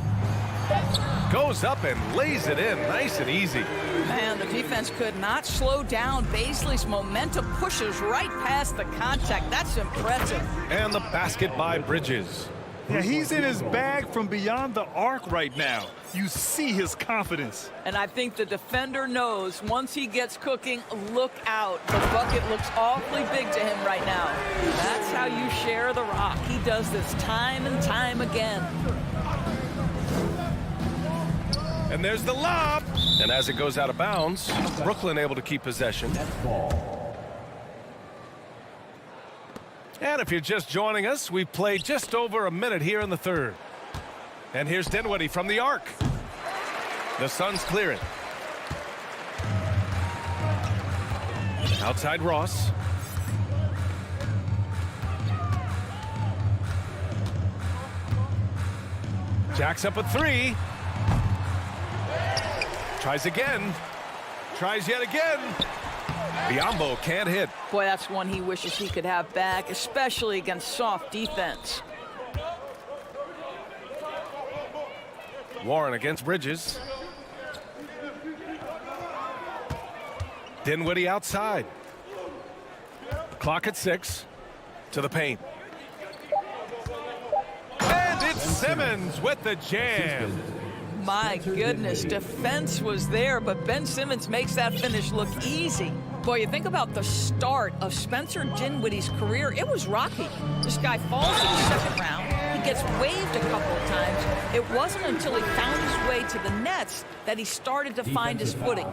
Goes up and lays it in nice and easy. Man, the defense could not slow down. Bazley's momentum pushes right past the contact. That's impressive. And the basket by Bridges. Yeah, he's in his bag from beyond the arc right now. You see his confidence. And I think the defender knows once he gets cooking, look out. The bucket looks awfully big to him right now. That's how you share the rock. He does this time and time again. And there's the lob. And as it goes out of bounds, Brooklyn able to keep possession. And if you're just joining us, we've played just over a minute here in the third. And here's Dinwiddie from the arc. The Suns clear it. Outside Ross. Jacks up a three. Tries again. Tries yet again. Biyombo can't hit. Boy, that's one he wishes he could have back, especially against soft defense. Warren against Bridges. Dinwiddie outside. Clock at 6. To the paint. And it's Simmons with the jam. My goodness, defense was there, but Ben Simmons makes that finish look easy. Boy, you think about the start of Spencer Dinwiddie's career, it was rocky. This guy falls in the second round. He gets waived a couple of times. It wasn't until he found his way to the Nets that he started to find his footing.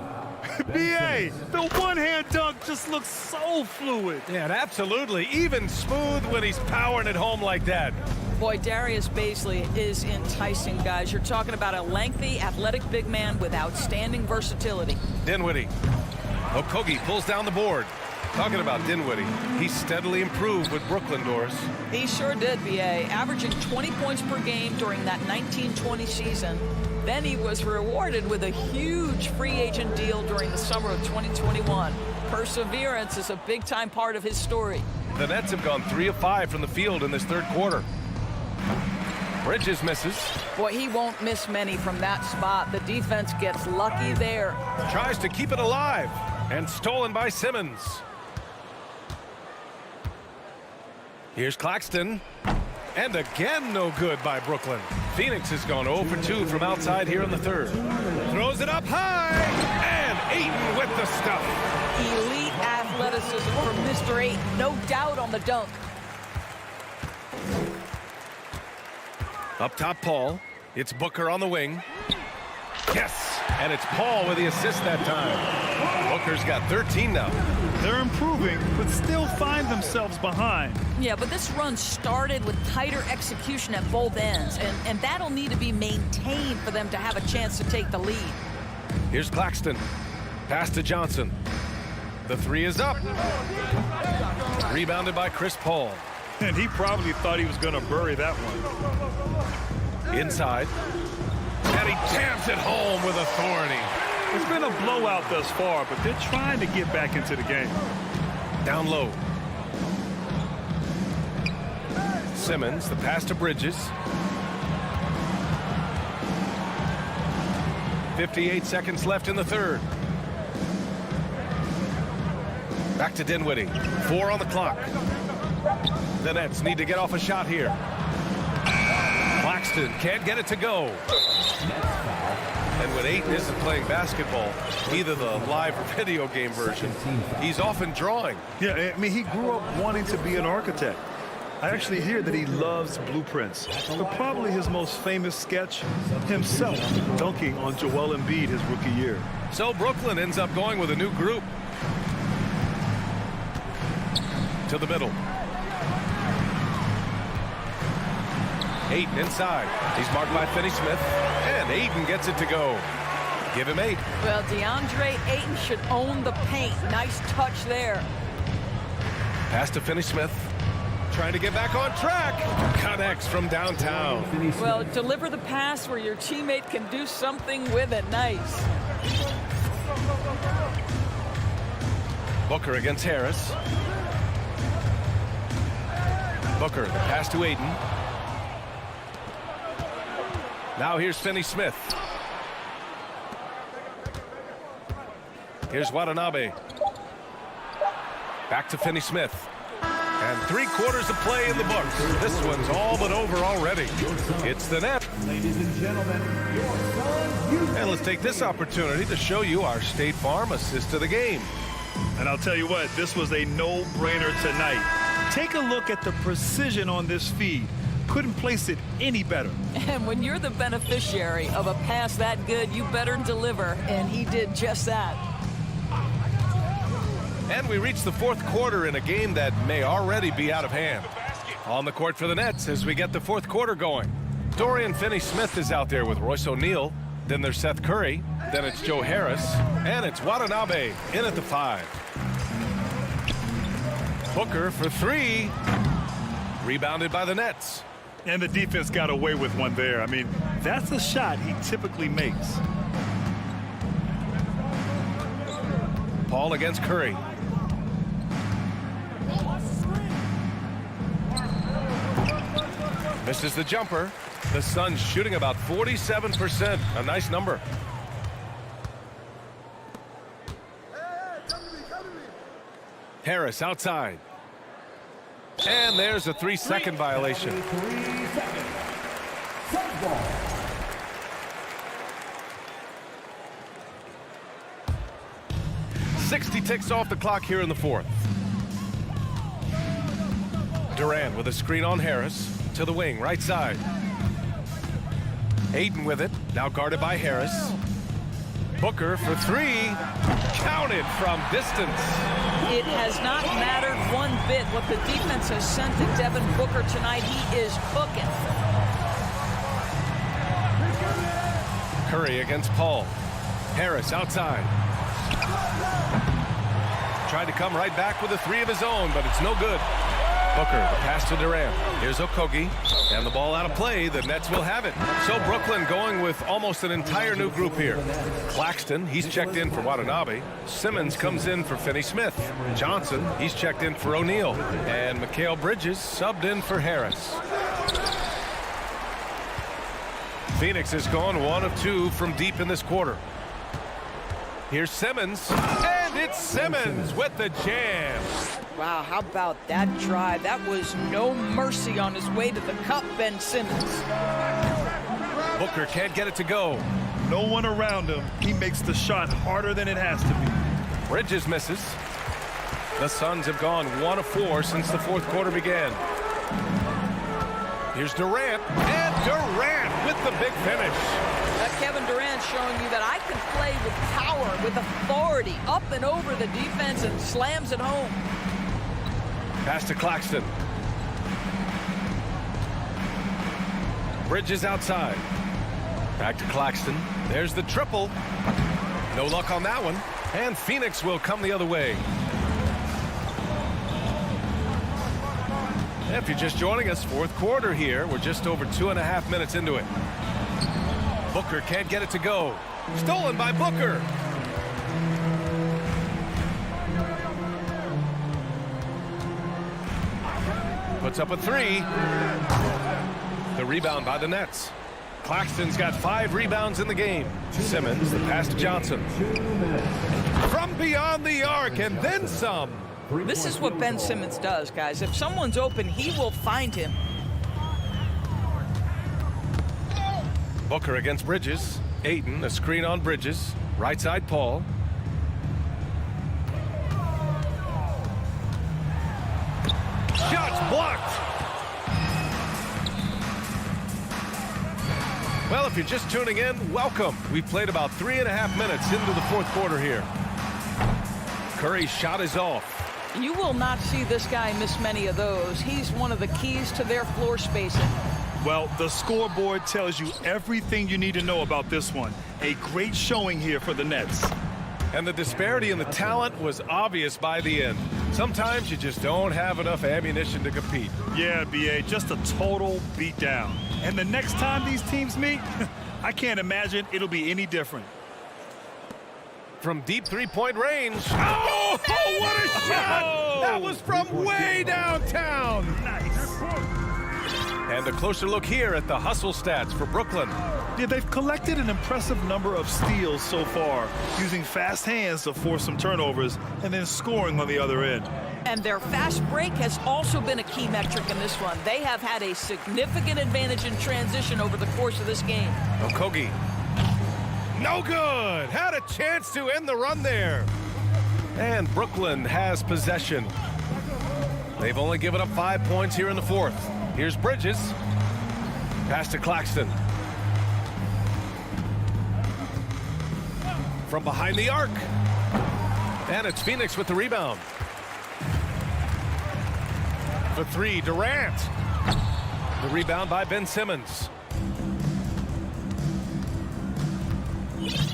B.A., the one-hand dunk just looks so fluid. Yeah, and absolutely. Even smooth when he's powering it home like that. Boy, Darius Baisley is enticing, guys. You're talking about a lengthy, athletic big man with outstanding versatility. Dinwiddie. Octopi pulls down the board. Talking about Dinwiddie, he steadily improved with Brooklyn, Doris. He sure did, B.A., averaging 20 points per game during that 1920 season. Then he was rewarded with a huge free agent deal during the summer of 2021. Perseverance is a big-time part of his story. The Nets have gone 3 of 5 from the field in this third quarter. Bridges misses. Boy, he won't miss many from that spot. The defense gets lucky there. Tries to keep it alive. And stolen by Simmons. Here's Claxton. And again, no good by Brooklyn. Phoenix has gone 0 for 2 from outside here in the third. Throws it up high. And Ayton with the stuff. Elite athleticism from Mr. Ayton. No doubt on the dunk. Up top, Paul. It's Booker on the wing. Yes. And it's Paul with the assist that time. Booker's got 13 now. They're improving, but still find themselves behind. Yeah, but this run started with tighter execution at both ends, and that'll need to be maintained for them to have a chance to take the lead. Here's Claxton. Pass to Johnson. The three is up. Rebounded by Chris Paul. And he probably thought he was going to bury that one. Inside. And he jams it home with authority. It's been a blowout thus far, but they're trying to get back into the game. Down low. Simmons, the pass to Bridges. 58 seconds left in the third. Back to Dinwiddie. 4 on the clock. The Nets need to get off a shot here. Claxton can't get it to go. And when Ayton isn't playing basketball, either the live or video game version, he's often drawing. Yeah, I mean, he grew up wanting to be an architect. I actually hear that he loves blueprints. But probably his most famous sketch, himself dunking on Joel Embiid his rookie year. So Brooklyn ends up going with a new group. To the middle. Ayton inside. He's marked by Finney-Smith. And Ayton gets it to go. Give him 8. Well, DeAndre Ayton should own the paint. Nice touch there. Pass to Finney-Smith. Trying to get back on track. Connects from downtown. Well, deliver the pass where your teammate can do something with it. Nice. Booker against Harris. Booker, the pass to Ayton. Now here's Finney-Smith. Here's Watanabe. Back to Finney-Smith. And 3 quarters of play in the books. This one's all but over already. It's the net. Ladies and gentlemen, and let's take this opportunity to show you our State Farm assist to the game. And I'll tell you what, this was a no-brainer tonight. Take a look at the precision on this feed. Couldn't place it any better. And when you're the beneficiary of a pass that good, you better deliver. And he did just that. And we reach the fourth quarter in a game that may already be out of hand. On the court for the Nets as we get the fourth quarter going. Dorian Finney-Smith is out there with Royce O'Neal. Then there's Seth Curry. Then it's Joe Harris. And it's Watanabe in at the 5. Booker for 3. Rebounded by the Nets. And the defense got away with one there. I mean, that's a shot he typically makes. Paul against Curry. Misses the jumper. The Suns shooting about 47%. A nice number. Harris outside. And there's a 3-second violation. 3 seconds. Suns ball. .60 ticks off the clock here in the fourth. Durant with a screen on Harris. To the wing, right side. Ayton with it. Now guarded by Harris. Booker for three. Counted from distance. It has not mattered one bit what the defense has sent to Devin Booker tonight. He is cooking. Curry against Paul. Harris outside. Tried to come right back with a three of his own, but it's no good. Booker, the pass to Durant. Here's Okogie, and the ball out of play. The Nets will have it. So Brooklyn going with almost an entire new group here. Claxton, he's checked in for Watanabe. Simmons comes in for Finney-Smith. Johnson, he's checked in for O'Neal. And Mikal Bridges subbed in for Harris. Phoenix has gone 1 of 2 from deep in this quarter. Here's Simmons, and it's Simmons with the jam. Wow, how about that drive? That was no mercy on his way to the cup, Ben Simmons. Booker can't get it to go. No one around him. He makes the shot harder than it has to be. Bridges misses. The Suns have gone 1 of 4 since the fourth quarter began. Here's Durant, and Durant with the big finish. Kevin Durant showing you that I can play with power, with authority, up and over the defense and slams it home. Pass to Claxton. Bridges outside. Back to Claxton. There's the triple. No luck on that one. And Phoenix will come the other way. If you're just joining us, fourth quarter here. We're just over 2.5 minutes into it. Booker can't get it to go. Stolen by Booker. Puts up a three. The rebound by the Nets. Claxton's got 5 rebounds in the game. Simmons, the pass to Johnson. From beyond the arc and then some. This is what Ben Simmons does, guys. If someone's open, he will find him. Booker against Bridges. Ayton, a screen on Bridges. Right side, Paul. Shots blocked. Well, if you're just tuning in, welcome. We've played about 3.5 minutes into the fourth quarter here. Curry's shot is off. You will not see this guy miss many of those. He's one of the keys to their floor spacing. Well, the scoreboard tells you everything you need to know about this one. A great showing here for the Nets. And the disparity in the talent was obvious by the end. Sometimes you just don't have enough ammunition to compete. Yeah, B.A., just a total beatdown. And the next time these teams meet, I can't imagine it'll be any different. From deep three-point range. Oh, what a shot! That was from way downtown. Nice. And a closer look here at the hustle stats for Brooklyn. Yeah, they've collected an impressive number of steals so far, using fast hands to force some turnovers and then scoring on the other end. And their fast break has also been a key metric in this one. They have had a significant advantage in transition over the course of this game. Okogie. No good. Had a chance to end the run there. And Brooklyn has possession. They've only given up 5 points here in the fourth. Here's Bridges. Pass to Claxton. From behind the arc. And it's Phoenix with the rebound. For three, Durant. The rebound by Ben Simmons.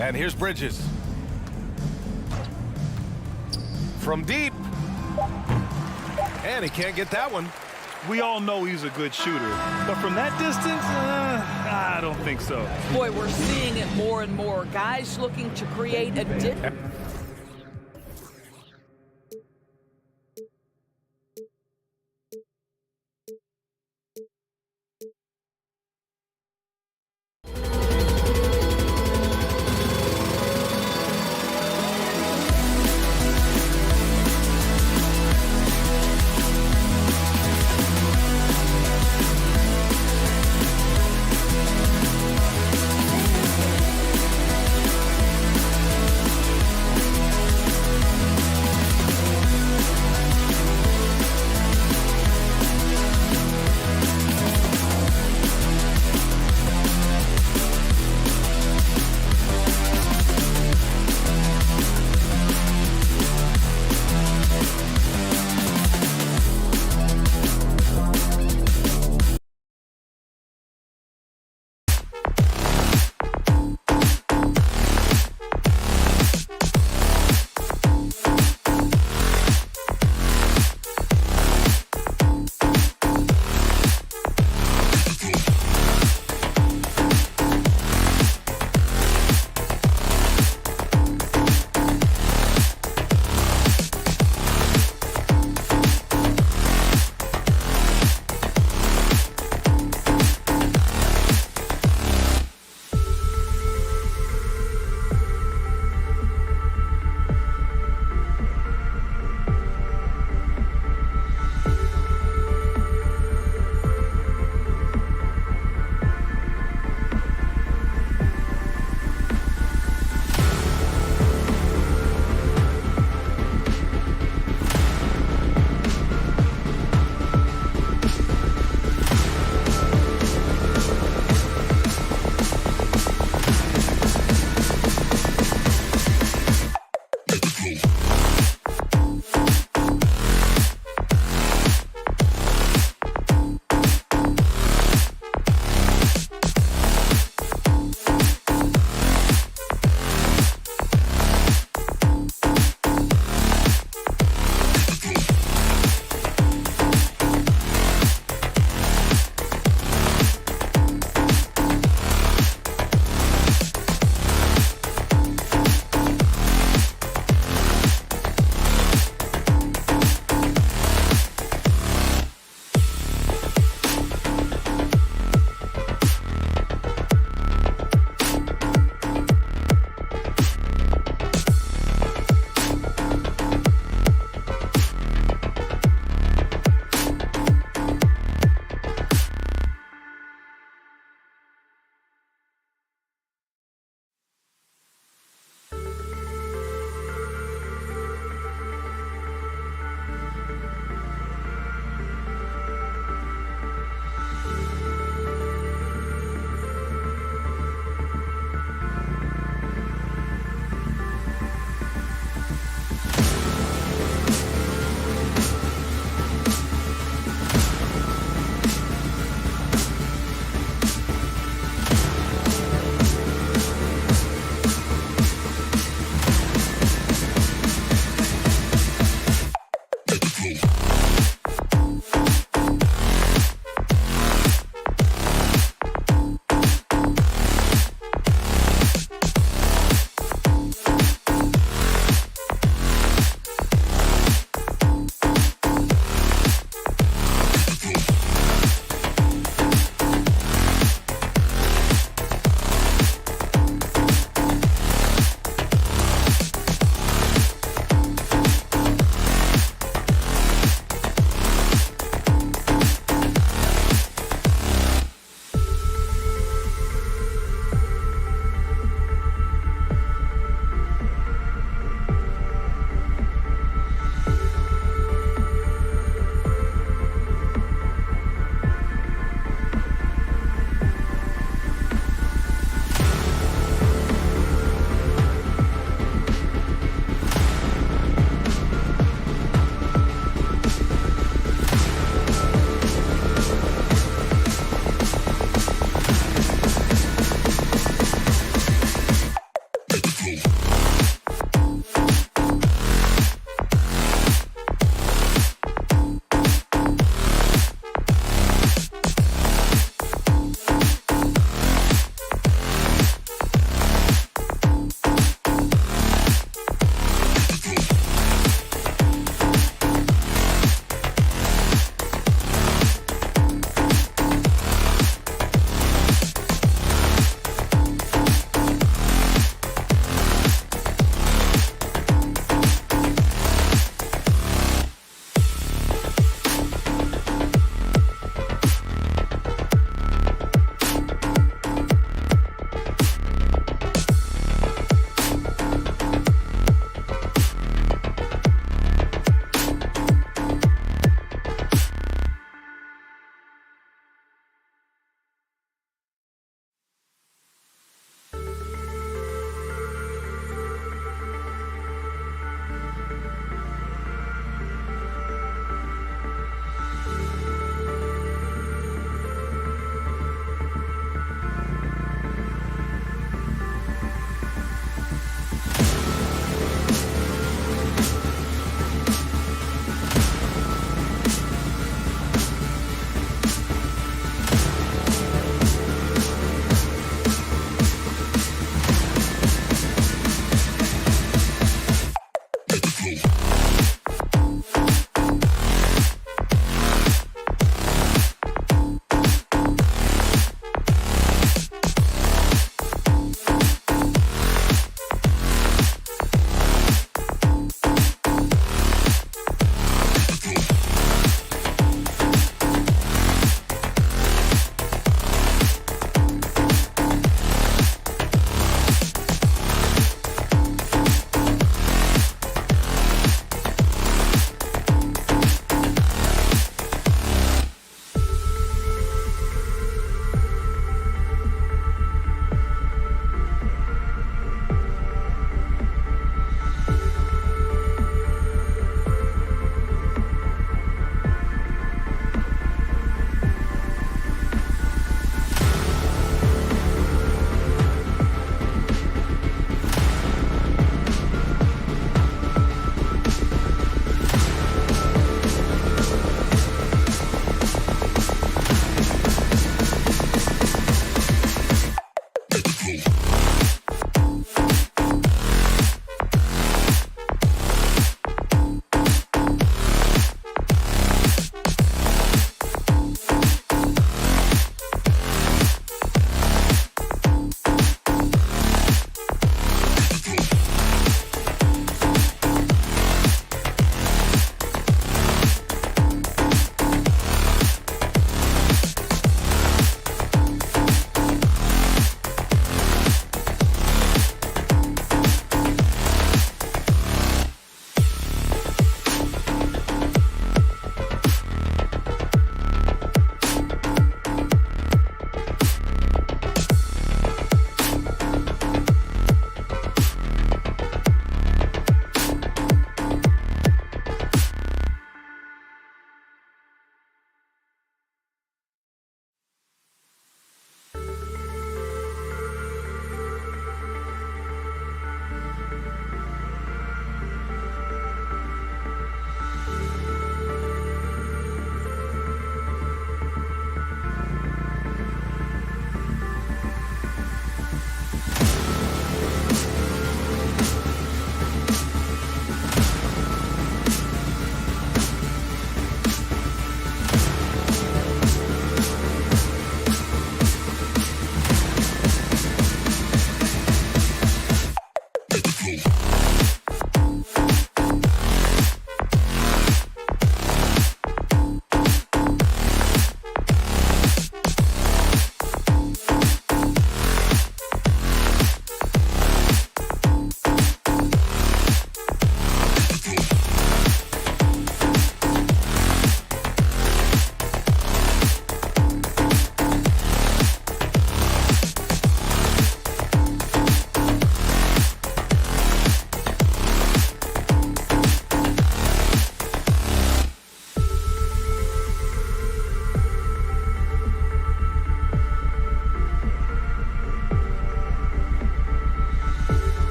And here's Bridges. From deep. And he can't get that one. We all know he's a good shooter, but from that distance, I don't think so. Boy, we're seeing it more and more. Guys looking to create a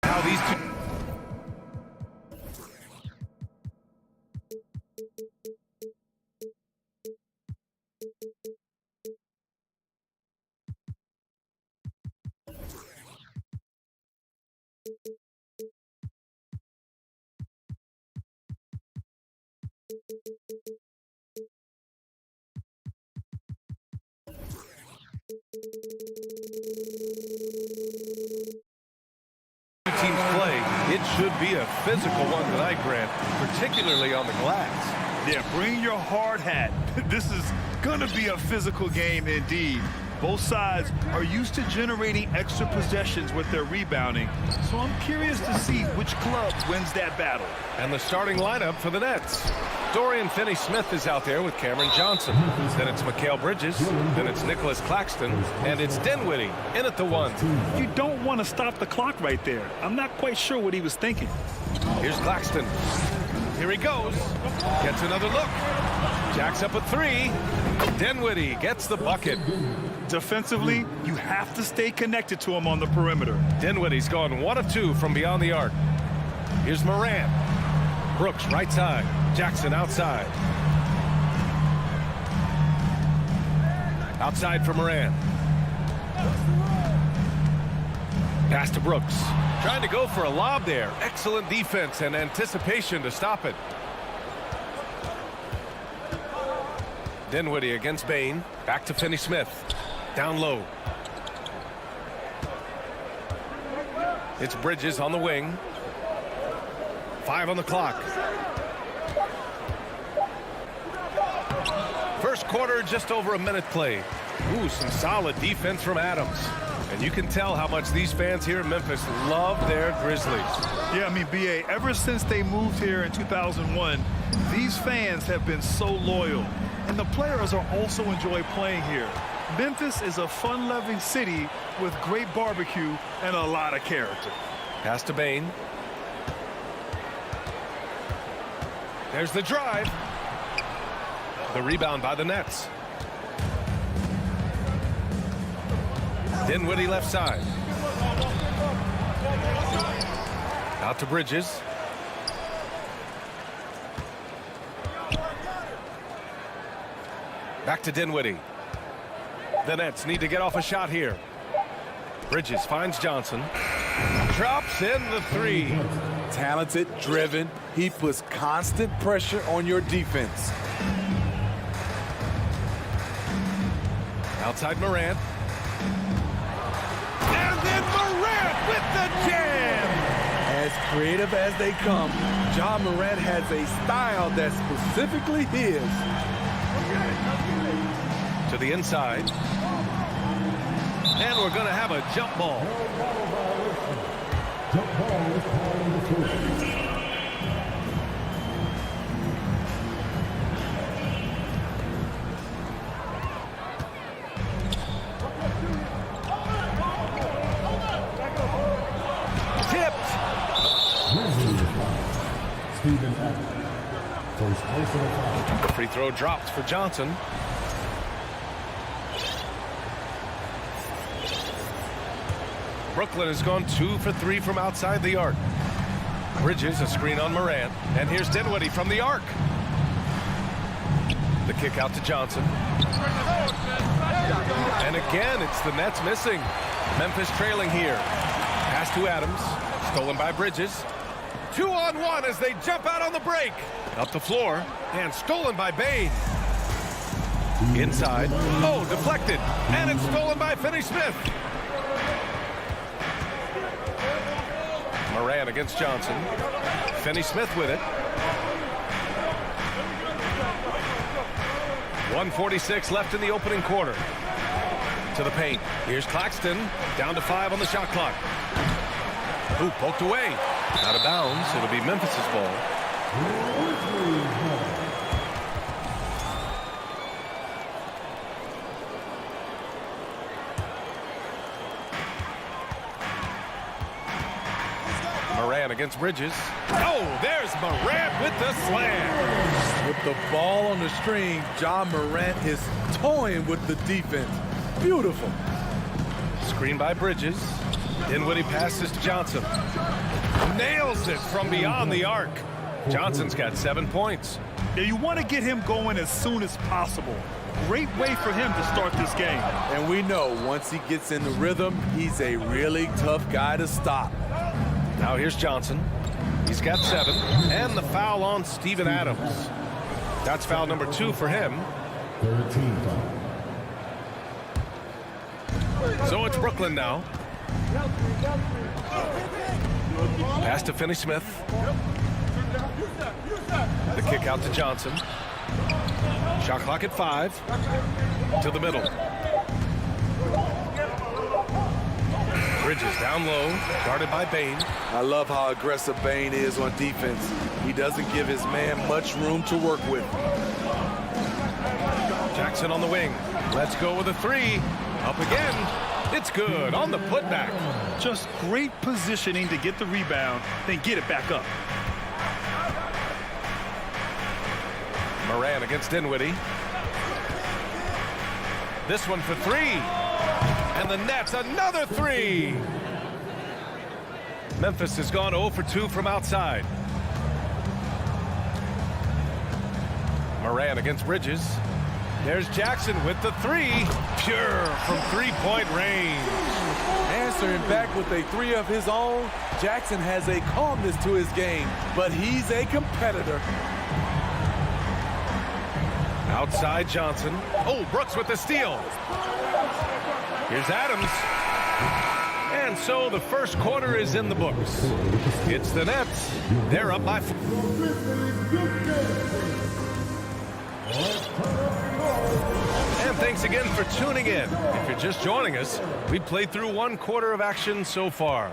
Now these two. Teams play, it should be a physical one tonight, Grant, particularly on the glass. Yeah, bring your hard hat. This is going to be a physical game indeed. Both sides are used to generating extra possessions with their rebounding, so I'm curious to see which club wins that battle. And the starting lineup for the Nets. Dorian Finney-Smith is out there with Cameron Johnson. Then it's Mikal Bridges. Then it's Nicholas Claxton. And it's Dinwiddie in at the 1. You don't want to stop the clock right there. I'm not quite sure what he was thinking. Here's Claxton. Here he goes. Gets another look. Jacks up a 3. Dinwiddie gets the bucket. Defensively, you have to stay connected to him on the perimeter. Dinwiddie's gone 1 of 2 from beyond the arc. Here's Morant. Brooks right side. Jackson outside. Outside for Morant. Pass to Brooks. Trying to go for a lob there. Excellent defense and anticipation to stop it. Dinwiddie against Bane. Back to Finney-Smith. Down low. It's Bridges on the wing. 5 on the clock. First quarter, just over a minute played. Ooh, some solid defense from Adams. And you can tell how much these fans here in Memphis love their Grizzlies. Yeah, I mean, B.A., ever since they moved here in 2001, these fans have been so loyal. And the players are also enjoy playing here. Memphis is a fun-loving city with great barbecue and a lot of character. Pass to Bane. There's the drive. The rebound by the Nets. Dinwiddie left side. Out to Bridges. Back to Dinwiddie. The Nets need to get off a shot here. Bridges finds Johnson. Drops in the 3. Talented, driven. He puts constant pressure on your defense. Outside Morant. And then Morant with the jam! As creative as they come, Ja Morant has a style that's specifically his. To the inside. And we're going to have a jump ball. Tipped. The free throw dropped for Johnson. Brooklyn has gone 2 for 3 from outside the arc. Bridges, a screen on Morant. And here's Dinwiddie from the arc. The kick out to Johnson. And again, it's the Nets missing. Memphis trailing here. Pass to Adams. Stolen by Bridges. 2-on-1 as they jump out on the break. Up the floor. And stolen by Bane. Inside. Oh, deflected. And it's stolen by Finney-Smith. Morant against Johnson. Finney-Smith with it. 1:46 left in the opening quarter. To the paint. Here's Claxton. Down to 5 on the shot clock. Ooh, poked away. Out of bounds. It'll be Memphis's ball. Morant against Bridges. Oh, there's Morant with the slam. With the ball on the string, John Morant is toying with the defense. Beautiful. Screen by Bridges. Dinwiddie passes to Johnson. Nails it from beyond the arc. Johnson's got 7 points. Now you want to get him going as soon as possible. Great way for him to start this game. And we know once he gets in the rhythm, he's a really tough guy to stop. Now here's Johnson. He's got 7. And the foul on Steven Adams. That's foul number 2 for him. 13 foul. So it's Brooklyn now. Pass to Finney-Smith. The kick out to Johnson. Shot clock at 5. To the middle. Bridges down low, guarded by Bane. I love how aggressive Bane is on defense. He doesn't give his man much room to work with. Jackson on the wing. Let's go with a 3. Up again. It's good on the putback. Just great positioning to get the rebound, then get it back up. Morant against Dinwiddie. This one for 3. And the Nets, another 3. Memphis has gone 0 for 2 from outside. Morant against Bridges. There's Jackson with the 3. Pure from three-point range. Answering back with a 3 of his own, Jackson has a calmness to his game, but he's a competitor. Outside Johnson. Oh, Brooks with the steal. Here's Adams. And so the first quarter is in the books. It's the Nets. They're up by 4. And thanks again for tuning in. If you're just joining us, we played through 1 quarter of action so far.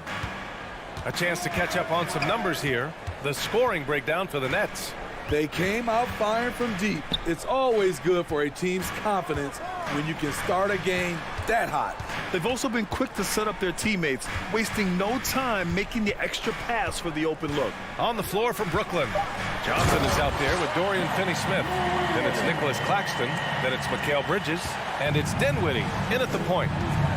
A chance to catch up on some numbers here. The scoring breakdown for the Nets. They came out firing from deep. It's always good for a team's confidence when you can start a game that hot. They've also been quick to set up their teammates, wasting no time making the extra pass for the open look. On the floor from Brooklyn. Johnson is out there with Dorian Finney-Smith. Then it's Nicholas Claxton. Then it's Mikal Bridges. And it's Dinwiddie in at the point.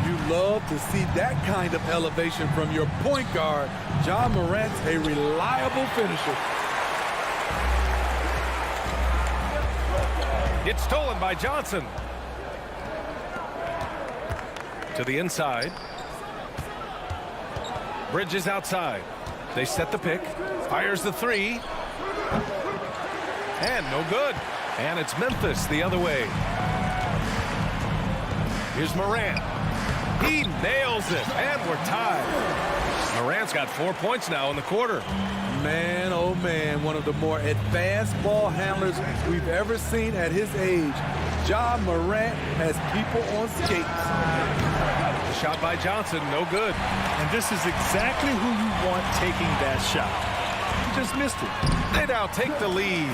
You love to see that kind of elevation from your point guard. John Morant's a reliable finisher. It's stolen by Johnson. To the inside. Bridges outside. They set the pick. Fires the 3. And no good. And it's Memphis the other way. Here's Morant. He nails it. And we're tied. Morant's got 4 points now in the quarter. Man, oh man, one of the more advanced ball handlers we've ever seen at his age. John Morant has people on skates. The shot by Johnson, no good. And this is exactly who you want taking that shot. He just missed it. They now take the lead.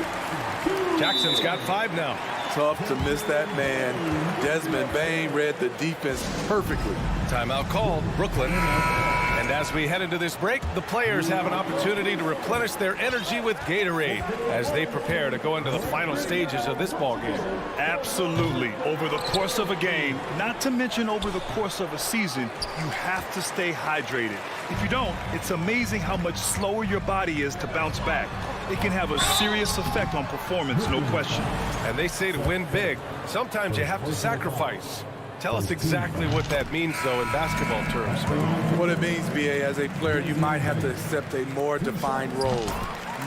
Jackson's got 5 now. Tough to miss that man. Desmond Bane read the defense perfectly. Timeout called, Brooklyn. And as we head into this break, the players have an opportunity to replenish their energy with Gatorade as they prepare to go into the final stages of this ball game. Absolutely. Over the course of a game, not to mention over the course of a season, you have to stay hydrated. If you don't, it's amazing how much slower your body is to bounce back. It can have a serious effect on performance, no question. And they say to win big, sometimes you have to sacrifice. Tell us exactly what that means, though, in basketball terms. What it means, BA, as a player, you might have to accept a more defined role.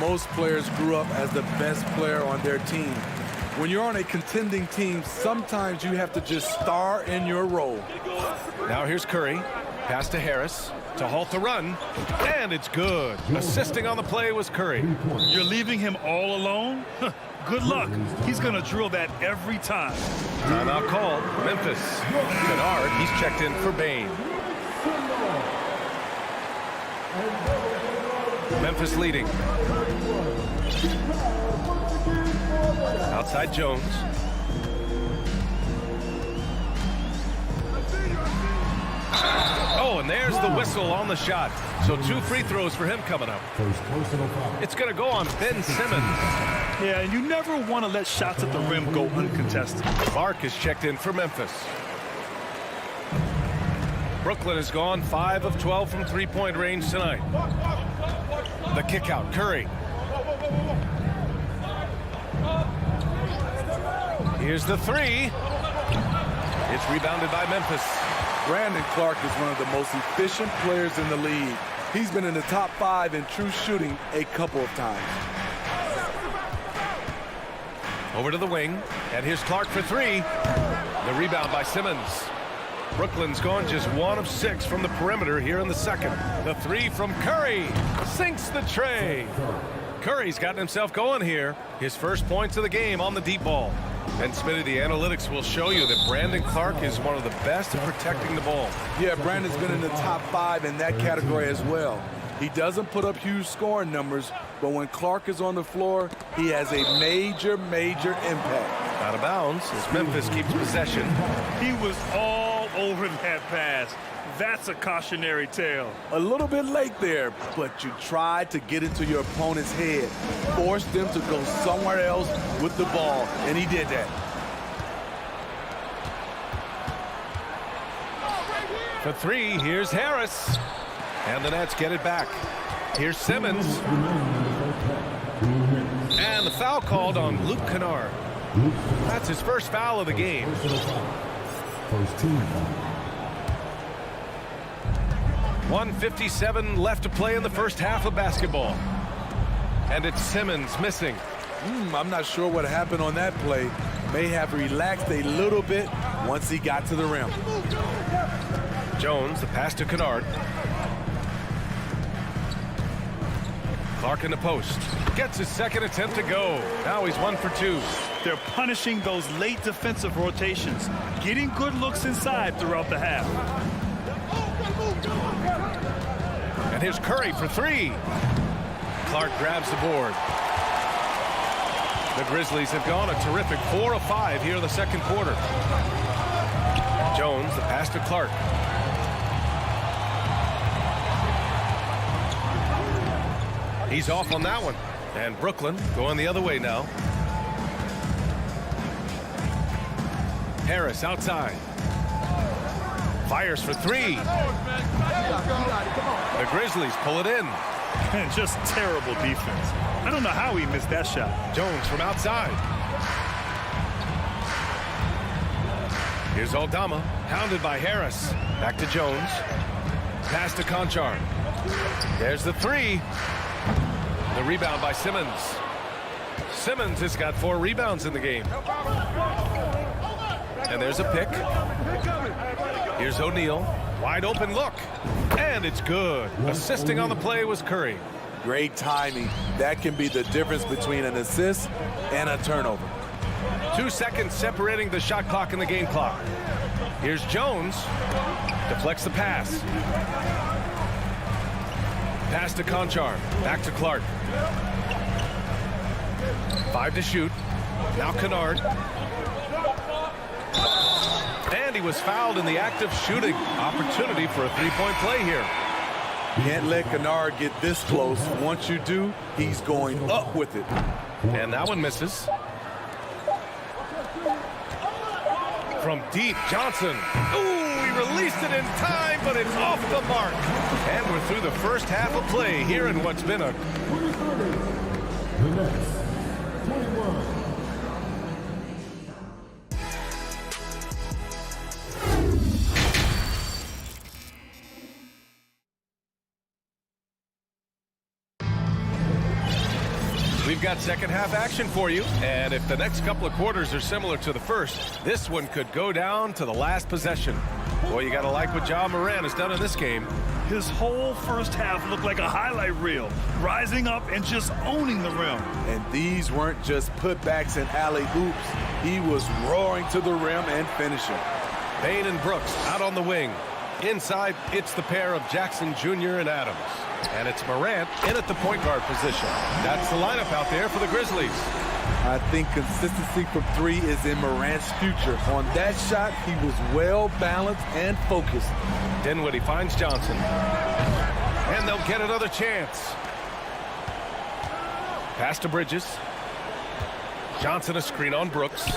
Most players grew up as the best player on their team. When you're on a contending team, sometimes you have to just star in your role. Now here's Curry. Pass to Harris to halt the run. And it's good. Assisting on the play was Curry. You're leaving him all alone? Good luck. He's going to drill that every time. Timeout called. Memphis. Kennard, he's checked in for Bane. Memphis leading. Outside Jones. Oh, and there's the whistle on the shot. So 2 free throws for him coming up. It's going to go on Ben Simmons. Yeah, and you never want to let shots at the rim go uncontested. Clark is checked in for Memphis. Brooklyn has gone 5 of 12 from three-point range tonight. The kick out, Curry. Here's the three. It's rebounded by Memphis. Brandon Clark is one of the most efficient players in the league. He's been in the top 5 in true shooting a couple of times. Over to the wing, and here's Clark for 3. The rebound by Simmons. Brooklyn's gone just 1 of 6 from the perimeter here in the second. The 3 from Curry sinks the tray. Curry's gotten himself going here. His first points of the game on the deep ball. And Smitty, the analytics will show you that Brandon Clark is one of the best at protecting the ball. Yeah, Brandon's been in the top 5 in that category as well. He doesn't put up huge scoring numbers, but when Clark is on the floor, he has a major impact. Out of bounds as Memphis keeps possession. He was all over that pass. That's a cautionary tale. A little bit late there, but you tried to get into your opponent's head. Force them to go somewhere else with the ball, and he did that. For 3, here's Harris. And the Nets get it back. Here's Simmons. And the foul called on Luke Kennard. That's his first foul of the game. First team. 1:57 left to play in the first half of basketball. And it's Simmons missing. I'm not sure what happened on that play. May have relaxed a little bit once he got to the rim. Jones, the pass to Kennard. Clark in the post. Gets his second attempt to go. Now he's 1 for 2. They're punishing those late defensive rotations, getting good looks inside throughout the half. And here's Curry for 3. Clark grabs the board. The Grizzlies have gone a terrific 4 of 5 here in the second quarter. Jones, the pass to Clark. He's off on that one. And Brooklyn going the other way now. Harris outside. Fires for 3. The Grizzlies pull it in. And just terrible defense. I don't know how he missed that shot. Jones from outside. Here's Aldama, hounded by Harris. Back to Jones. Pass to Conchar. There's the 3. The rebound by Simmons. Simmons has got 4 rebounds in the game. And there's a pick. Here's O'Neal. Wide open look. And it's good. Assisting on the play was Curry. Great timing. That can be the difference between an assist and a turnover. 2 seconds separating the shot clock and the game clock. Here's Jones. Deflects the pass. Pass to Conchar. Back to Clark. 5 to shoot. Now Kennard. And he was fouled in the act of shooting. Opportunity for a 3-point play here. Can't let Kennard get this close. Once you do, he's going up with it. And that one misses. From deep, Johnson. Ooh, he released it in time, but it's off the mark. And we're through the first half of play here in what's been a... We've got second half action for you, and if the next couple of quarters are similar to the first, this one could go down to the last possession. Boy, you gotta like what Ja Morant has done in this game. His whole first half looked like a highlight reel, rising up and just owning the rim. And these weren't just putbacks and alley-oops. He was roaring to the rim and finishing. Bane and Brooks out on the wing. Inside, it's the pair of Jackson Jr. and Adams. And it's Morant in at the point guard position. That's the lineup out there for the Grizzlies. I think consistency from three is in Morant's future. On that shot, he was well balanced and focused. Dinwiddie finds Johnson. And they'll get another chance. Pass to Bridges. Johnson a screen on Brooks.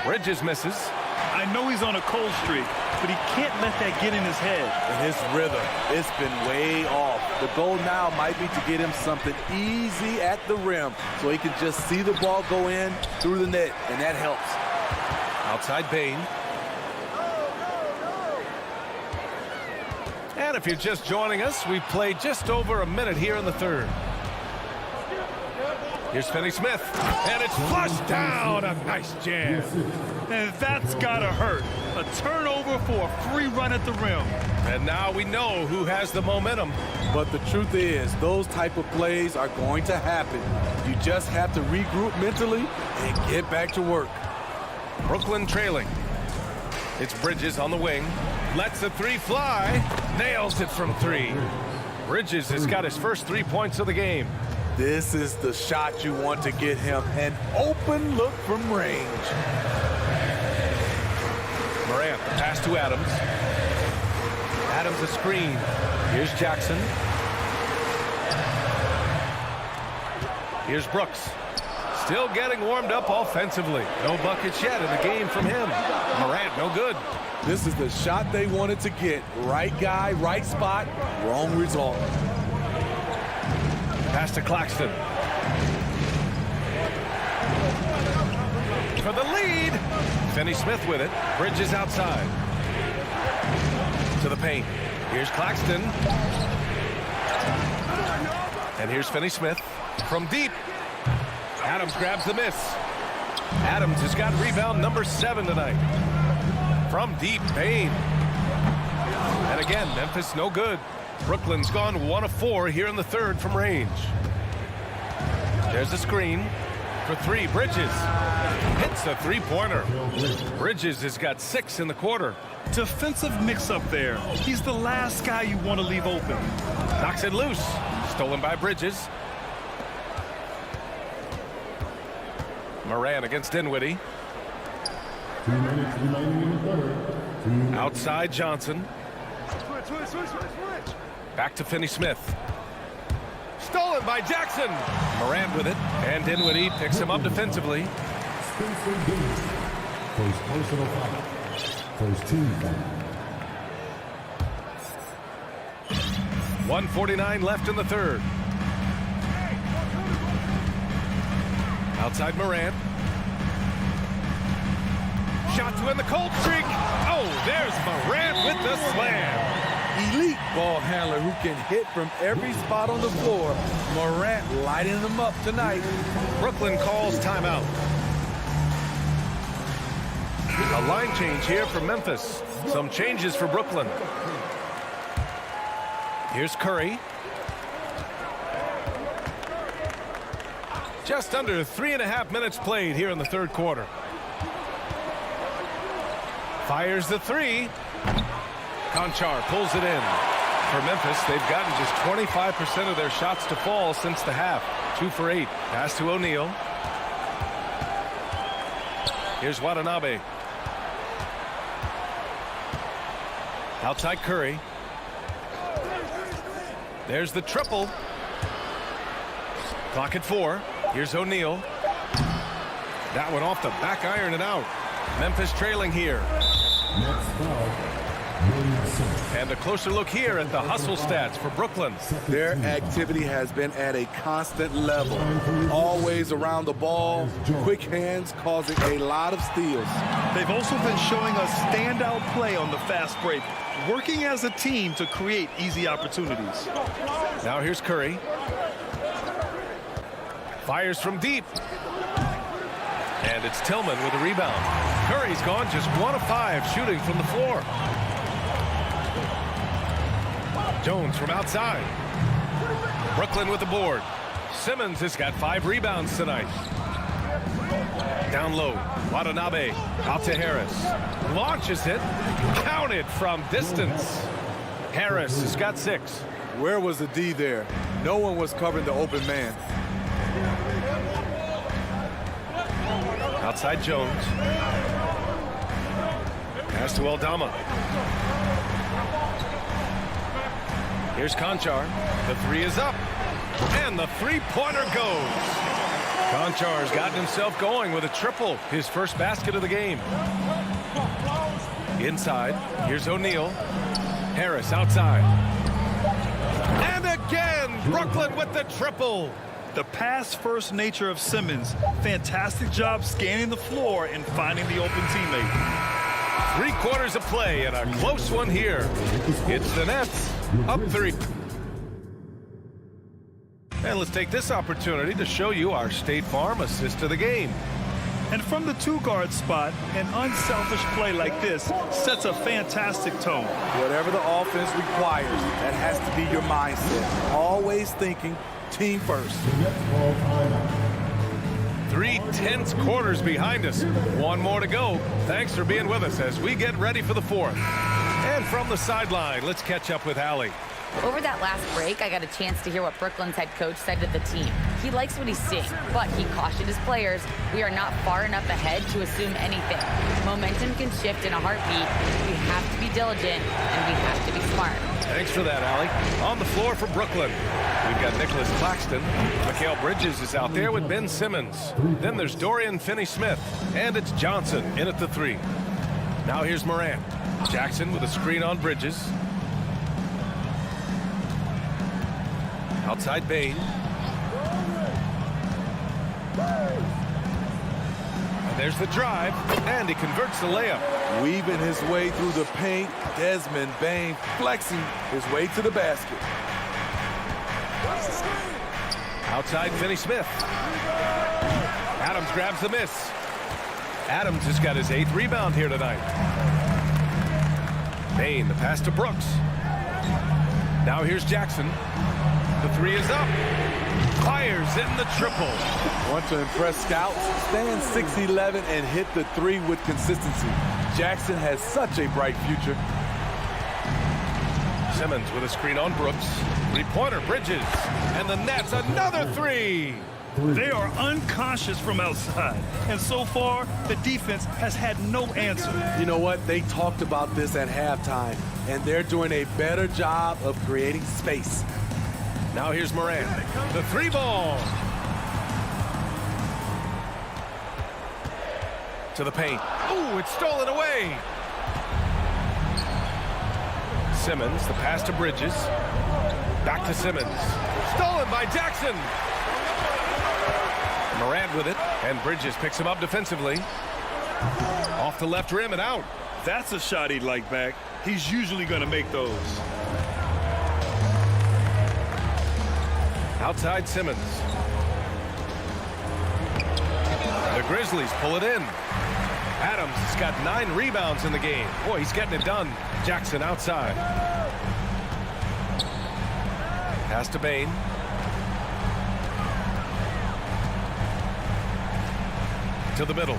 Bridges misses. I know he's on a cold streak, but he can't let that get in his head. And his rhythm, it's been way off. The goal now might be to get him something easy at the rim so he can just see the ball go in through the net, and that helps. Outside Bane. And if you're just joining us, we've played just over a minute here in the third. Here's Finney-Smith, and it's flushed down. A nice jam. And that's gotta hurt. A turnover for a free run at the rim. And now we know who has the momentum. But the truth is, those type of plays are going to happen. You just have to regroup mentally and get back to work. Brooklyn trailing. It's Bridges on the wing. Lets the three fly. Nails it from three. Bridges has got his first 3 points of the game. This is the shot you want to get him. An open look from range. Morant, the pass to Adams. Adams a screen. Here's Jackson. Here's Brooks. Still getting warmed up offensively. No buckets yet in the game from him. Morant, no good. This is the shot they wanted to get. Right guy, right spot, wrong result. Pass to Claxton. For the lead. Finney-Smith with it. Bridges outside. To the paint. Here's Claxton. And here's Finney-Smith. From deep. Adams grabs the miss. Adams has got rebound number 7 tonight. From deep, Payne. And again, Memphis no good. Brooklyn's gone 1 of 4 here in the third from range. There's a screen for 3. Bridges hits a three-pointer. Bridges has got 6 in the quarter. Defensive mix-up there. He's the last guy you want to leave open. Knocks it loose. Stolen by Bridges. Morant against Dinwiddie. 2 minutes remaining in the third. Outside Johnson. Back to Finney-Smith. Stolen by Jackson. Morant with it. And Dinwiddie picks him up defensively. Spencer Dinwiddie. First personal foul. First team foul. 1:49 left in the third. Outside Morant. Shot to end the cold streak. Oh, there's Morant with the slam. Elite ball handler who can hit from every spot on the floor. Morant lighting them up tonight. Brooklyn calls timeout. A line change here for Memphis. Some changes for Brooklyn. Here's Curry. Just under 3.5 minutes played here in the third quarter. Fires the three. Conchar pulls it in. For Memphis, they've gotten just 25% of their shots to fall since the half. 2 for 8. Pass to O'Neal. Here's Watanabe. Outside Curry. There's the triple. Clock at 4. Here's O'Neal. That one off the back iron and out. Memphis trailing here. Next foul. And a closer look here at the hustle stats for Brooklyn. Their activity has been at a constant level. Always around the ball. Quick hands causing a lot of steals. They've also been showing us standout play on the fast break, working as a team to create easy opportunities. Now here's Curry. Fires from deep. And it's Tillman with a rebound. Curry's gone just 1 of 5 shooting from the floor. Jones from outside. Brooklyn with the board. Simmons has got 5 rebounds tonight. Down low, Watanabe out to Harris. Launches it, counted from distance. Harris has got 6. Where was the D there? No one was covering the open man. Outside Jones. Pass to Aldama. Here's Conchar. The 3 is up. And the 3-pointer goes. Conchar's gotten himself going with a triple. His first basket of the game. Inside. Here's O'Neal. Harris outside. And again, Brooklyn with the triple. The pass-first nature of Simmons. Fantastic job scanning the floor and finding the open teammate. 3 quarters of play and a close one here. It's the Nets up 3. And let's take this opportunity to show you our State Farm assist of the game. And from the 2-guard spot, an unselfish play like this sets a fantastic tone. Whatever the offense requires, that has to be your mindset. Always thinking team first. 3 tense quarters behind us. 1 more to go. Thanks for being with us as we get ready for the 4th. And from the sideline, let's catch up with Allie. Over that last break, I got a chance to hear what Brooklyn's head coach said to the team. He likes what he's seeing, but he cautioned his players, we are not far enough ahead to assume anything. Momentum can shift in a heartbeat. We have to be diligent, and we have to be smart. Thanks for that, Allie. On the floor for Brooklyn, we've got Nicholas Claxton. Mikal Bridges is out there with Ben Simmons. Then there's Dorian Finney-Smith, and it's Johnson in at the 3. Now here's Morant. Jackson with a screen on Bridges. Outside Bain. And there's the drive, and he converts the layup. Weaving his way through the paint, Desmond Bain flexing his way to the basket. Outside Finney-Smith. Adams grabs the miss. Adams has got his 8th rebound here tonight. Bain, the pass to Brooks. Now here's Jackson. The 3 is up. Fires in the triple. Want to impress scouts? Stand 6'11" and hit the 3 with consistency. Jackson has such a bright future. Simmons with a screen on Brooks. 3-pointer Bridges. And the Nets another 3. They are unconscious from outside, and so far, the defense has had no answer. You know what? They talked about this at halftime, and they're doing a better job of creating space. Now here's Morant. The 3 ball. To the paint. Ooh, it's stolen away. Simmons, the pass to Bridges. Back to Simmons. Stolen by Jackson. Morant with it, and Bridges picks him up defensively. Off the left rim and out. That's a shot he'd like back. He's usually going to make those. Outside Simmons. The Grizzlies pull it in. Adams has got 9 rebounds in the game. Boy, he's getting it done. Jackson outside. Pass to Bain. To the middle.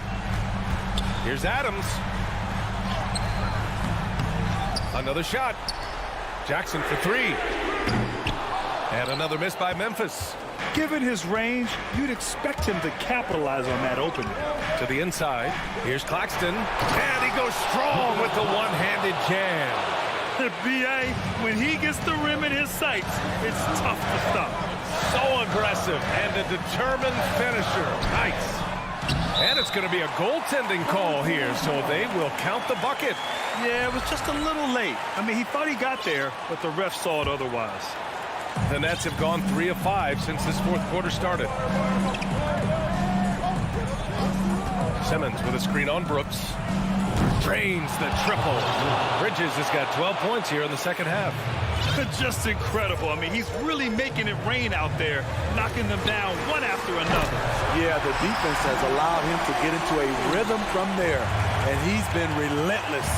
Here's Adams. Another shot. Jackson for 3. And another miss by Memphis. Given his range, you'd expect him to capitalize on that opening. To the inside. Here's Claxton. And he goes strong with the one-handed jam. B.A., when he gets the rim in his sights, it's tough to stop. So aggressive and a determined finisher. Nice. And it's going to be a goaltending call here, so they will count the bucket. Yeah, it was just a little late. I mean, he thought he got there, but the ref saw it otherwise. The Nets have gone 3 of 5 since this 4th quarter started. Simmons with a screen on Brooks. Drains the triple. Bridges has got 12 points here in the second half. Just incredible. I mean, he's really making it rain out there, knocking them down one after another. Yeah, the defense has allowed him to get into a rhythm from there, and he's been relentless.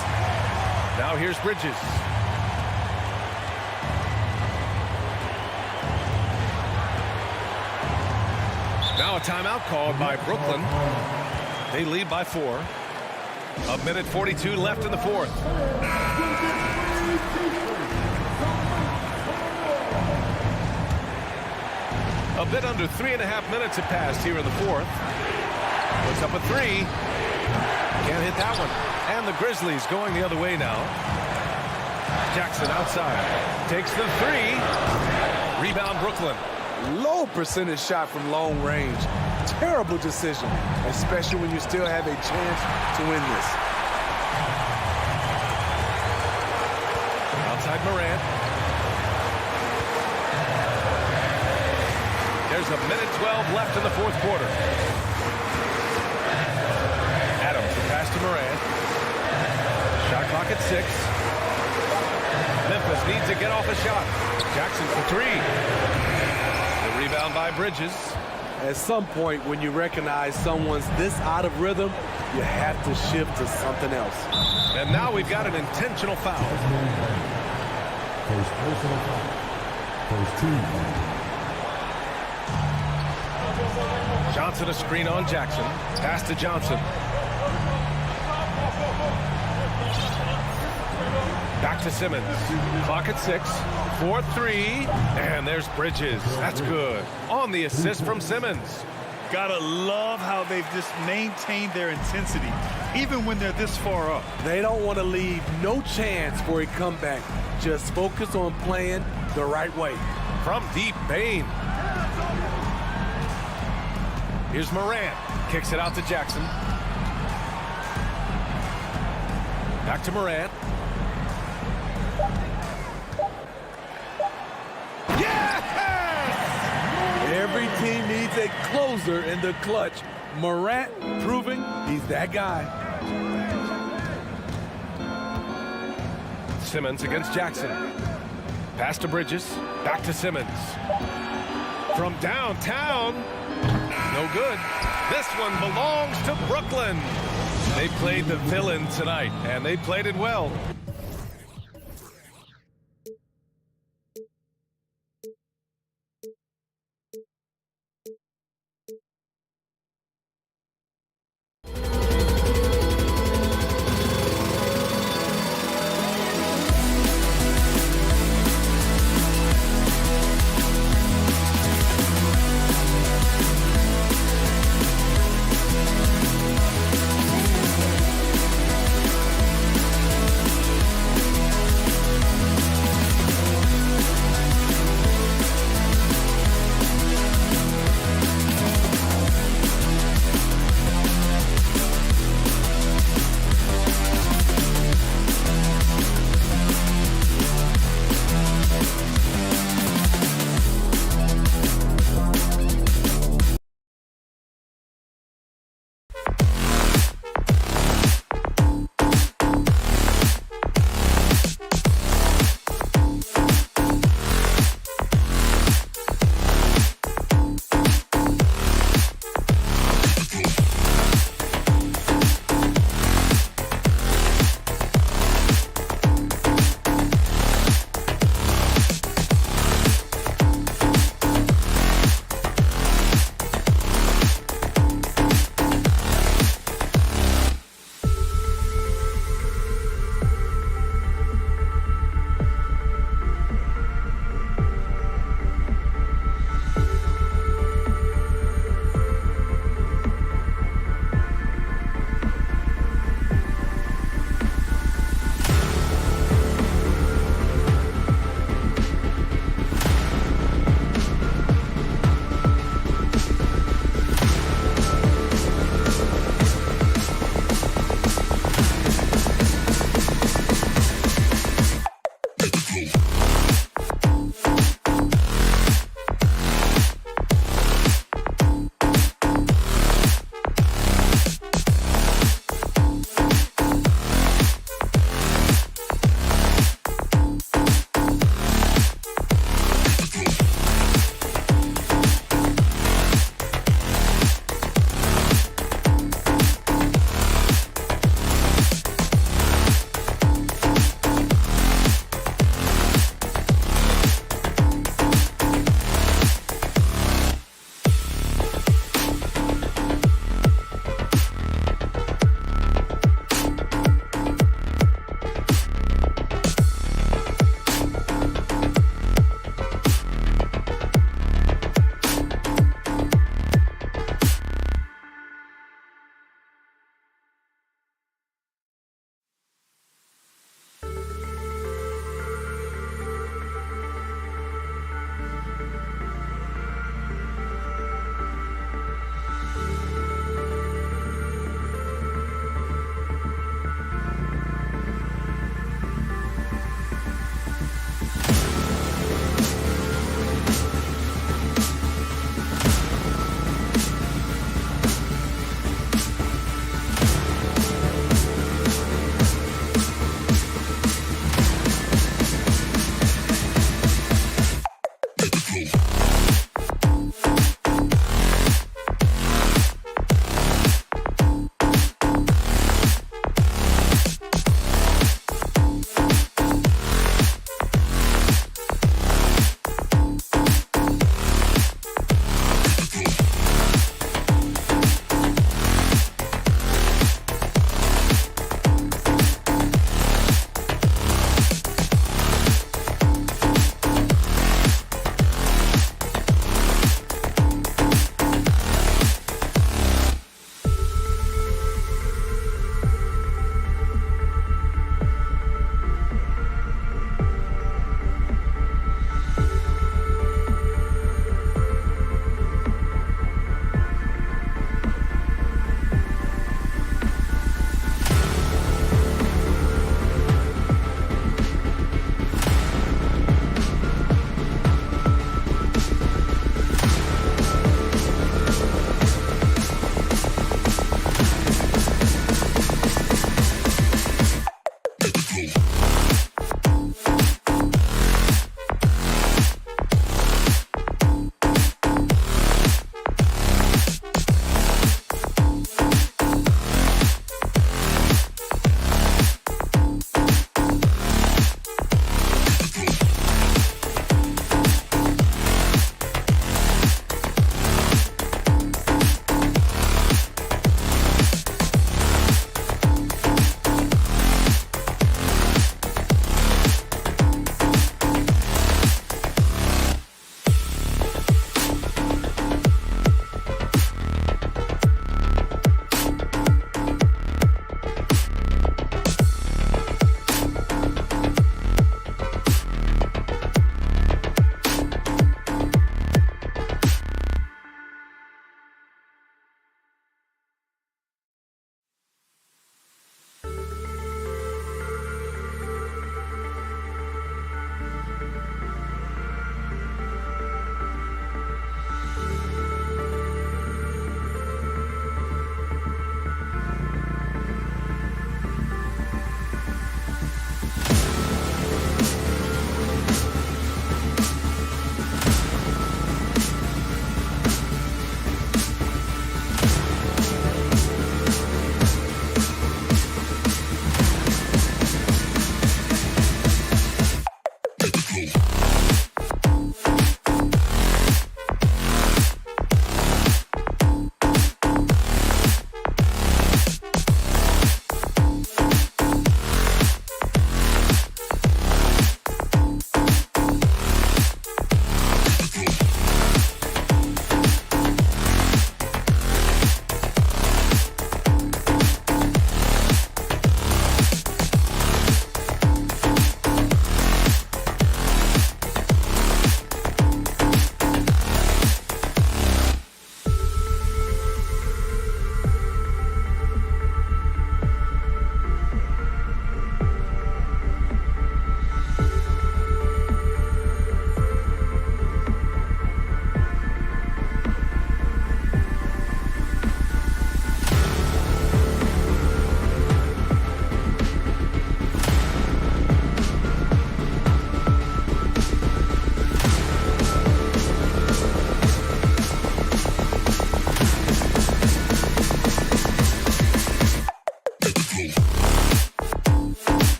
Now here's Bridges. Now a timeout called by Brooklyn. They lead by 4. 1:42 left in the fourth. A bit under 3.5 minutes have passed here in the fourth. Puts up a 3. Can't hit that one. And the Grizzlies going the other way now. Jackson outside. Takes the 3. Rebound Brooklyn. Low percentage shot from long range. Terrible decision, especially when you still have a chance to win this. Outside Morant. There's 1:12 left in the fourth quarter. Adams, the pass to Morant. Shot clock at 6. Memphis needs to get off a shot. Jackson for 3. The rebound by Bridges. At some point, when you recognize someone's this out of rhythm, you have to shift to something else. And now we've got an intentional foul. First personal foul. First team foul. Johnson a screen on Jackson. Pass to Johnson. Back to Simmons. Clock at 6. 4-3. And there's Bridges. That's good. On the assist from Simmons. Gotta love how they've just maintained their intensity, even when they're this far up. They don't want to leave no chance for a comeback. Just focus on playing the right way. From deep, Bane. Here's Morant. Kicks it out to Jackson. Back to Morant. Every team needs a closer in the clutch. Morant proving he's that guy. Simmons against Jackson. Pass to Bridges. Back to Simmons. From downtown. No good. This one belongs to Brooklyn. They played the villain tonight, and they played it well.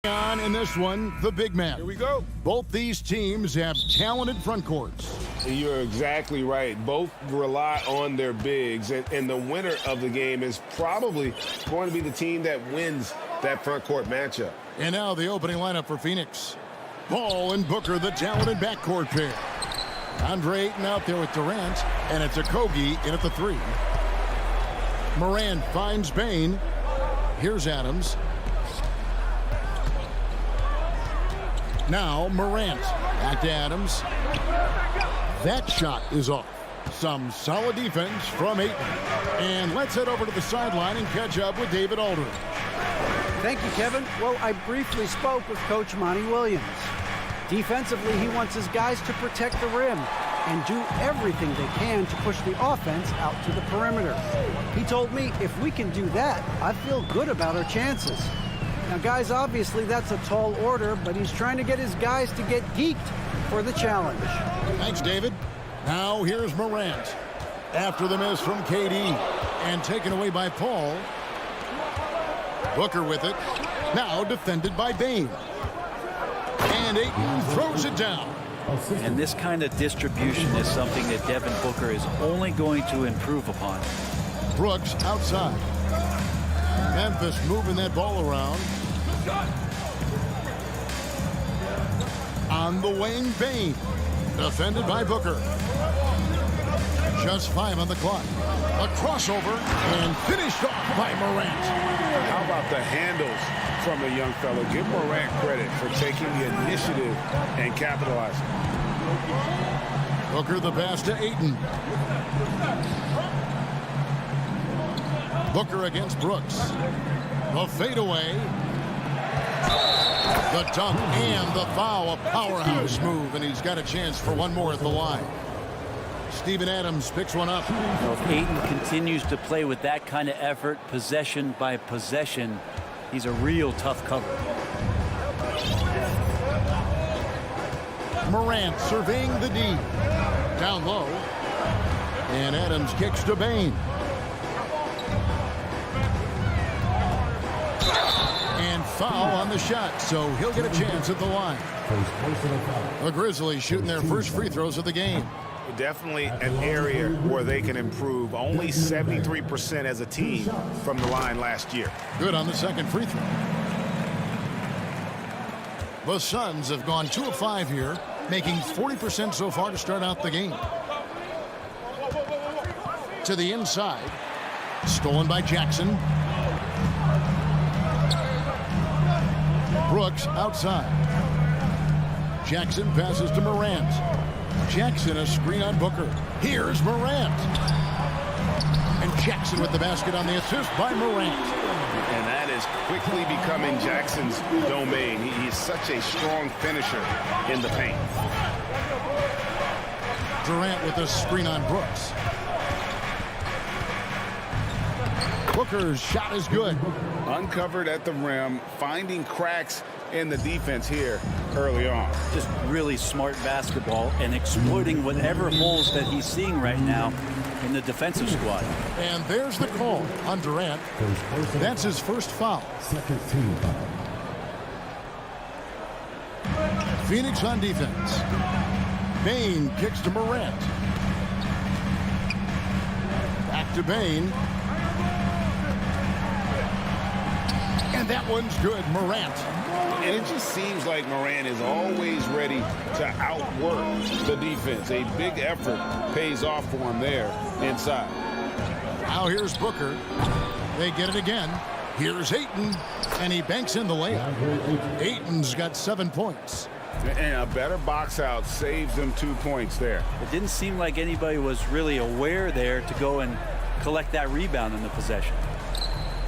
On in this one, the big man. Here we go. Both these teams have talented front courts. You're exactly right. Both rely on their bigs, and the winner of the game is probably going to be the team that wins that front court matchup. And now the opening lineup for Phoenix. Ball and Booker, the talented backcourt pair. Andre Ayton out there with Durant, and it's Octopi in at the 3. Morant finds Bane. Here's Adams. Now Morant. Back to Adams. That shot is off. Some solid defense from Ayton. And let's head over to the sideline and catch up with David Aldridge. Thank you, Kevin. Well, I briefly spoke with Coach Monty Williams. Defensively, he wants his guys to protect the rim and do everything they can to push the offense out to the perimeter. He told me if we can do that, I feel good about our chances. Now, guys, obviously that's a tall order, but he's trying to get his guys to get geeked for the challenge. Thanks, David. Now here's Morant. After the miss from KD and taken away by Paul. Booker with it. Now defended by Bane. And Ayton throws it down. And this kind of distribution is something that Devin Booker is only going to improve upon. Brooks outside. Memphis moving that ball around. On the wing, Bane. Defended by Booker. Just 5 on the clock. A crossover and finished off by Morant. How about the handles from the young fellow? Give Morant credit for taking the initiative and capitalizing. Booker the pass to Ayton. Booker against Brooks. The fadeaway. The dunk and the foul. A powerhouse move, and he's got a chance for one more at the line. Steven Adams picks one up. Well, if Ayton continues to play with that kind of effort, possession by possession, he's a real tough cover. Morant surveying the D. Down low. And Adams kicks to Bane. And foul on the shot, so he'll get a chance at the line. The Grizzlies shooting their first free throws of the game. Definitely an area where they can improve. Only 73% as a team from the line last year. Good on the second free throw. The Suns have gone 2 of 5 here, making 40% so far to start out the game. To the inside. Stolen by Jackson. Brooks outside. Jackson passes to Morant. Jackson a screen on Booker. Here's Morant. And Jackson with the basket on the assist by Morant. And that is quickly becoming Jackson's domain. He's such a strong finisher in the paint. Durant with a screen on Brooks. Booker's shot is good. Uncovered at the rim, finding cracks in the defense here early on. Just really smart basketball and exploiting whatever holes that he's seeing right now in the defensive squad. And there's the call on Durant. That's his first foul. Phoenix on defense. Bane kicks to Morant. Back to Bane. And that one's good, Morant. And it just seems like Morant is always ready to outwork the defense. A big effort pays off for him there inside. Now here's Booker. They get it again. Here's Ayton, and he banks in the layup. Ayton's got 7 points. And a better box out saves them 2 points there. It didn't seem like anybody was really aware there to go and collect that rebound in the possession.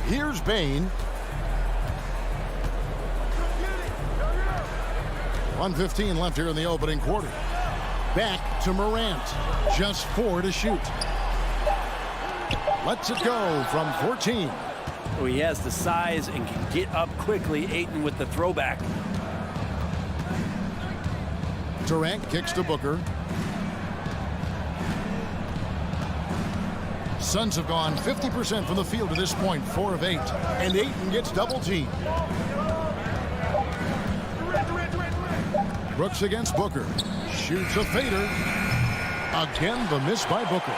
Here's Bane. 1:15 left here in the opening quarter. Back to Morant. Just 4 to shoot. Lets it go from 14. Oh, he has the size and can get up quickly. Ayton with the throwback. Durant kicks to Booker. Suns have gone 50% from the field to this point, 4 of 8. And Ayton gets double teamed. Brooks against Booker. Shoots a fader. Again, the miss by Booker.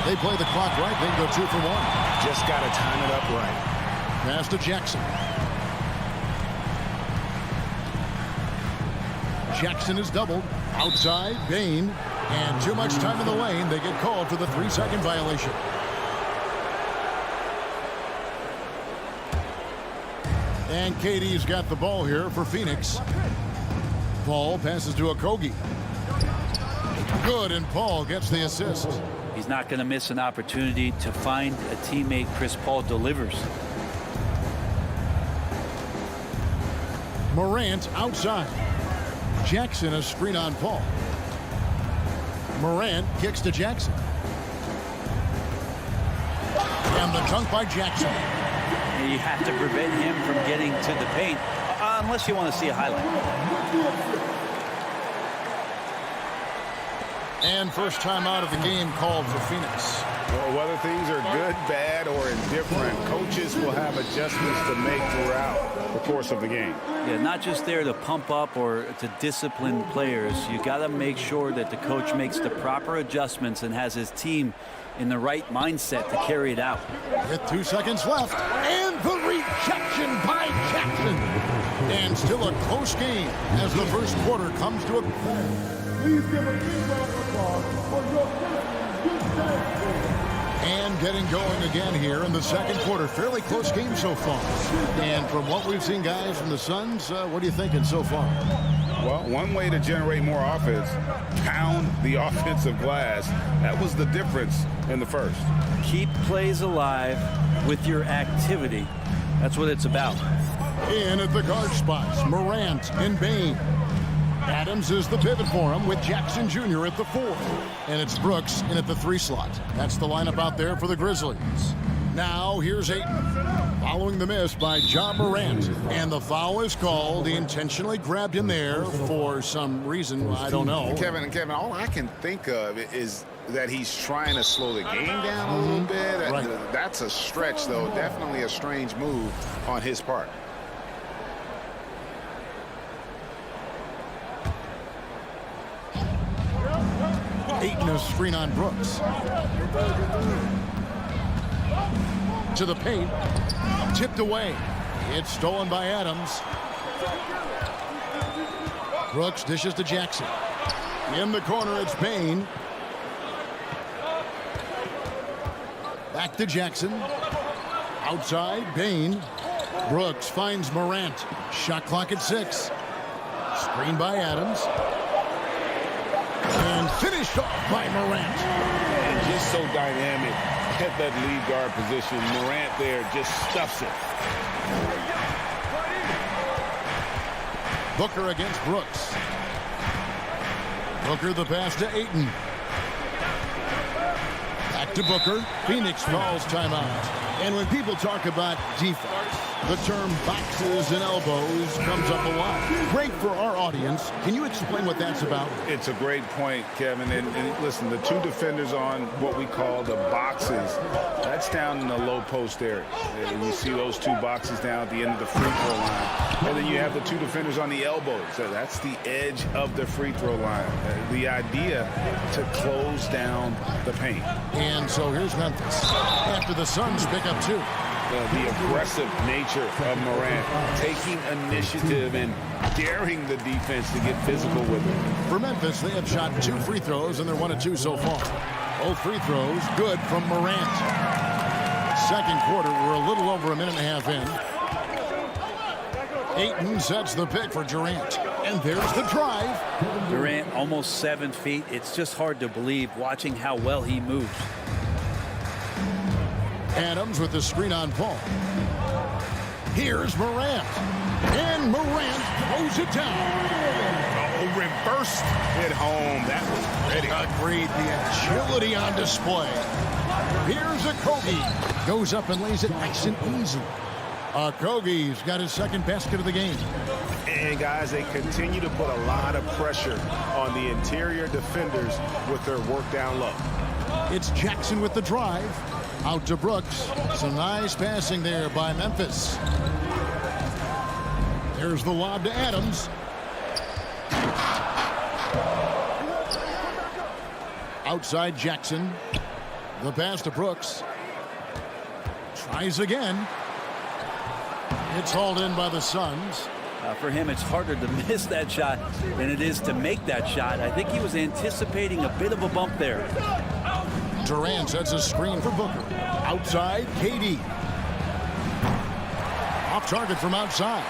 They play the clock right. They go 2 for 1. Just got to time it up right. Pass to Jackson. Jackson is doubled. Outside, Bain. And too much time in the lane. They get called for the 3-second violation. And KD's got the ball here for Phoenix. Paul passes to Octopi. Good, and Paul gets the assist. He's not going to miss an opportunity to find a teammate. Chris Paul delivers. Morant outside. Jackson a screen on Paul. Morant kicks to Jackson. And the dunk by Jackson. You have to prevent him from getting to the paint, unless you want to see a highlight. And first time out of the game called for Phoenix. Well, whether things are good, bad, or indifferent, coaches will have adjustments to make throughout the course of the game. Yeah, not just there to pump up or to discipline players. You got to make sure that the coach makes the proper adjustments and has his team in the right mindset to carry it out. With 2 seconds left, and the rejection by Jackson. And still a close game as the first quarter comes to a... Please give a big round of applause for your and getting going again here in the second quarter. Fairly close game so far. And from what we've seen, guys, from the Suns, what are you thinking so far? Well, one way to generate more offense, pound the offensive glass. That was the difference in the first. Keep plays alive with your activity. That's what it's about. In at the guard spots, Morant and Bain. Adams is the pivot for him with Jackson Jr. at the 4. And it's Brooks in at the 3 slot. That's the lineup out there for the Grizzlies. Now here's Ayton. Following the miss by Ja Morant. And the foul is called. He intentionally grabbed him there for some reason. I don't know. Kevin, all I can think of is that he's trying to slow the game down a little bit. Right. That's a stretch, though. Definitely a strange move on his part. Ayton a screen on Brooks. To the paint. Tipped away. It's stolen by Adams. Brooks dishes to Jackson. In the corner, it's Bain. Back to Jackson. Outside, Bain. Brooks finds Morant. Shot clock at 6. Screen by Adams. And finished off by Morant. And just so dynamic at that lead guard position. Morant there just stuffs it. Booker against Brooks. Booker the pass to Ayton. Back to Booker. Phoenix calls timeout. And when people talk about defense, the term boxes and elbows comes up a lot. Great for our audience. Can you explain what that's about? It's a great point, Kevin. And listen, the 2 defenders on what we call the boxes, that's down in the low post area. And you see those 2 boxes down at the end of the free throw line. And then you have the 2 defenders on the elbows. So that's the edge of the free throw line. The idea to close down the paint. And so here's Memphis. After the Suns pick up 2. The aggressive nature of Morant, taking initiative and daring the defense to get physical with it. For Memphis, they have shot 2 free throws, and they're 1 of 2 so far. Both free throws good from Morant. Second quarter, we're a little over a minute and a half in. Ayton sets the pick for Durant. And there's the drive. Durant almost 7 feet. It's just hard to believe watching how well he moves. Adams with the screen on Paul. Here's Morant. And Morant throws it down. Oh, reversed it home. That was pretty. Agreed. The agility on display. Here's Octopi. Goes up and lays it nice and easy. Okogi's got his second basket of the game. And, guys, they continue to put a lot of pressure on the interior defenders with their work down low. It's Jackson with the drive. Out to Brooks. Some nice passing there by Memphis. There's the lob to Adams. Outside Jackson. The pass to Brooks. Tries again. It's hauled in by the Suns. For him, it's harder to miss that shot than it is to make that shot. I think he was anticipating a bit of a bump there. Durant sets a screen for Booker. Outside, KD. Off target from outside.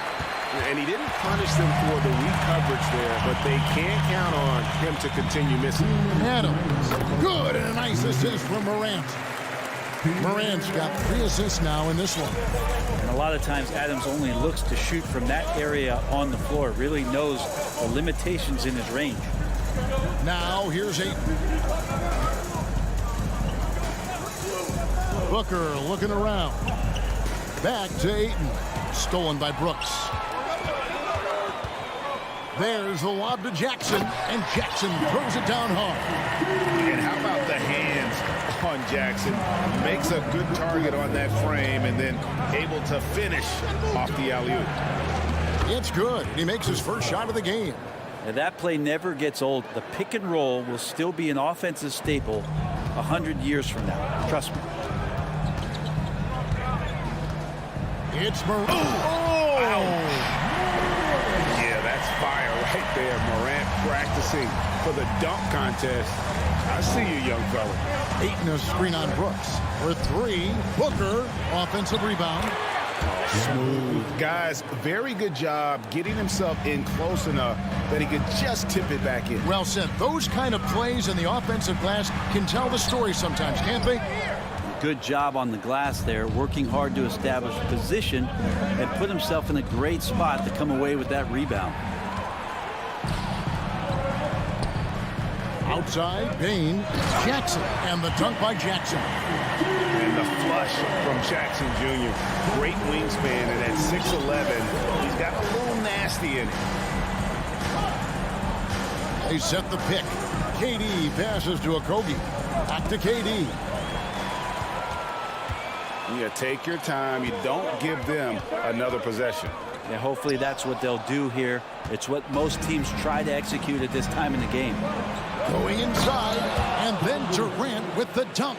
And he didn't punish them for the weak coverage there, but they can't count on him to continue missing. Adams. Good, and a nice assist from Morant. Morant's got 3 assists now in this one. And a lot of times Adams only looks to shoot from that area on the floor. Really knows the limitations in his range. Now here's Ayton. Booker looking around. Back to Ayton. Stolen by Brooks. There's the lob to Jackson, and Jackson throws it down hard. And how about the hands on Jackson? Makes a good target on that frame and then able to finish off the alley-oop. It's good. He makes his first shot of the game. Now that play never gets old. The pick and roll will still be an offensive staple 100 years from now. Trust me. It's Morant. Yeah, that's fire right there. Morant practicing for the dunk contest. I see you, young fella. Ayton a screen on Brooks. For 3, Booker, offensive rebound. Smooth. Guys, very good job getting himself in close enough that he could just tip it back in. Well said. Those kind of plays in the offensive glass can tell the story sometimes, can't they? Good job on the glass there, working hard to establish position and put himself in a great spot to come away with that rebound. Outside, Bain, Jackson, and the dunk by Jackson. And the flush from Jackson Jr. Great wingspan, and at 6'11", he's got a little nasty in it. They set the pick. KD passes to Octopi. Back to KD. You take your time. You don't give them another possession. Yeah, hopefully that's what they'll do here. It's what most teams try to execute at this time in the game. Going inside, and then Durant with the dunk.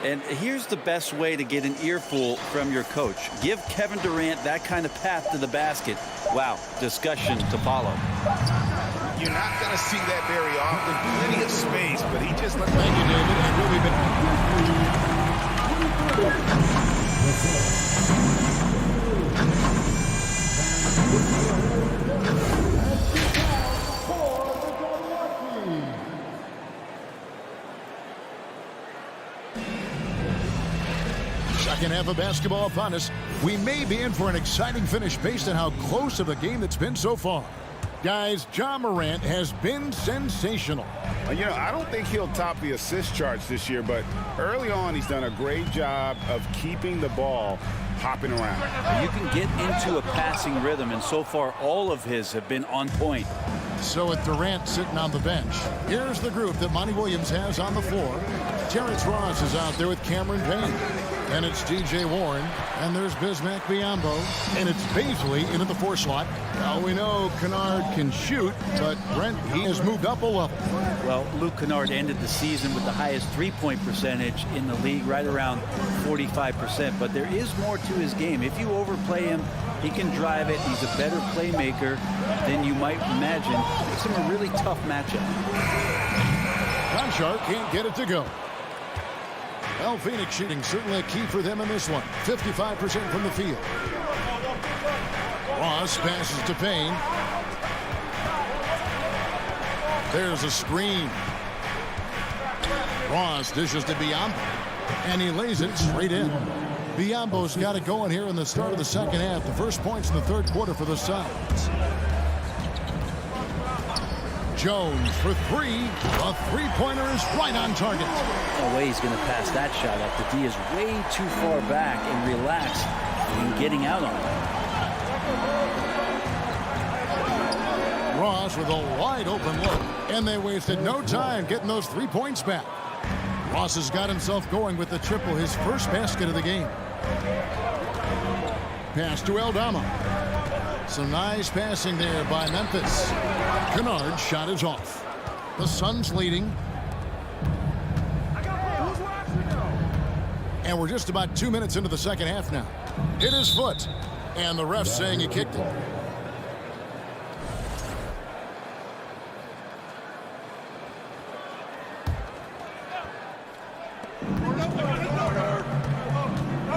And here's the best way to get an earful from your coach. Give Kevin Durant that kind of path to the basket. Wow, discussion to follow. You're not going to see that very often. Plenty of space, but he just... Thank you, David, and we'll be back. Second half of basketball upon us. We may be in for an exciting finish based on how close of a game it's been so far. Guys, Ja Morant has been sensational. You know, I don't think he'll top the assist charts this year, but early on he's done a great job of keeping the ball hopping around. You can get into a passing rhythm, and so far all of his have been on point. So with Durant sitting on the bench, here's the group that Monty Williams has on the floor. Terrence Ross is out there with Cameron Payne. And it's T.J. Warren. And there's Bismack Biyombo. And it's Baisley into the 4 slot. Now we know Kennard can shoot, but Brent, he has moved up a level. Well, Luke Kennard ended the season with the highest three-point percentage in the league, right around 45%. But there is more to his game. If you overplay him, he can drive it. He's a better playmaker than you might imagine. It's a really tough matchup. Conchar can't get it to go. Well, Phoenix shooting certainly a key for them in this one. 55% from the field. Ross passes to Payne. There's a screen. Ross dishes to Biyombo. And he lays it straight in. Biyombo's got it going here in the start of the second half. The first points in the third quarter for the Suns. Jones for 3. A three-pointer is right on target. No way he's going to pass that shot up. The D is way too far back and relaxed in getting out on it. Ross with a wide open look. And they wasted no time getting those 3 points back. Ross has got himself going with the triple, his first basket of the game. Pass to Aldama. Some nice passing there by Memphis. Kennard's shot is off. The Suns leading. And we're just about 2 minutes into the second half now. It is foot. And the ref saying he kicked it.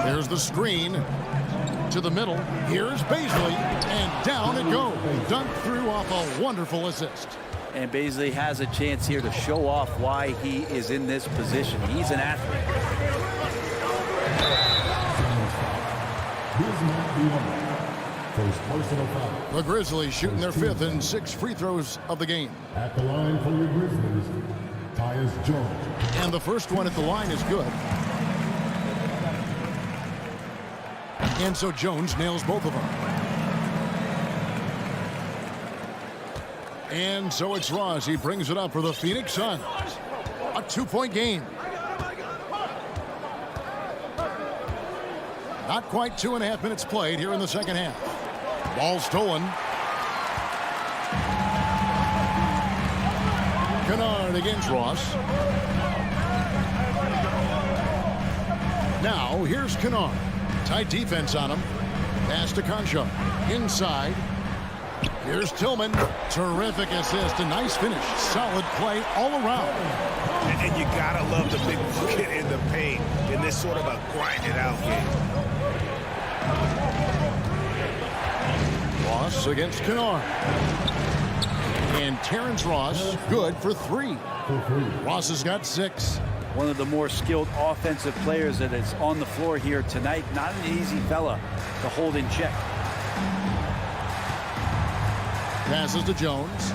There's the screen to the middle. Here's Baisley, and down it goes. Dunked through off a wonderful assist. And Baisley has a chance here to show off why he is in this position. He's an athlete. First personal foul. The Grizzlies shooting their 5th and 6th free throws of the game. At the line for your Grizzlies, Tyus Jones. And the first one at the line is good. And so Jones nails both of them. And so it's Ross. He brings it up for the Phoenix Suns. A 2-point game. Not quite 2.5 minutes played here in the second half. Ball stolen. Kennard against Ross. Now here's Kennard. Tight defense on him. Pass to Concho. Inside. Here's Tillman. Terrific assist. A nice finish. Solid play all around. And you gotta love the big bucket in the paint in this sort of a grinded out game. Ross against Kennard. And Terrence Ross good for 3. Ross has got 6. One of the more skilled offensive players that is on the floor here tonight. Not an easy fella to hold in check. Passes to Jones.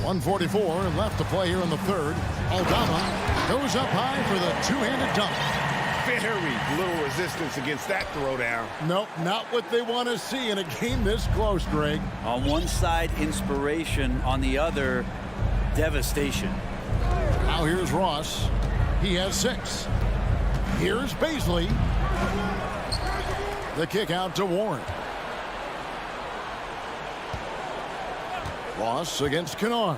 1:44 left to play here in the third. Aldama goes up high for the two-handed dunk. Very little resistance against that throwdown. Nope, not what they want to see in a game this close, Greg. On one side, inspiration. On the other, devastation. Now here's Ross. He has 6. Here's Baisley. The kick out to Warren. Ross against Kennard.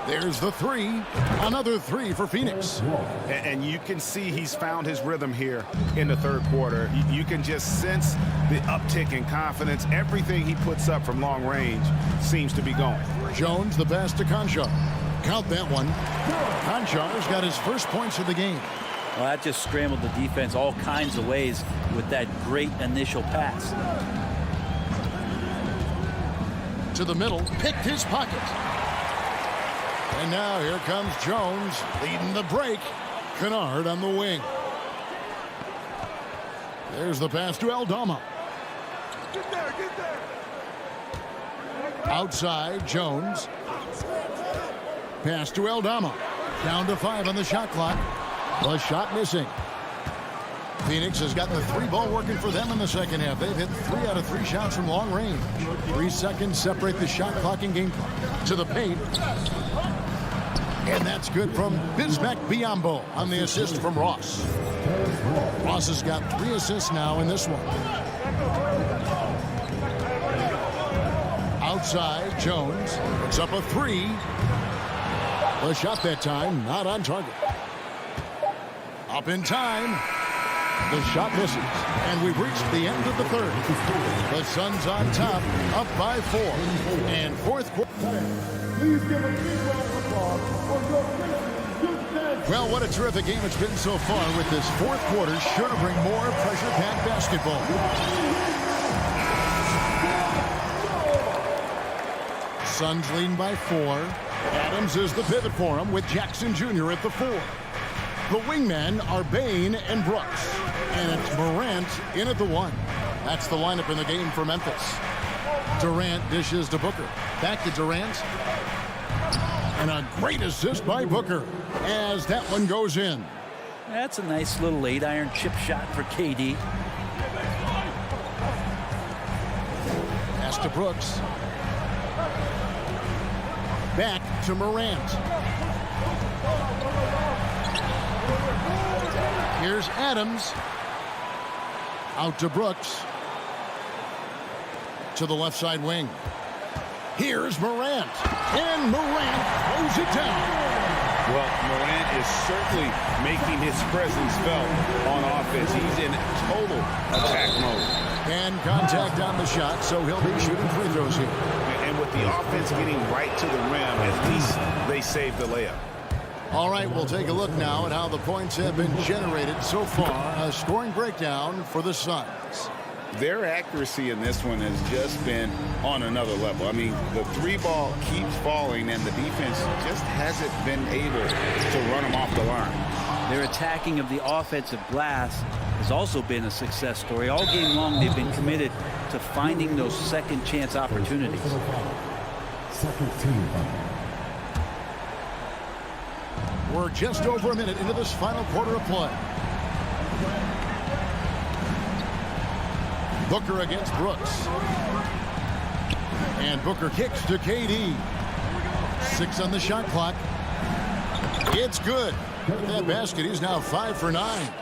There's the 3. Another 3 for Phoenix. And you can see he's found his rhythm here in the third quarter. You can just sense the uptick in confidence. Everything he puts up from long range seems to be going. Jones, the pass to Concho. Count that one. Concho's got his first points of the game. Well, that just scrambled the defense all kinds of ways with that great initial pass. To the middle, picked his pocket. And now here comes Jones leading the break. Kennard on the wing. There's the pass to Aldama. Get there, get there. Outside, Jones. Pass to Aldama. Down to 5 on the shot clock. The shot missing. Phoenix has gotten the 3 ball working for them in the second half. They've hit 3 out of 3 shots from long range. 3 seconds separate the shot clock and game clock. To the paint. And that's good from Bismack Biyombo on the assist from Ross. Ross has got 3 assists now in this one. Outside, Jones. It's up a 3. The shot that time, not on target. Up in time. The shot misses. And we've reached the end of the third. The Suns on top, up by 4. And fourth quarter. Please give a big round of applause for your Grizzlies. Well, what a terrific game it's been so far with this fourth quarter. Sure to bring more pressure-packed basketball. Suns leading by 4. Adams is the pivot for him with Jackson Jr. at the 4. The wingmen are Bain and Brooks. And it's Morant in at the 1. That's the lineup in the game for Memphis. Durant dishes to Booker. Back to Durant. And a great assist by Booker as that one goes in. That's a nice little 8-iron chip shot for KD. Pass to Brooks. Back to Morant. Here's Adams. Out to Brooks. To the left side wing. Here's Morant. And Morant throws it down. Well, Morant is certainly making his presence felt on offense. He's in total attack mode. And contact on the shot, so he'll be shooting free throws here. And with the offense getting right to the rim, at least they saved the layup. All right, we'll take a look now at how the points have been generated so far. A scoring breakdown for the Suns. Their accuracy in this one has just been on another level. I mean, the three ball keeps falling, and the defense just hasn't been able to run them off the line. Their attacking of the offensive glass has also been a success story. All game long, they've been committed to finding those second chance opportunities. We're just over a minute into this final quarter of play. Booker against Brooks. And Booker kicks to KD. 6 on the shot clock. It's good. With that basket, he's now 5 for 9.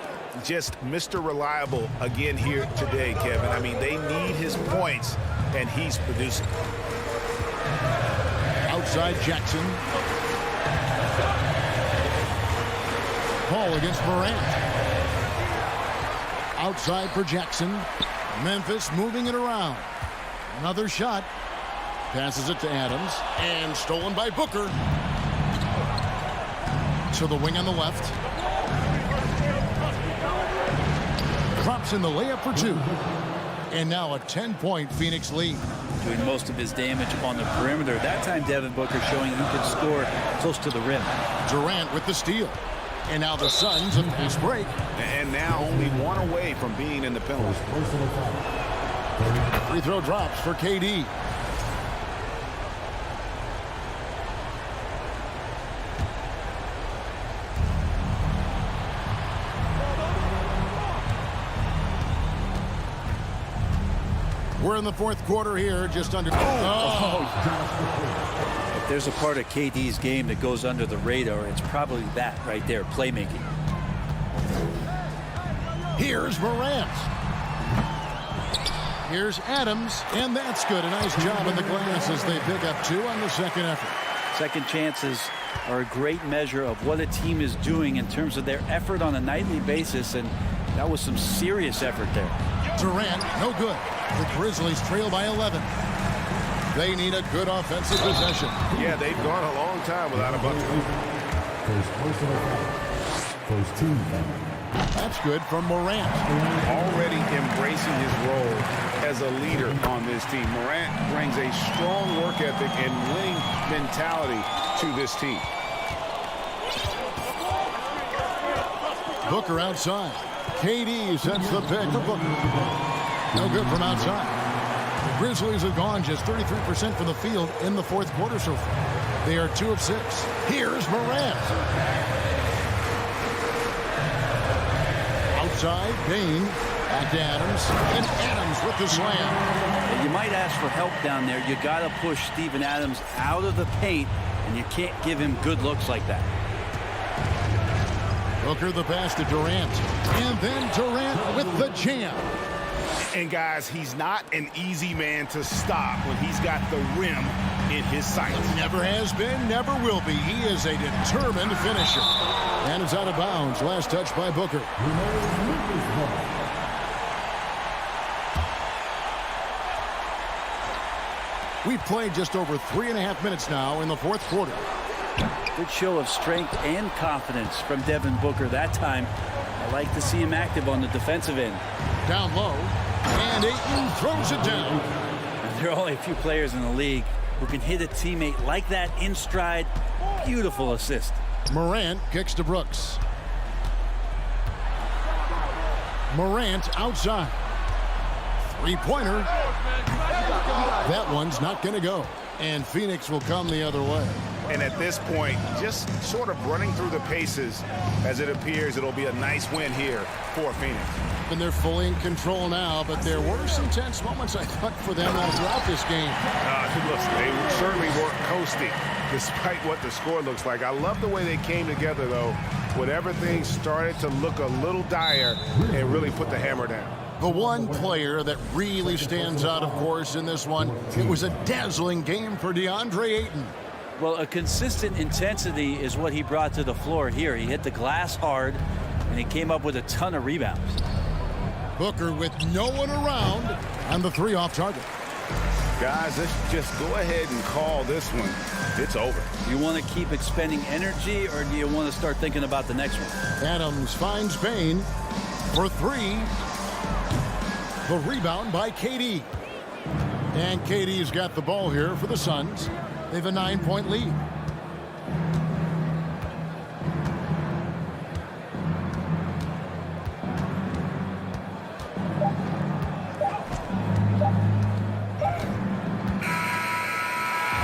Just Mr. Reliable again here today, Kevin. I mean, they need his points, and he's producing. Outside Jackson. Paul against Morant. Outside for Jackson. Memphis moving it around. Another shot. Passes it to Adams. And stolen by Booker. To the wing on the left. Drops in the layup for 2. And now a 10-point Phoenix lead. Doing most of his damage on the perimeter. That time Devin Booker showing he can score close to the rim. Durant with the steal. And now the Suns a fast break. And now only one away from being in the penalty. Free throw drops for KD. We're in the fourth quarter here, just under. If there's a part of KD's game that goes under the radar, it's probably that right there, playmaking. Here's Morant. Here's Adams, and that's good. A nice job on the glass as they pick up 2 on the second effort. Second chances are a great measure of what a team is doing in terms of their effort on a nightly basis, and that was some serious effort there. Durant, no good. The Grizzlies trail by 11. They need a good offensive possession. Yeah, they've gone a long time without a bucket. First team. That's good from Morant. Already embracing his role as a leader on this team. Morant brings a strong work ethic and winning mentality to this team. Booker outside. KD sets the pick to Booker. No good from outside. The Grizzlies have gone just 33% from the field in the fourth quarter so far. They are 2 of 6. Here's Morant. Outside, Bain. Back to Adams. And Adams with the slam. You might ask for help down there. You got to push Steven Adams out of the paint, and you can't give him good looks like that. Booker the pass to Durant. And then Durant with the jam. And guys, he's not an easy man to stop when he's got the rim in his sights. Never has been, never will be. He is a determined finisher. And it's out of bounds. Last touch by Booker. We've played just over 3.5 minutes now in the fourth quarter. Good show of strength and confidence from Devin Booker that time. I like to see him active on the defensive end. Down low, and Ayton throws it down. There are only a few players in the league who can hit a teammate like that in stride. Beautiful assist. Morant kicks to Brooks. Morant outside. Three-pointer. That one's not going to go. And Phoenix will come the other way. And at this point, just sort of running through the paces as it appears it'll be a nice win here for Phoenix. And they're fully in control now, but there were some tense moments, I thought, for them all throughout this game. Listen, they certainly weren't coasting, despite what the score looks like. I love the way they came together, though, when everything started to look a little dire and really put the hammer down. The one player that really stands out, of course, in this one, it was a dazzling game for DeAndre Ayton. Well, a consistent intensity is what he brought to the floor here. He hit the glass hard, and he came up with a ton of rebounds. Booker with no one around on the 3 off target. Guys, let's just go ahead and call this one. It's over. You want to keep expending energy, or do you want to start thinking about the next one? Adams finds Bain for 3. The rebound by KD. And KD's got the ball here for the Suns. They have a 9-point lead.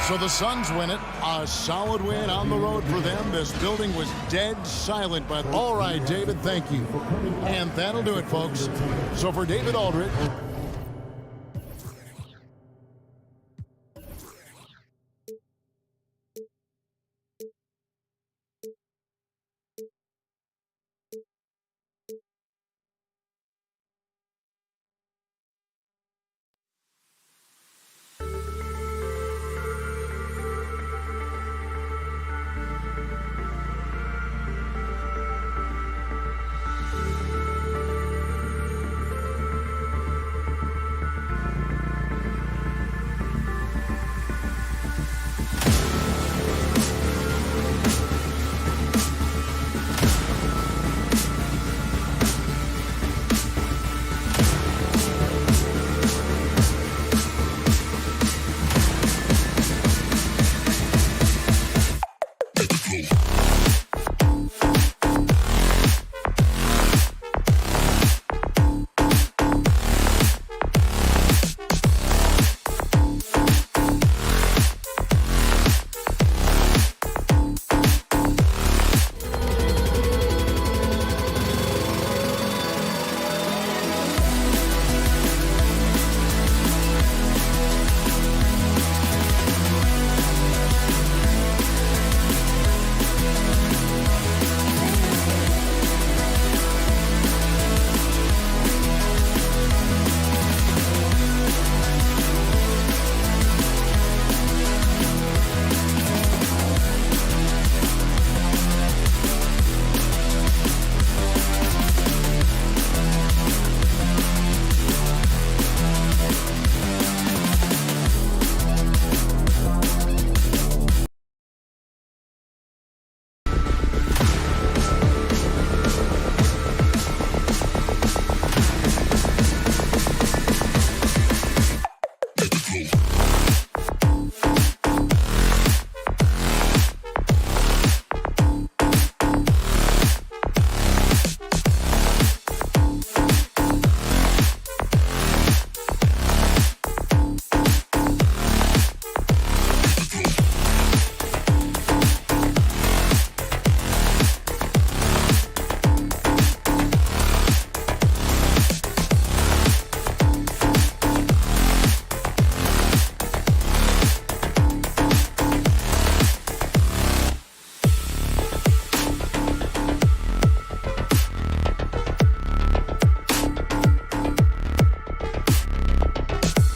So the Suns win it. A solid win on the road for them. This building was dead silent, but all right, David, thank you. And that'll do it, folks. So for David Aldridge,